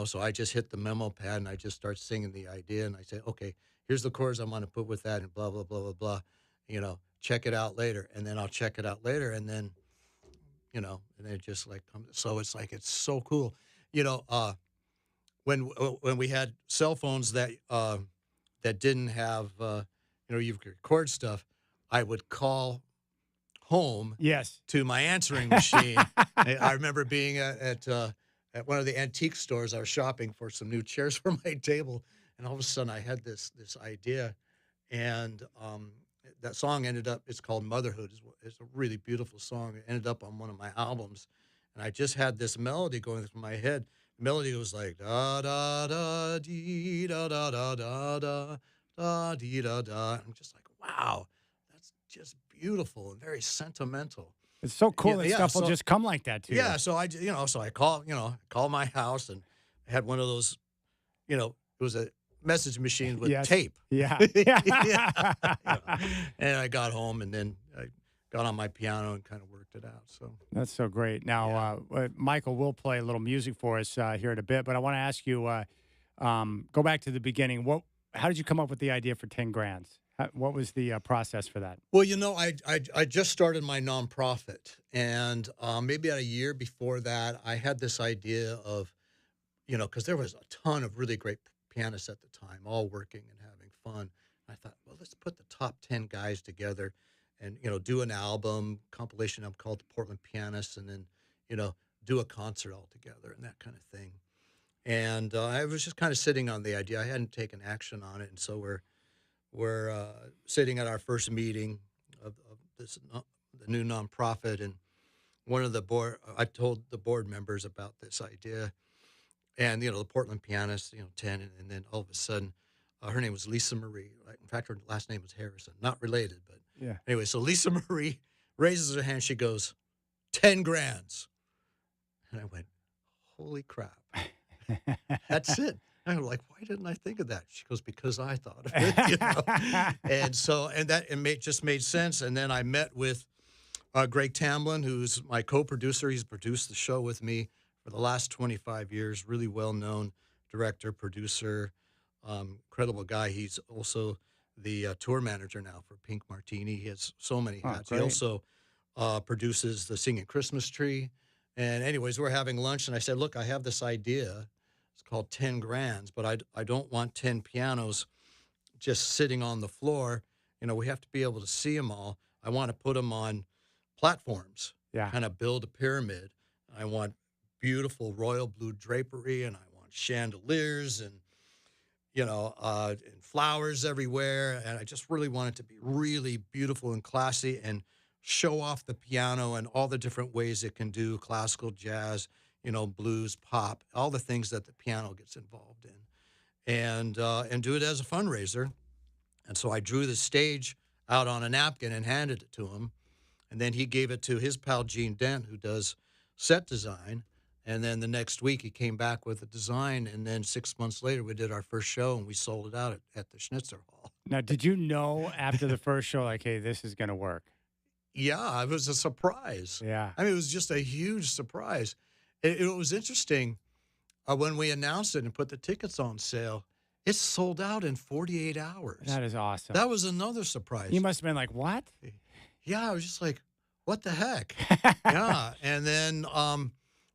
So I just hit the memo pad and I just start singing the idea, and I say, "Okay, here's the chords I'm going to put with that," and blah blah blah blah blah. Check it out later, and then I'll check it out later, and then and it just like comes. So it's like it's so cool, when we had cell phones that didn't have you could record stuff, I would call home Yes. to my answering machine. I remember being at one of the antique stores. I was shopping for some new chairs for my table, and all of a sudden I had this idea, and that song ended up. It's called "Motherhood." It's a really beautiful song. It ended up on one of my albums, and I just had this melody going through my head. The melody was like da da da dee da da da da da da dee da da. I'm just like, wow, that's just beautiful and very sentimental. It's so cool that Yeah, stuff will so- just come like that to you. Yeah, so I call my house, and I had one of those, it was a message machine with Yes. tape. Yeah. And I got home, and then I got on my piano and kind of worked it out. So That's so great. Now, Michael will play a little music for us here in a bit, but I want to ask you, go back to the beginning. How did you come up with the idea for 10 Grands? What was the process for that? Well, I just started my nonprofit, and maybe a year before that, I had this idea of, because there was a ton of really great pianists at the time, all working and having fun. I thought, well, let's put the top 10 guys together and, do an album, compilation album called The Portland Pianists, and then, do a concert all together and that kind of thing. And I was just kind of sitting on the idea. I hadn't taken action on it, and so we're sitting at our first meeting of the new nonprofit, and one of the board, I told the board members about this idea, and the Portland Pianists, 10, and then all of a sudden, her name was Lisa Marie. Right? In fact, her last name was Harrison, not related, but Yeah. anyway. So Lisa Marie raises her hand. She goes, 10 Grands, and I went, holy crap, that's it. And I'm like, why didn't I think of that? She goes, because I thought of it, And so, just made sense. And then I met with Greg Tamblin, who's my co-producer. He's produced the show with me for the last 25 years. Really well-known director, producer, incredible guy. He's also the tour manager now for Pink Martini. He has so many hats. He great. also produces the Singing Christmas Tree. And anyways, we're having lunch, and I said, look, I have this idea. It's called 10 Grands, but I don't want 10 pianos just sitting on the floor. We have to be able to see them all. I want to put them on platforms, Yeah. kind of build a pyramid. I want beautiful royal blue drapery, and I want chandeliers and, and flowers everywhere. And I just really want it to be really beautiful and classy and show off the piano and all the different ways it can do classical, jazz, blues, pop, all the things that the piano gets involved in, and do it as a fundraiser. And so I drew the stage out on a napkin and handed it to him, and then he gave it to his pal Gene Dent, who does set design. And then the next week he came back with a design, and then 6 months later we did our first show, and we sold it out at the Schnitzer Hall. Now, did you know after the first show, like, hey, this is going to work? Yeah, it was a surprise. Yeah. I mean, it was just a huge surprise. It was interesting when we announced it and put the tickets on sale. It sold out in 48 hours. That is awesome. That was another surprise. You must have been like, what? Yeah, I was just like, what the heck? Yeah. And then,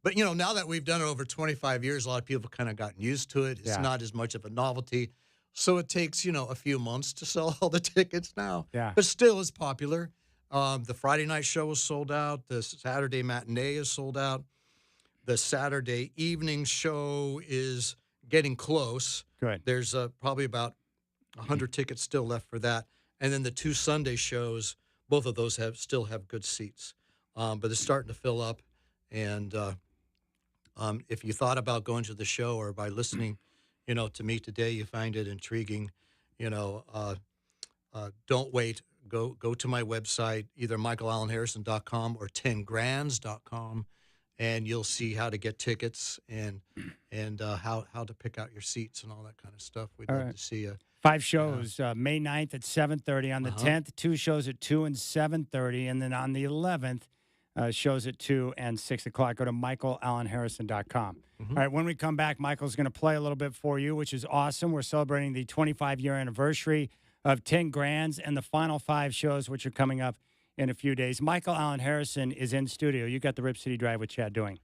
but now that we've done it over 25 years, a lot of people have kind of gotten used to it. It's Yeah. not as much of a novelty. So it takes, a few months to sell all the tickets now. Yeah. But still it's popular. The Friday night show was sold out. The Saturday matinee is sold out. The Saturday evening show is getting close. Good. There's probably about 100 tickets still left for that. And then the two Sunday shows, both of those still have good seats. but it's starting to fill up. And if you thought about going to the show or by listening, to me today, you find it intriguing, don't wait. Go to my website, either michaelallenharrison.com or 10grands.com, and you'll see how to get tickets and how to pick out your seats and all that kind of stuff. We'd love to see you. 5 shows, May 9th at 7:30. On the 10th, 2 shows at 2 and 7:30. And then on the 11th, shows at 2 and 6 o'clock. Go to michaelallenharrison.com. All right, when we come back, Michael's going to play a little bit for you, which is awesome. We're celebrating the 25-year anniversary of 10 Grands and the final 5 shows, which are coming up in a few days. Michael Allen Harrison is in studio. You got the Rip City Drive with Chad doing.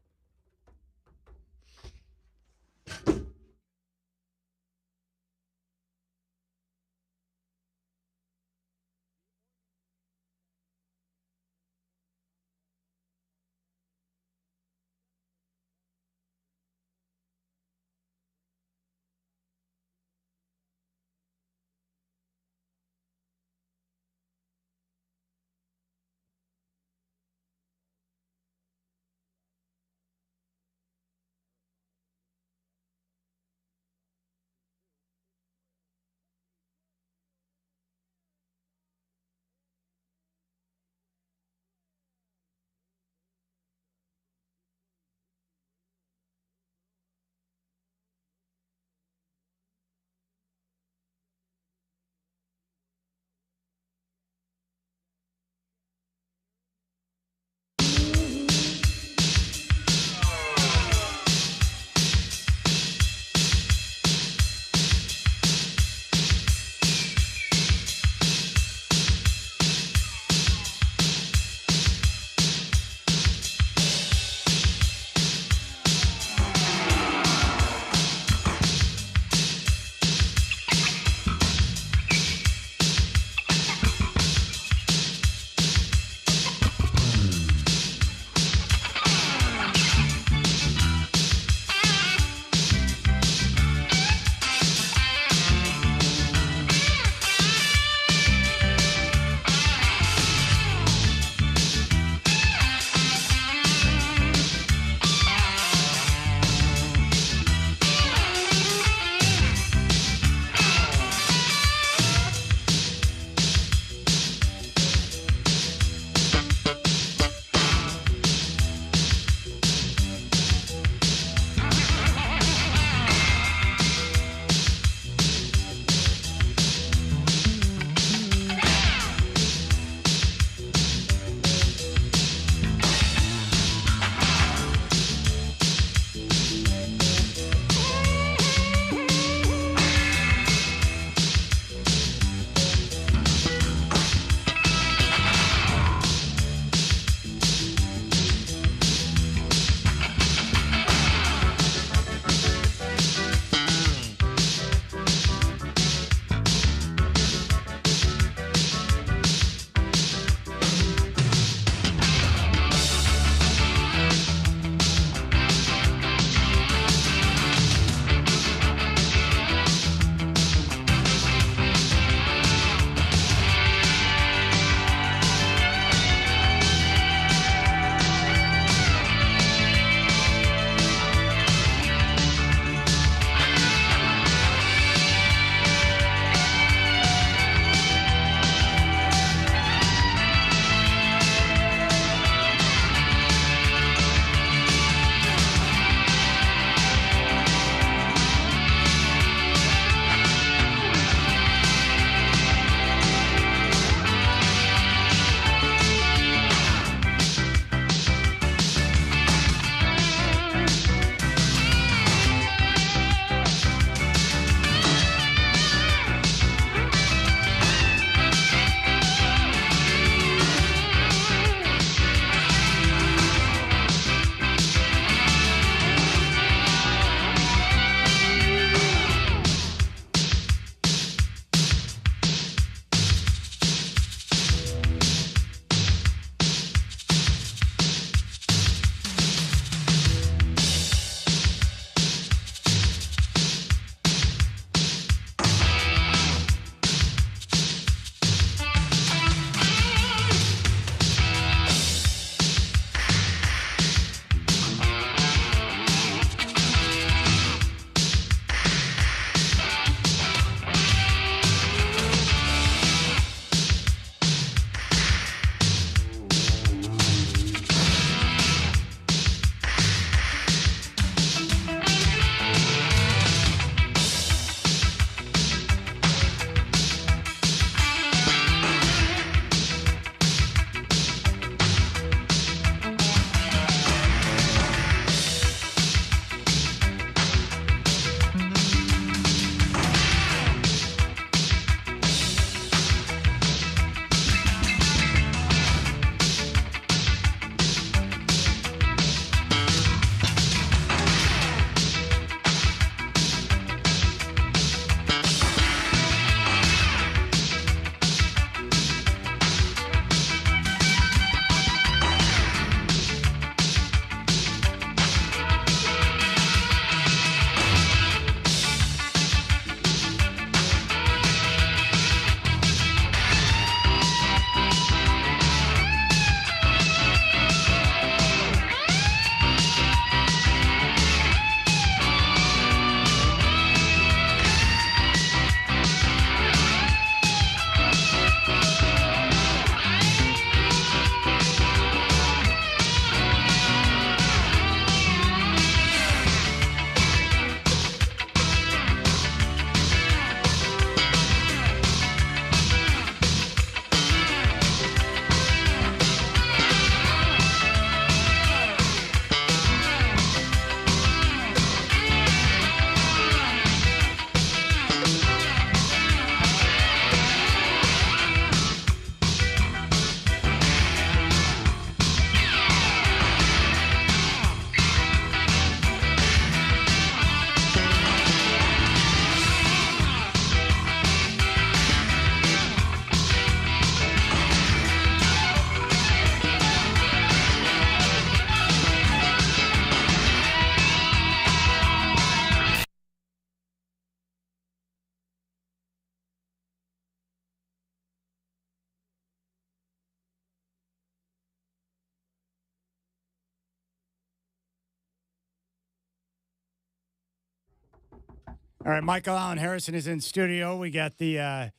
All right, Michael Allen Harrison is in studio. We got the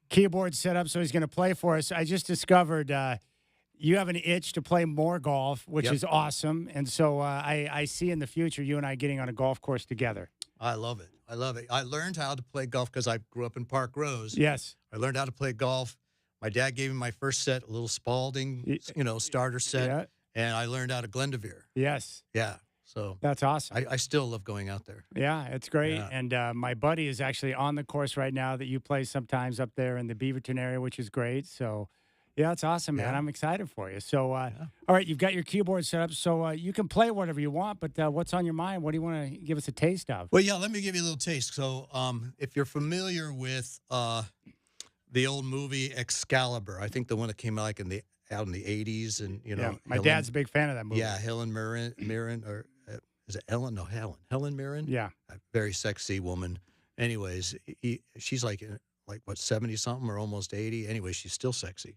keyboard set up, so he's going to play for us. I just discovered you have an itch to play more golf, which is awesome. And so I see in the future you and I getting on a golf course together. I love it. I love it. I learned how to play golf because I grew up in Park Rose. Yes. I learned how to play golf. My dad gave me my first set, a little Spalding, starter set. Yeah. And I learned out of Glendevere. Yes. Yeah. So that's awesome. I still love going out there. Yeah, it's great. Yeah. And my buddy is actually on the course right now that you play sometimes up there in the Beaverton area, which is great. So, yeah, it's awesome, man. Yeah. I'm excited for you. So, all right, you've got your keyboard set up, so you can play whatever you want, but what's on your mind? What do you want to give us a taste of? Well, yeah, let me give you a little taste. So if you're familiar with the old movie Excalibur, I think the one that came out in the 80s, and my dad's a big fan of that movie. Yeah, Helen Mirren, or is it Ellen? No, Helen Mirren. Yeah, a very sexy woman. Anyways, she's like what, 70 something or almost 80. Anyway, she's still sexy.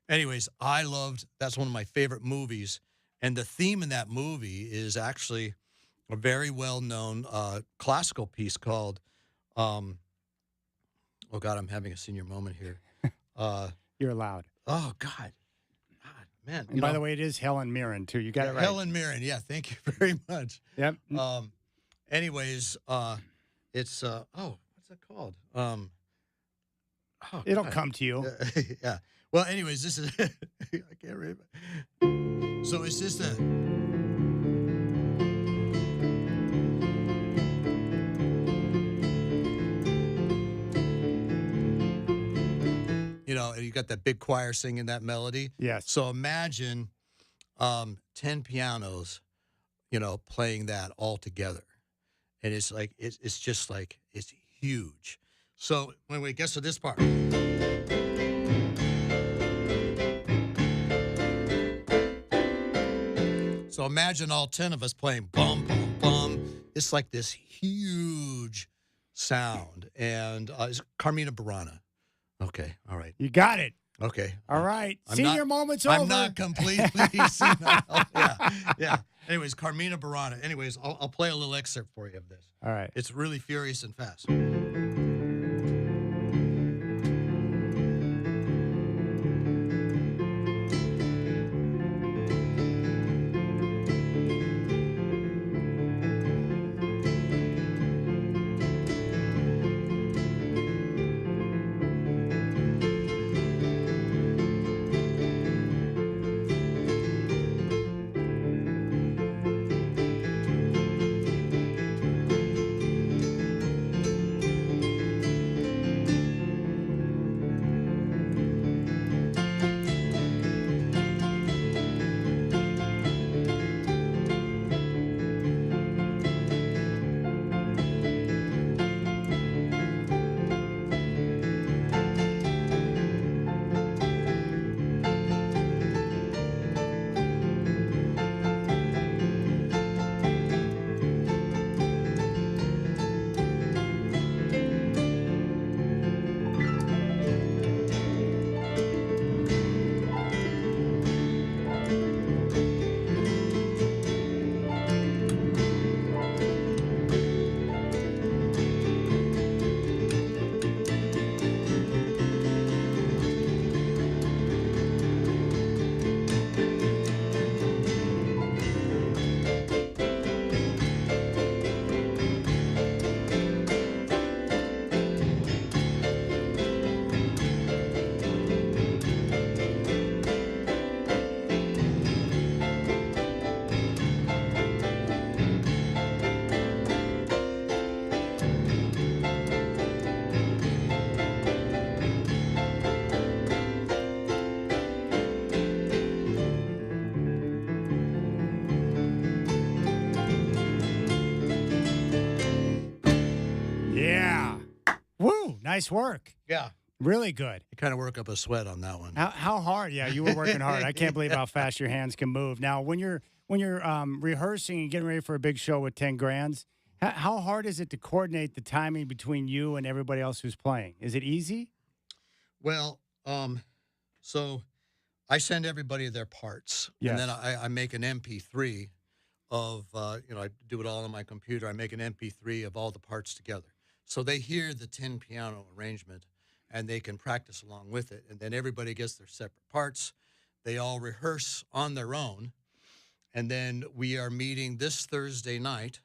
Anyways, that's one of my favorite movies, and the theme in that movie is actually a very well known classical piece called. Oh God, I'm having a senior moment here. You're allowed. Oh God. Man, and by the way, it is Helen Mirren, too. You got it right. Helen Mirren. Yeah, thank you very much. Yep. Anyways, it's, what's it called? It'll come to you. Yeah. Well, anyways, this is, I can't remember. So it's just and you got that big choir singing that melody. Yes. So imagine 10 pianos, playing that all together. And it's like, it's just like, it's huge. So when we get to this part. So imagine all 10 of us playing bum, bum, bum. It's like this huge sound. And it's Carmina Burana. Okay, all right. You got it. Okay. All right. Senior moment's over. I'm not completely senile. Yeah. Anyways, Carmina Burana. Anyways, I'll play a little excerpt for you of this. All right. It's really furious and fast. Nice work. Yeah. Really good. You kind of work up a sweat on that one. How hard? Yeah, you were working hard. I can't believe how fast your hands can move. Now, when you're rehearsing and getting ready for a big show with 10 grands, how hard is it to coordinate the timing between you and everybody else who's playing? Is it easy? Well, so I send everybody their parts, yes. And then I make an MP3 of, I do it all on my computer. I make an MP3 of all the parts together. So they hear the 10 piano arrangement and they can practice along with it. And then everybody gets their separate parts. They all rehearse on their own. And then we are meeting this Thursday night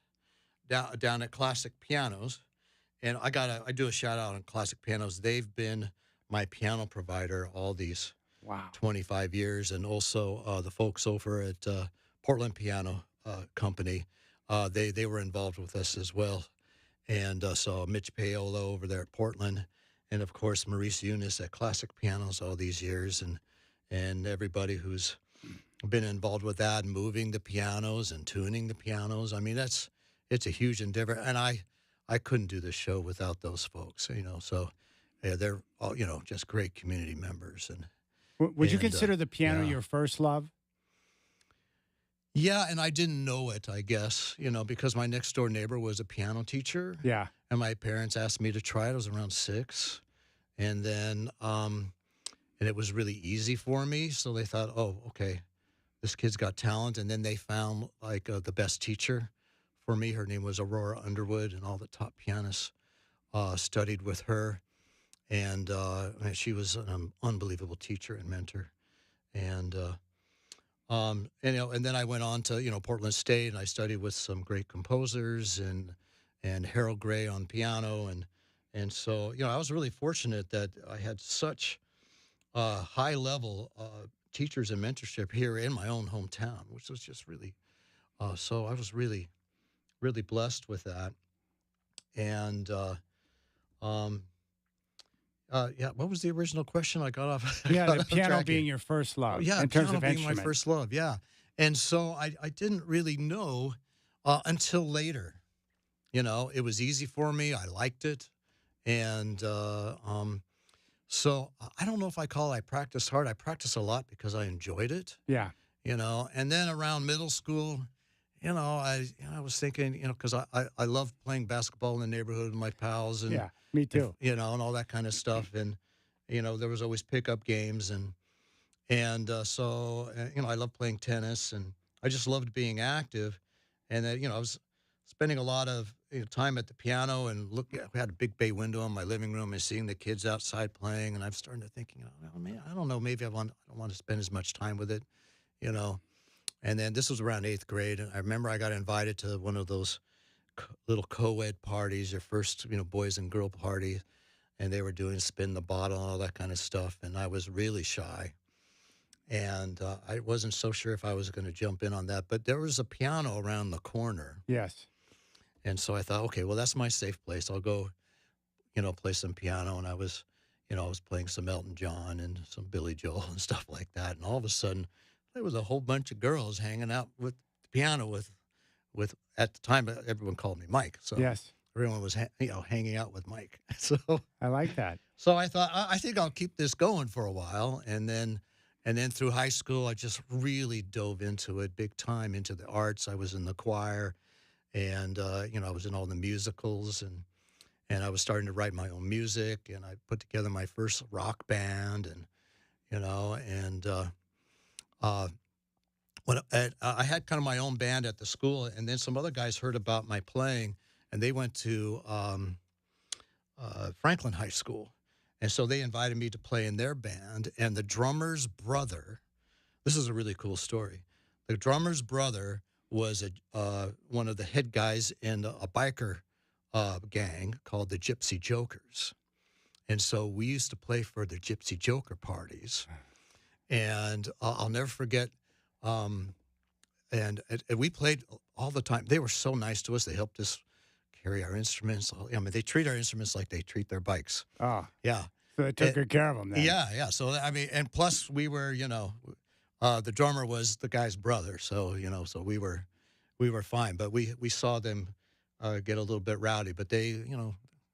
down at Classic Pianos. And I do a shout out on Classic Pianos. They've been my piano provider all these 25 years. And also the folks over at Portland Piano Company, they were involved with us as well. And so Mitch Paola over there at Portland, and of course Maurice Eunice at Classic Pianos all these years, and everybody who's been involved with that, and moving the pianos and tuning the pianos. I mean, it's a huge endeavor, and I couldn't do this show without those folks. So yeah, they're all just great community members. And would you consider the piano your first love? Yeah, and I didn't know it, I guess, because my next door neighbor was a piano teacher. Yeah. And my parents asked me to try it. I was around 6. And then, and it was really easy for me. So they thought, oh, okay, this kid's got talent. And then they found the best teacher for me. Her name was Aurora Underwood, and all the top pianists studied with her. And she was an unbelievable teacher and mentor. And then I went on to, Portland State, and I studied with some great composers and Harold Gray on piano. And so, I was really fortunate that I had such high level teachers and mentorship here in my own hometown, which was just really, so I was really, really blessed with that. And, what was the original question? I got off. Yeah, the piano being your first love. Yeah, in terms piano of being instrument. my first love. Yeah, and so I didn't really know until later. It was easy for me. I liked it, and so I don't know if I practiced hard. I practiced a lot because I enjoyed it. Yeah. And then around middle school, I was thinking, because I loved playing basketball in the neighborhood with my pals, and yeah, me too. and all that kind of stuff, and there was always pickup games, and so I loved playing tennis, and I just loved being active, and then I was spending a lot of time at the piano, and we had a big bay window in my living room, and seeing the kids outside playing, and I'm starting to think, I don't know, maybe I don't want to spend as much time with it, And then this was around 8th grade, and I remember I got invited to one of those little co-ed parties, your first, boys and girl party, and they were doing spin the bottle and all that kind of stuff, and I was really shy, and I wasn't so sure if I was going to jump in on that, but there was a piano around the corner. Yes. And so I thought, okay, well, that's my safe place. I'll go, play some piano, and I was playing some Elton John and some Billy Joel and stuff like that, and all of a sudden, there was a whole bunch of girls hanging out with the piano with at the time everyone called me Mike. So yes, everyone was hanging out with Mike. So I like that. So I thought I think I'll keep this going for a while, and then through high school I just really dove into it big time, into the arts. I was in the choir, and I was in all the musicals, and I was starting to write my own music, and I put together my first rock band, and when I had kind of my own band at the school, and then some other guys heard about my playing, and they went to Franklin High School, and so they invited me to play in their band. And the drummer's brother, this is a really cool story. The drummer's brother was one of the head guys in a biker gang called the Gypsy Jokers, and so we used to play for the Gypsy Joker parties. And I'll never forget, and we played all the time. They were so nice to us. They helped us carry our instruments. They treat our instruments like they treat their bikes. Oh, yeah. So they took good care of them then. Yeah. So and plus we were, the drummer was the guy's brother. So so we were fine. But we saw them get a little bit rowdy. But they,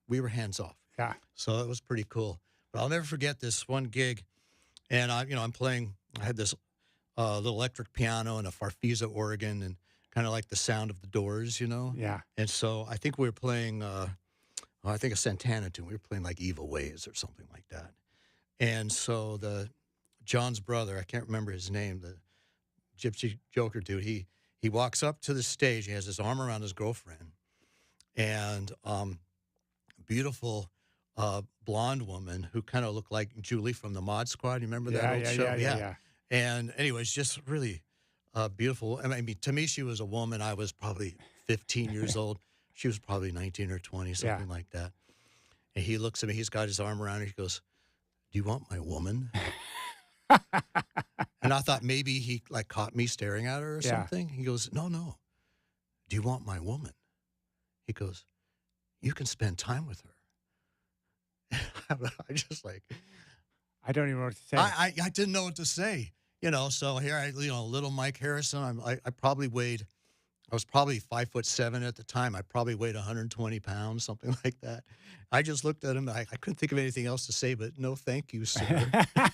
we were hands off. Yeah. So it was pretty cool. But I'll never forget this one gig. And I'm playing. I had this little electric piano and a Farfisa organ, and kind of like the sound of the Doors, Yeah. And so I think we were playing. I think a Santana tune. We were playing like Evil Ways or something like that. And so John's brother, I can't remember his name, the Gypsy Joker dude. He walks up to the stage. He has his arm around his girlfriend, and beautiful blonde woman who kind of looked like Julie from the Mod Squad. You remember that old show? Yeah. And anyways, just really beautiful. I mean, to me, she was a woman. I was probably 15 years old. She was probably 19 or 20, something like that. And he looks at me. He's got his arm around her. He goes, "Do you want my woman?" And I thought maybe he like caught me staring at her or something. He goes, "No. Do you want my woman?" He goes, "You can spend time with her." I just like, I don't even know what to say. I didn't know what to say, So here little Mike Harrison. I was probably 5'7" at the time. I probably weighed 120 pounds, something like that. I just looked at him. I couldn't think of anything else to say, but no, thank you, sir.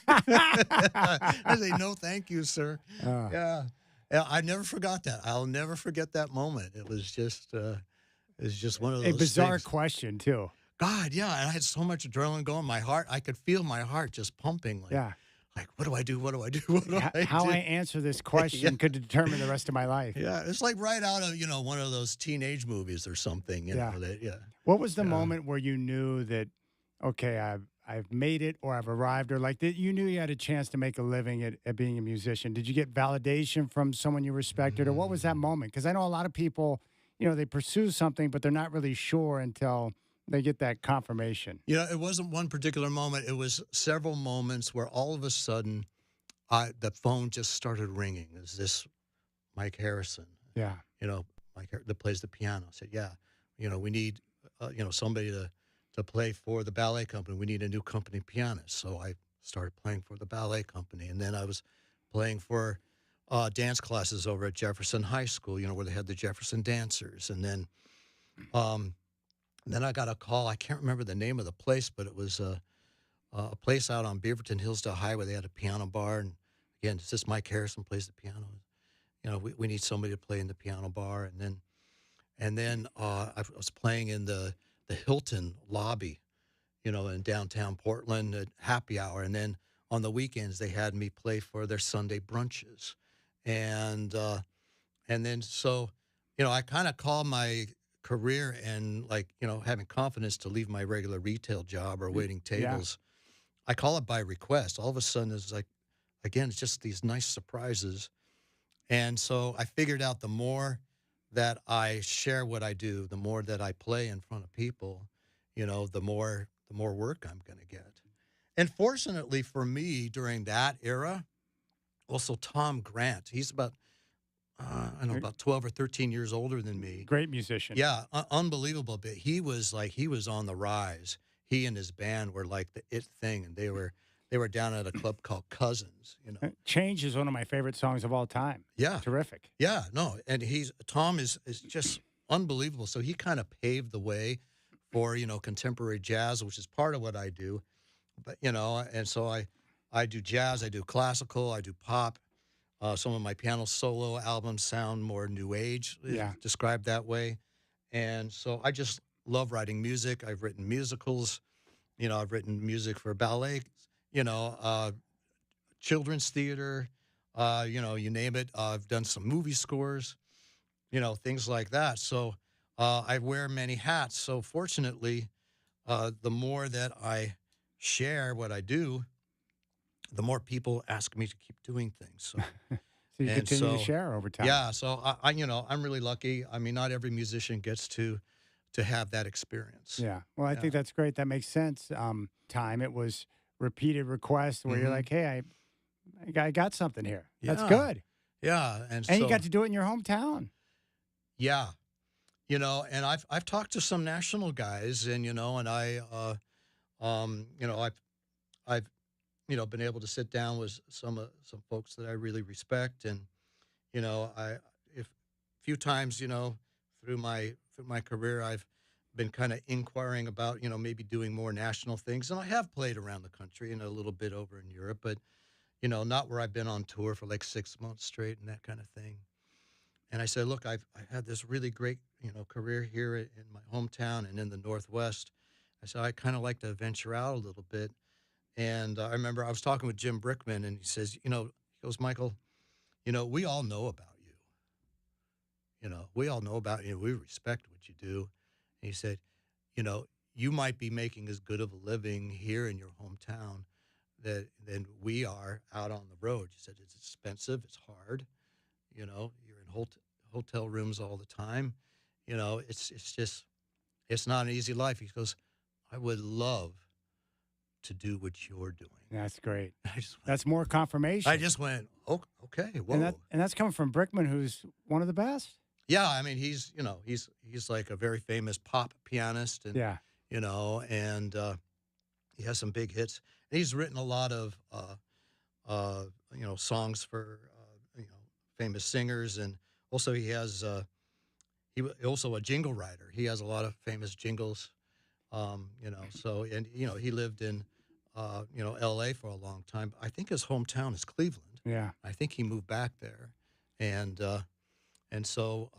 I say, no, thank you, sir. Yeah. I never forgot that. I'll never forget that moment. It was just one of those a bizarre things. question too. God, yeah. And I had so much adrenaline going. My heart, I could feel my heart just pumping. Like, what do I do? What do I do? What do I do? How I answer this question could determine the rest of my life. Yeah, it's like right out of one of those teenage movies or something. You know, What was the moment where you knew that, okay, I've made it, or I've arrived, or like that you knew you had a chance to make a living at being a musician? Did you get validation from someone you respected, or what was that moment? Because I know a lot of people, they pursue something, but they're not really sure until they get that confirmation. It wasn't one particular moment. It was several moments where all of a sudden the phone just started ringing. Is this Mike Harrison? Yeah. Mike that plays the piano. I said, yeah, we need, somebody to play for the ballet company. We need a new company pianist. So I started playing for the ballet company. And then I was playing for dance classes over at Jefferson High School, where they had the Jefferson dancers. And then I got a call. I can't remember the name of the place, but it was a place out on Beaverton Hillsdale Highway. They had a piano bar. And again, it's just Mike Harrison plays the piano. We need somebody to play in the piano bar. And then I was playing in the Hilton lobby, in downtown Portland at happy hour. And then on the weekends, they had me play for their Sunday brunches. And then so, I kind of called my career and having confidence to leave my regular retail job or waiting tables. I call it by request. All of a sudden, it's like, again, it's just these nice surprises. And so I figured out the more that I share what I do, the more that I play in front of people, the more work I'm going to get. And fortunately for me, during that era, also Tom Grant, he's about, about 12 or 13 years older than me. Great musician. Yeah, unbelievable. But he was on the rise. He and his band were like the it thing, and they were down at a club called Cousins. Change is one of my favorite songs of all time. Yeah, terrific. Yeah, no, and Tom is just unbelievable. So he kind of paved the way for contemporary jazz, which is part of what I do. But and so I do jazz, I do classical, I do pop. Some of my piano solo albums sound more new age, described that way. And so I just love writing music. I've written musicals. I've written music for ballet, children's theater, you name it. I've done some movie scores, things like that. So I wear many hats. So fortunately, the more that I share what I do, the more people ask me to keep doing things. So, so you continue to share over time. Yeah. So I'm really lucky. I mean, not every musician gets to have that experience. Yeah. Well, I think that's great. That makes sense. Time it was repeated requests where you're like, hey, I got something here. That's good. Yeah. And you got to do it in your hometown. Yeah. And I've talked to some national guys, and I've been able to sit down with some folks that I really respect, and a few times through my career I've been kind of inquiring about maybe doing more national things, and I have played around the country and a little bit over in Europe, but not where I've been on tour for like 6 months straight and that kind of thing. And I said, look, I've had this really great career here in my hometown and in the Northwest. I said I kind of like to venture out a little bit. And I remember I was talking with Jim Brickman, and he says, he goes, Michael, we all know about you. We all know about you. We respect what you do. And he said, you might be making as good of a living here in your hometown than we are out on the road. You said it's expensive, it's hard. You know, you're in hotel rooms all the time. You know, it's not an easy life. He goes, I would love to do what you're doing. That's great. That's more confirmation. I just went, oh, okay, whoa. And that's coming from Brickman, who's one of the best. Yeah, I mean, he's like a very famous pop pianist, and you know, and he has some big hits. And he's written a lot of songs for famous singers, and also he has also a jingle writer. He has a lot of famous jingles, So he lived in L.A. for a long time. I think his hometown is Cleveland. Yeah, I think he moved back there, and so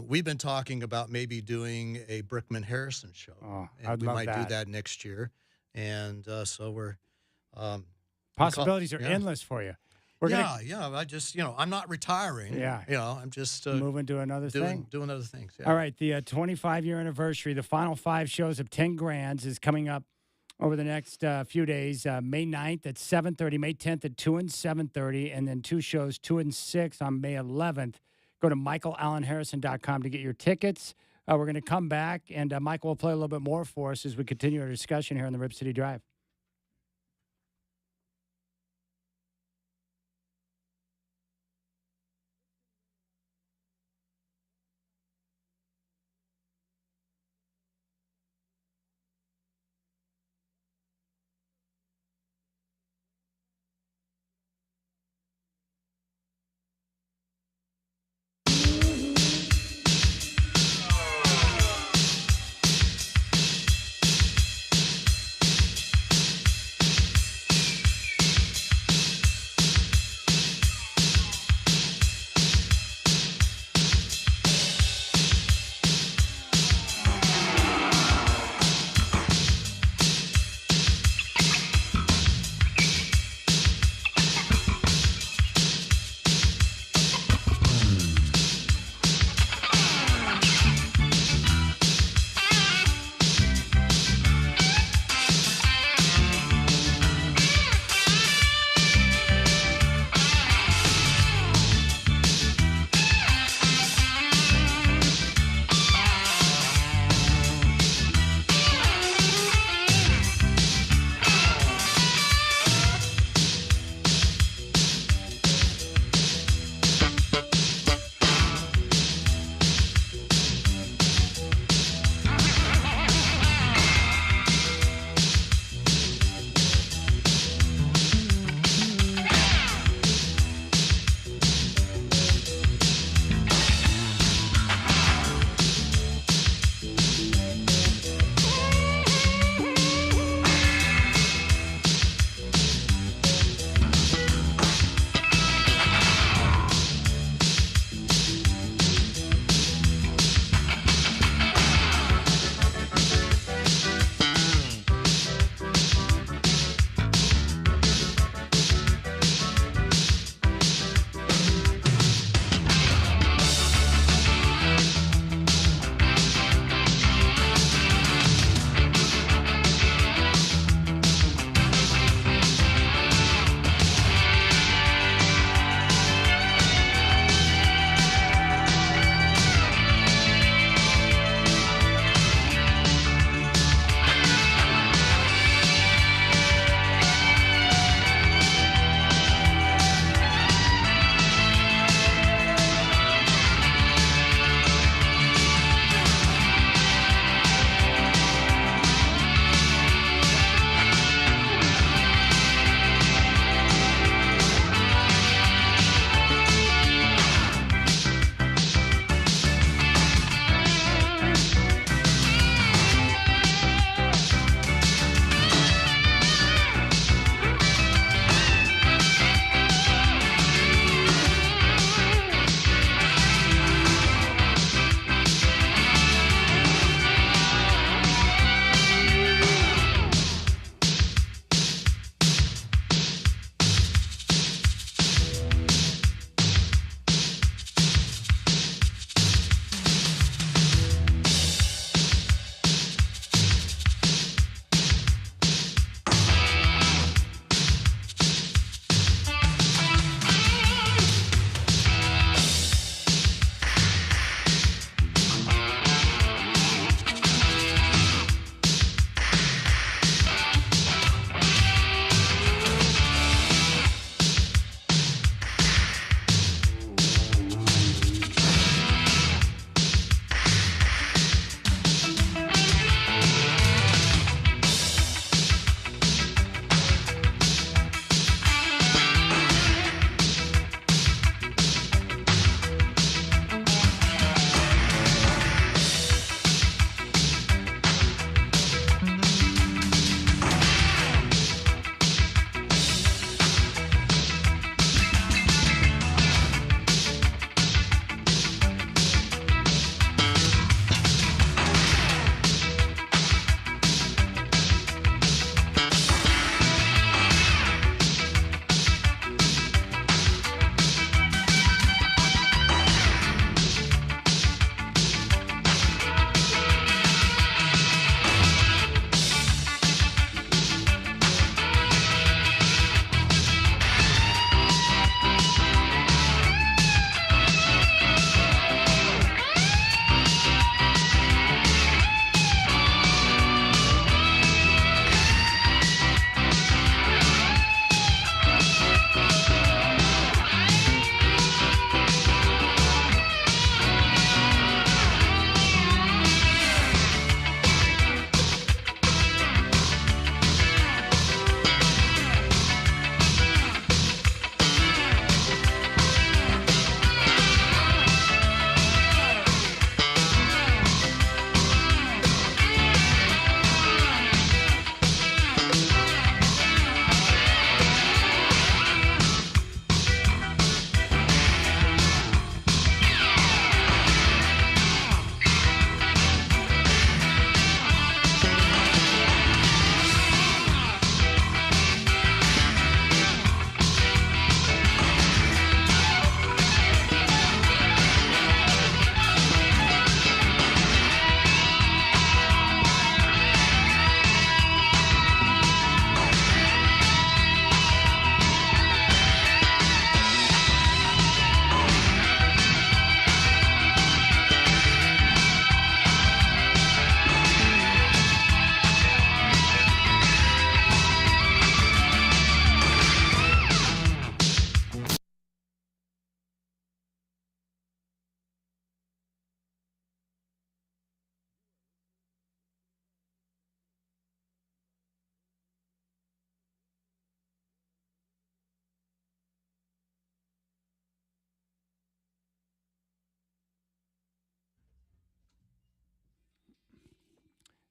we've been talking about maybe doing a Brickman Harrison show. Oh, and I'd we love might that. do that next year, and so we're possibilities are endless for you. I just I'm not retiring. Yeah, I'm just moving to another thing, doing other things. Yeah. All right, the 25-year anniversary, the final 5 shows of 10 Grands is coming up over the next few days. May 9th at 7:30, May 10th at 2 and 7:30, and then 2 shows, 2 and 6 on May 11th. Go to michaelallenharrison.com to get your tickets. We're going to come back, and Michael will play a little bit more for us as we continue our discussion here on the Rip City Drive.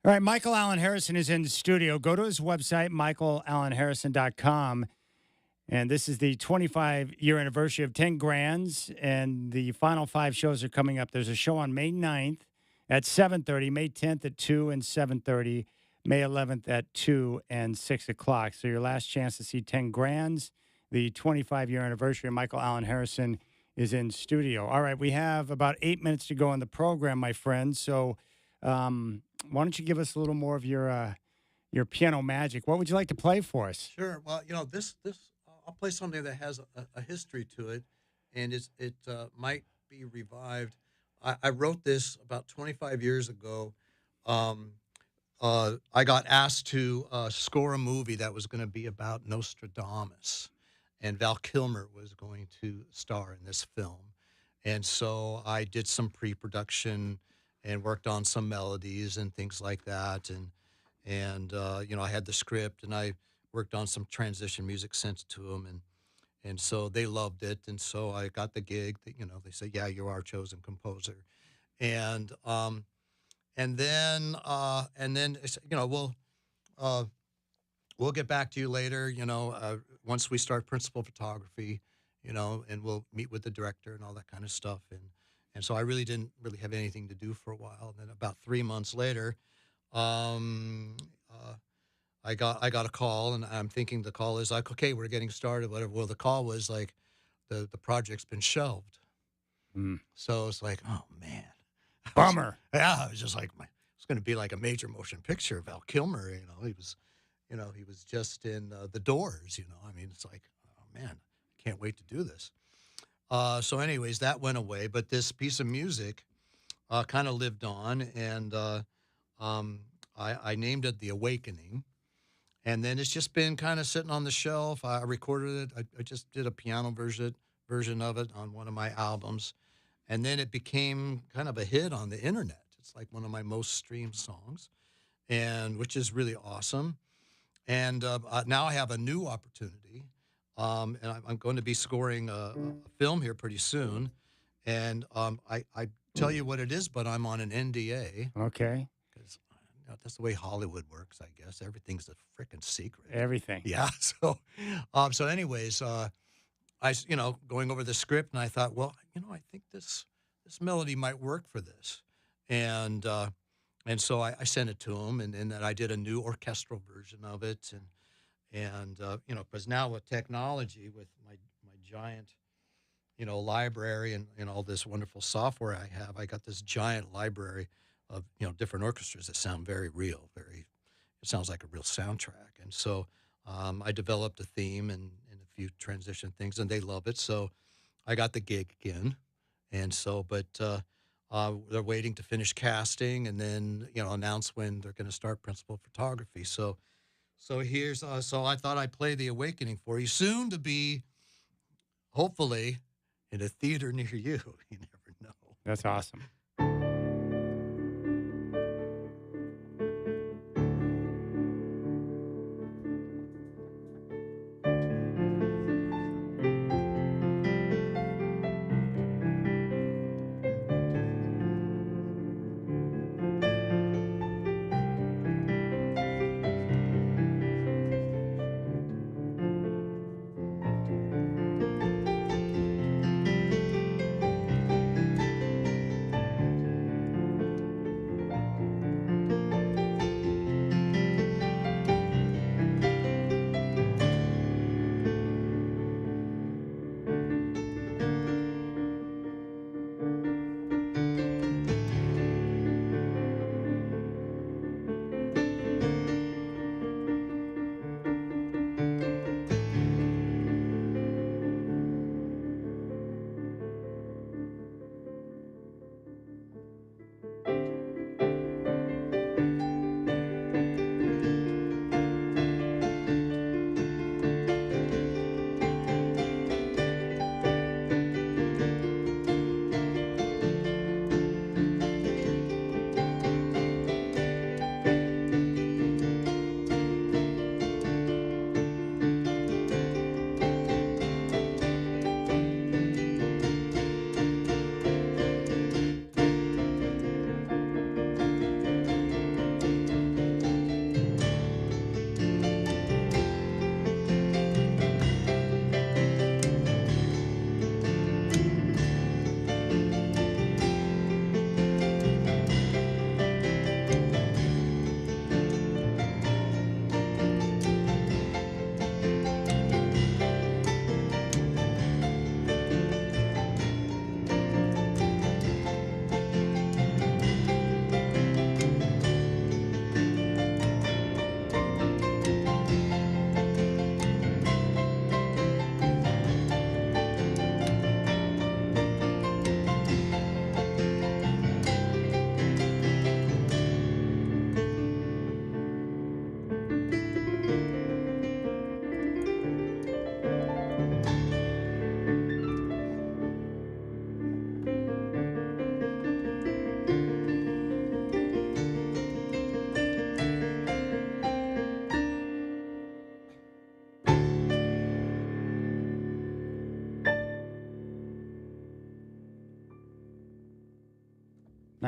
All right, Michael Allen Harrison is in the studio. Go to his website, michaelallenharrison.com. And this is the 25-year anniversary of 10 Grands, and the final 5 shows are coming up. There's a show on May 9th at 7:30, May 10th at 2 and 7:30, May 11th at 2 and 6 o'clock. So your last chance to see 10 Grands, the 25-year anniversary of Michael Allen Harrison is in studio. All right, we have about 8 minutes to go on the program, my friend. So why don't you give us a little more of your piano magic? What would you like to play for us? Sure. Well, this I'll play something that has a history to it, and it might be revived. I wrote this about 25 years ago. I got asked to score a movie that was going to be about Nostradamus, and Val Kilmer was going to star in this film. And so I did some pre-production and worked on some melodies and things like that. And I had the script, and I worked on some transition music, sent it to them, and so they loved it. And so I got the gig. They said, "Yeah, you're our chosen composer." And then we'll get back to you later. Once we start principal photography, and we'll meet with the director and all that kind of stuff. And so I really didn't have anything to do for a while. And then about 3 months later, I got a call, and I'm thinking the call is like, okay, we're getting started, whatever. Well, the call was like, the project's been shelved. So it's like, oh man, bummer. I was just like, it's going to be like a major motion picture. Val Kilmer, he was just in The Doors. I mean, it's like, oh man, I can't wait to do this. So anyways, that went away, but this piece of music kind of lived on, and I named it The Awakening. And then it's just been kind of sitting on the shelf. I recorded it. I just did a piano version of it on one of my albums. And then it became kind of a hit on the internet. It's like one of my most streamed songs, which is really awesome. And now I have a new opportunity. And I'm going to be scoring a film here pretty soon. And I tell you what it is, but I'm on an NDA. Okay. That's the way Hollywood works, I guess. Everything's a freaking secret. Everything. Yeah. So anyways, I going over the script, and I thought, well, I think this melody might work for this, and so I sent it to him, and then I did a new orchestral version of it, and because now with technology, with my giant, library and all this wonderful software I have, I got this giant library of different orchestras that sound very real, it sounds like a real soundtrack. And so I developed a theme and a few transition things, and they love it. So I got the gig again, and so but they're waiting to finish casting and then announce when they're going to start principal photography. So here's so I thought I'd play The Awakening for you, soon to be hopefully in a theater near you. You never know. That's awesome.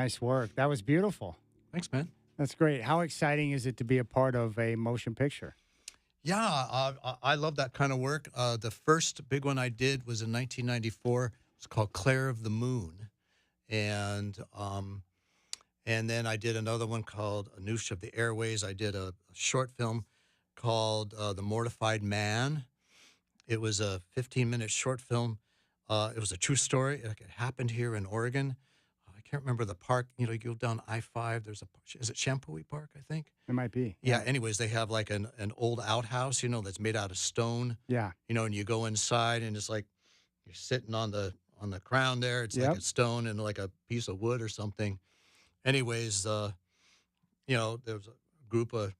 Nice work. That was beautiful. Thanks, man. That's great. How exciting is it to be a part of a motion picture? Yeah, I love that kind of work. The first big one I did was in 1994. It's called Claire of the Moon, and then I did another one called Anoush of the Airways. I did a short film called The Mortified Man. It was a 15-minute short film. It was a true story. It happened here in Oregon. I can't remember the park. You go down I-5. Is it Shampooey Park, I think? It might be. Yeah. Anyways, they have like an old outhouse, that's made out of stone. Yeah. And you go inside and it's like you're sitting on the ground there. It's Yep. like a stone and like a piece of wood or something. Anyways, there was a group of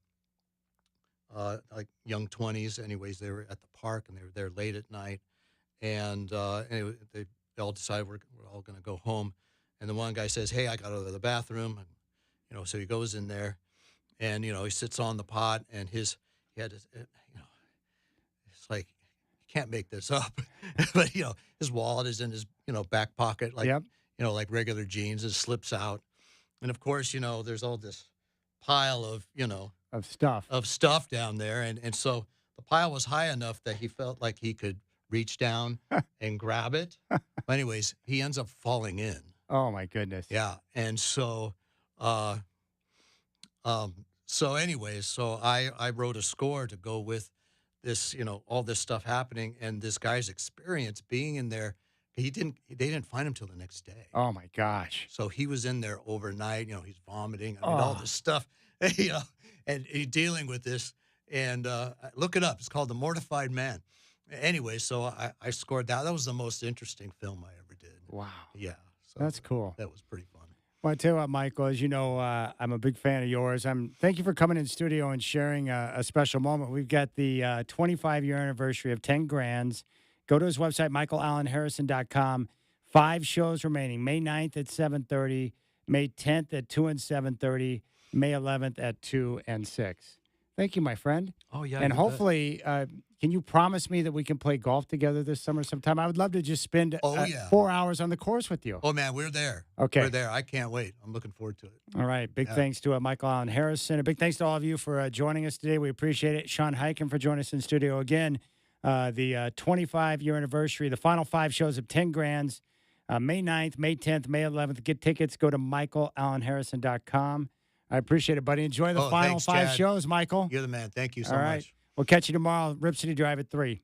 like young 20s. Anyways, they were at the park and they were there late at night. And anyway, they all decided we're all going to go home. And the one guy says, "Hey, I got to go to the bathroom." And, so he goes in there and, he sits on the pot and it's like, you can't make this up. But, his wallet is in his, back pocket, like, Yep. Like regular jeans. It slips out. And of course, there's all this pile of, of stuff down there. And so the pile was high enough that he felt like he could reach down and grab it. But anyways, he ends up falling in. Oh, my goodness. Yeah. And so, I wrote a score to go with this, all this stuff happening and this guy's experience being in there. They didn't find him till the next day. Oh, my gosh. So he was in there overnight, he's vomiting, all this stuff, and he's dealing with this. And look it up. It's called The Mortified Man. Anyway, so I scored that. That was the most interesting film I ever did. Wow. Yeah. So That's cool. That was pretty fun. Well, I tell you what, Michael, as you know, I'm a big fan of yours. Thank you for coming in studio and sharing a special moment. We've got the 25-year anniversary of 10 Grands. Go to his website, michaelallenharrison.com. 5 shows remaining. May 9th at 7:30, May 10th at 2 and 7:30, May 11th at 2 and 6. Thank you, my friend. Oh, yeah. And you hopefully, can you promise me that we can play golf together this summer sometime? I would love to just spend 4 hours on the course with you. bet. Oh, man, we're there. Okay. We're there. I can't wait. I'm looking forward to it. All right. Big thanks to Michael Allen Harrison. A big thanks to all of you for joining us today. We appreciate it. Sean Hyken for joining us in studio again. The 25-year anniversary, the final 5 shows of 10 Grands, May 9th, May 10th, May 11th. Get tickets. Go to michaelallenharrison.com. I appreciate it, buddy. Enjoy the final thanks, 5 Chad. shows, Michael. You're the man. Thank you so All right. much. We'll catch you tomorrow. Rip City Drive at 3.